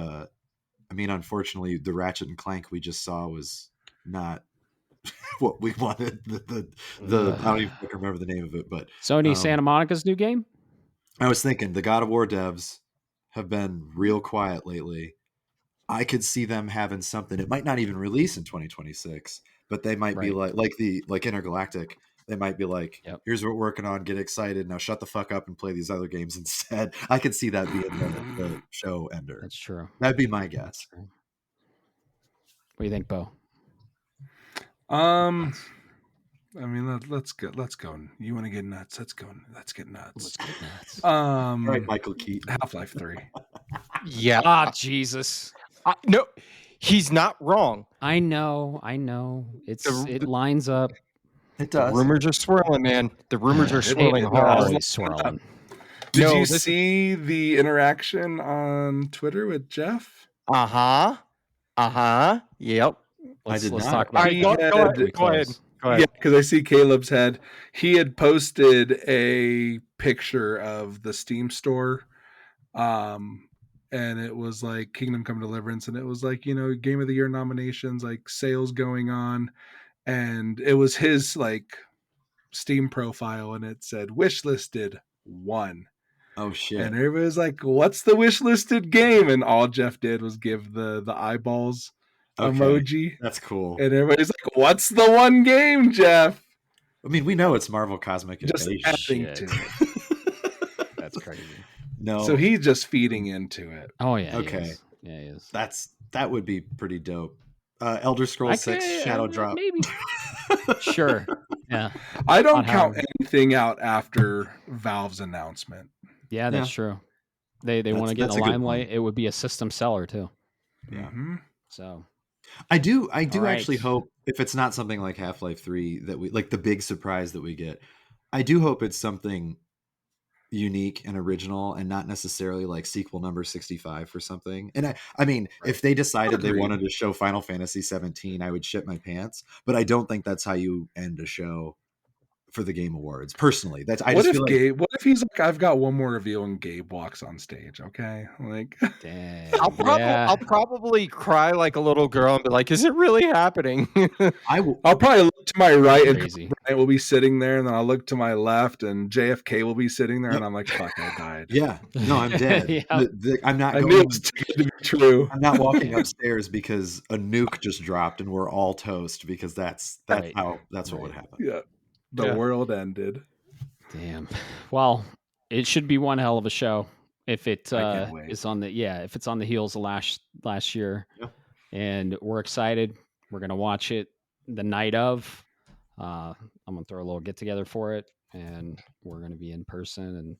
unfortunately, the Ratchet and Clank we just saw was not what we wanted. The I don't even remember the name of it, but Sony Santa Monica's new game. I was thinking the God of War devs have been real quiet lately. I could see them having something. It might not even release in 2026, but they might be like Intergalactic. They might be like, here's what we're working on. Get excited. Now shut the fuck up and play these other games instead. I could see that being the show ender. That's true. That'd be my guess. What do you think, Bo? Let's go. You want to get nuts? Let's go. Let's get nuts. All right, Michael Keaton. Half-Life 3. Yeah. Ah, Jesus. No, he's not wrong. I know. It lines up. It does. The rumors are swirling, man. The rumors are swirling hard. Always swirling. Did you see the interaction on Twitter with Jeff? Yep. Let's not. talk about it. Go ahead. Yeah, because I see Caleb's head. He had posted a picture of the Steam store, and it was like Kingdom Come Deliverance, and it was like, Game of the Year nominations, like sales going on, and it was his like Steam profile, and it said wishlisted 1. Oh shit! And everybody was like, "What's the wishlisted game?" And all Jeff did was give the eyeballs emoji. That's cool. And everybody's like, "What's the one game, Jeff?" I mean, we know it's Marvel Cosmic Just Invasion. adding to it. That's crazy. No, so he's just feeding into it. Oh yeah. Okay. He is. That would be pretty dope. Elder Scrolls 6 Shadow Drop. Maybe. Sure. Yeah. I don't count anything out after Valve's announcement. Yeah, that's true. They want to get in the limelight. It would be a system seller too. Yeah. Mm-hmm. So I do actually hope, if it's not something like Half-Life 3 that we like, the big surprise that we get, I do hope it's something unique and original and not necessarily like sequel number 65 for something. And I mean, if they decided they wanted to show Final Fantasy 17, I would shit my pants, but I don't think that's how you end a show for the Game Awards. Personally, what if he's like, I've got one more reveal and Gabe walks on stage? Okay, like, damn. I'll probably cry like a little girl and be like, "Is it really happening?" I'll probably look to my right and Crazy. Bryant will be sitting there, and then I'll look to my left and JFK will be sitting there, and I'm like, "Fuck, I died." Yeah, no, I'm dead. I'm not. I knew it was too good to be true. I'm not walking upstairs because a nuke just dropped and we're all toast, because that's what would happen. Yeah. The world ended. Damn. Well, it should be one hell of a show if it is on the if it's on the heels of last year. Yeah. And we're excited. We're gonna watch it the night of. I'm gonna throw a little get together for it, and we're gonna be in person and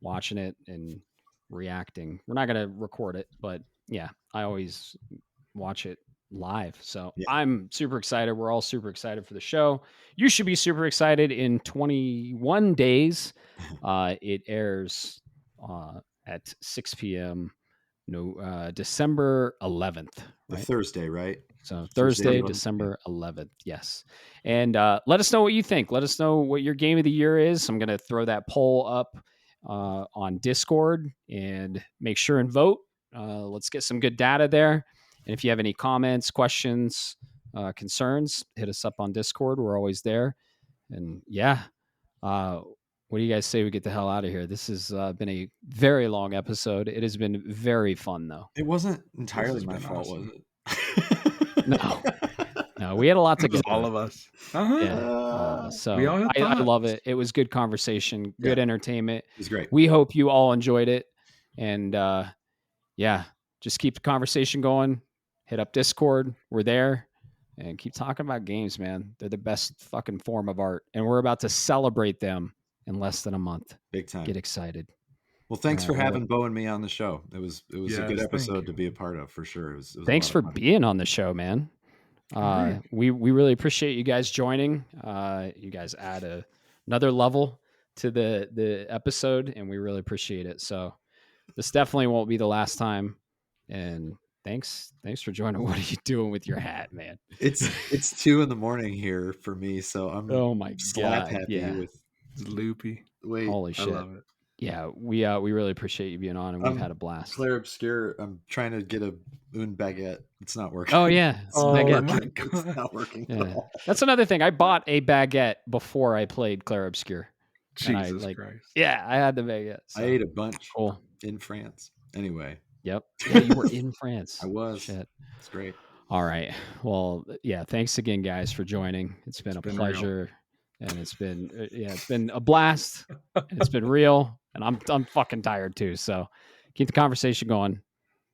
watching it and reacting. We're not gonna record it, but yeah, I always watch it live. So I'm super excited. We're all super excited for the show. You should be super excited. In 21 days, it airs at 6 p.m. December 11th. Right? Thursday, right? So Thursday, December 11th. Yes. And let us know what you think. Let us know what your game of the year is. I'm going to throw that poll up on Discord, and make sure and vote. Let's get some good data there. And if you have any comments, questions, concerns, hit us up on Discord. We're always there. And yeah, what do you guys say we get the hell out of here? This has been a very long episode. It has been very fun, though. It wasn't This entirely has my been fault, awesome. was it? No, we had a lot to It was get all through. of us. Uh-huh. Yeah. So we all had I love thoughts. it. It was good conversation, good entertainment. It was great. We hope you all enjoyed it. And yeah, just keep the conversation going. Hit up Discord. We're there. And keep talking about games, man. They're the best fucking form of art. And we're about to celebrate them in less than a month. Big time. Get excited. Well, thanks All for right, well- having Bo and me on the show. It was a Yes, good thank episode you. to be a part of, for sure. It was a Thanks lot for of fun. being on the show, man. right. We really appreciate you guys joining. You guys add another level to the episode, and we really appreciate it. So this definitely won't be the last time. And thanks for joining. What are you doing with your hat, man? It's 2 a.m. here for me, so I'm Oh my slap God, happy yeah. with. It's loopy. Wait, Holy I shit. love it. Yeah, we really appreciate you being on, and we've had a blast. Clair Obscur. I'm trying to get une baguette. It's not working. Oh yeah, It's Oh not baguette. my working. It's God. not working at Yeah. all. That's another thing. I bought a baguette before I played Clair Obscur. And I, Jesus like, Christ. Yeah, I had the baguette. So. I ate a bunch Cool. in France. Anyway, Yep. Yeah, you were in France. I was. Shit. It's great. All right. Well, yeah. Thanks again, guys, for joining. It's been a been pleasure, and it's been a blast. And it's been real, and I'm fucking tired too. So keep the conversation going.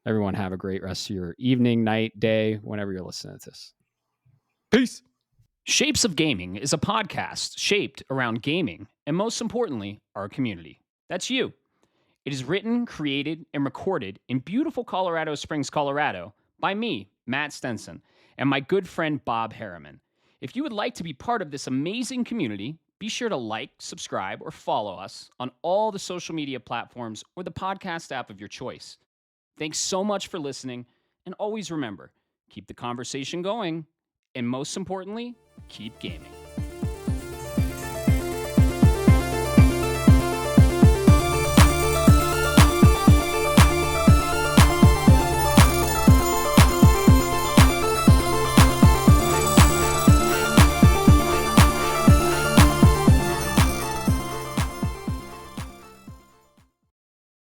Everyone have a great rest of your evening, night, day, whenever you're listening to this. Peace. Shapes of Gaming is a podcast shaped around gaming and, most importantly, our community. That's you. It is written, created, and recorded in beautiful Colorado Springs, Colorado, by me, Matt Stenson, and my good friend Bob Harriman. If you would like to be part of this amazing community, be sure to like, subscribe, or follow us on all the social media platforms or the podcast app of your choice. Thanks so much for listening, and always remember, keep the conversation going, and most importantly, keep gaming.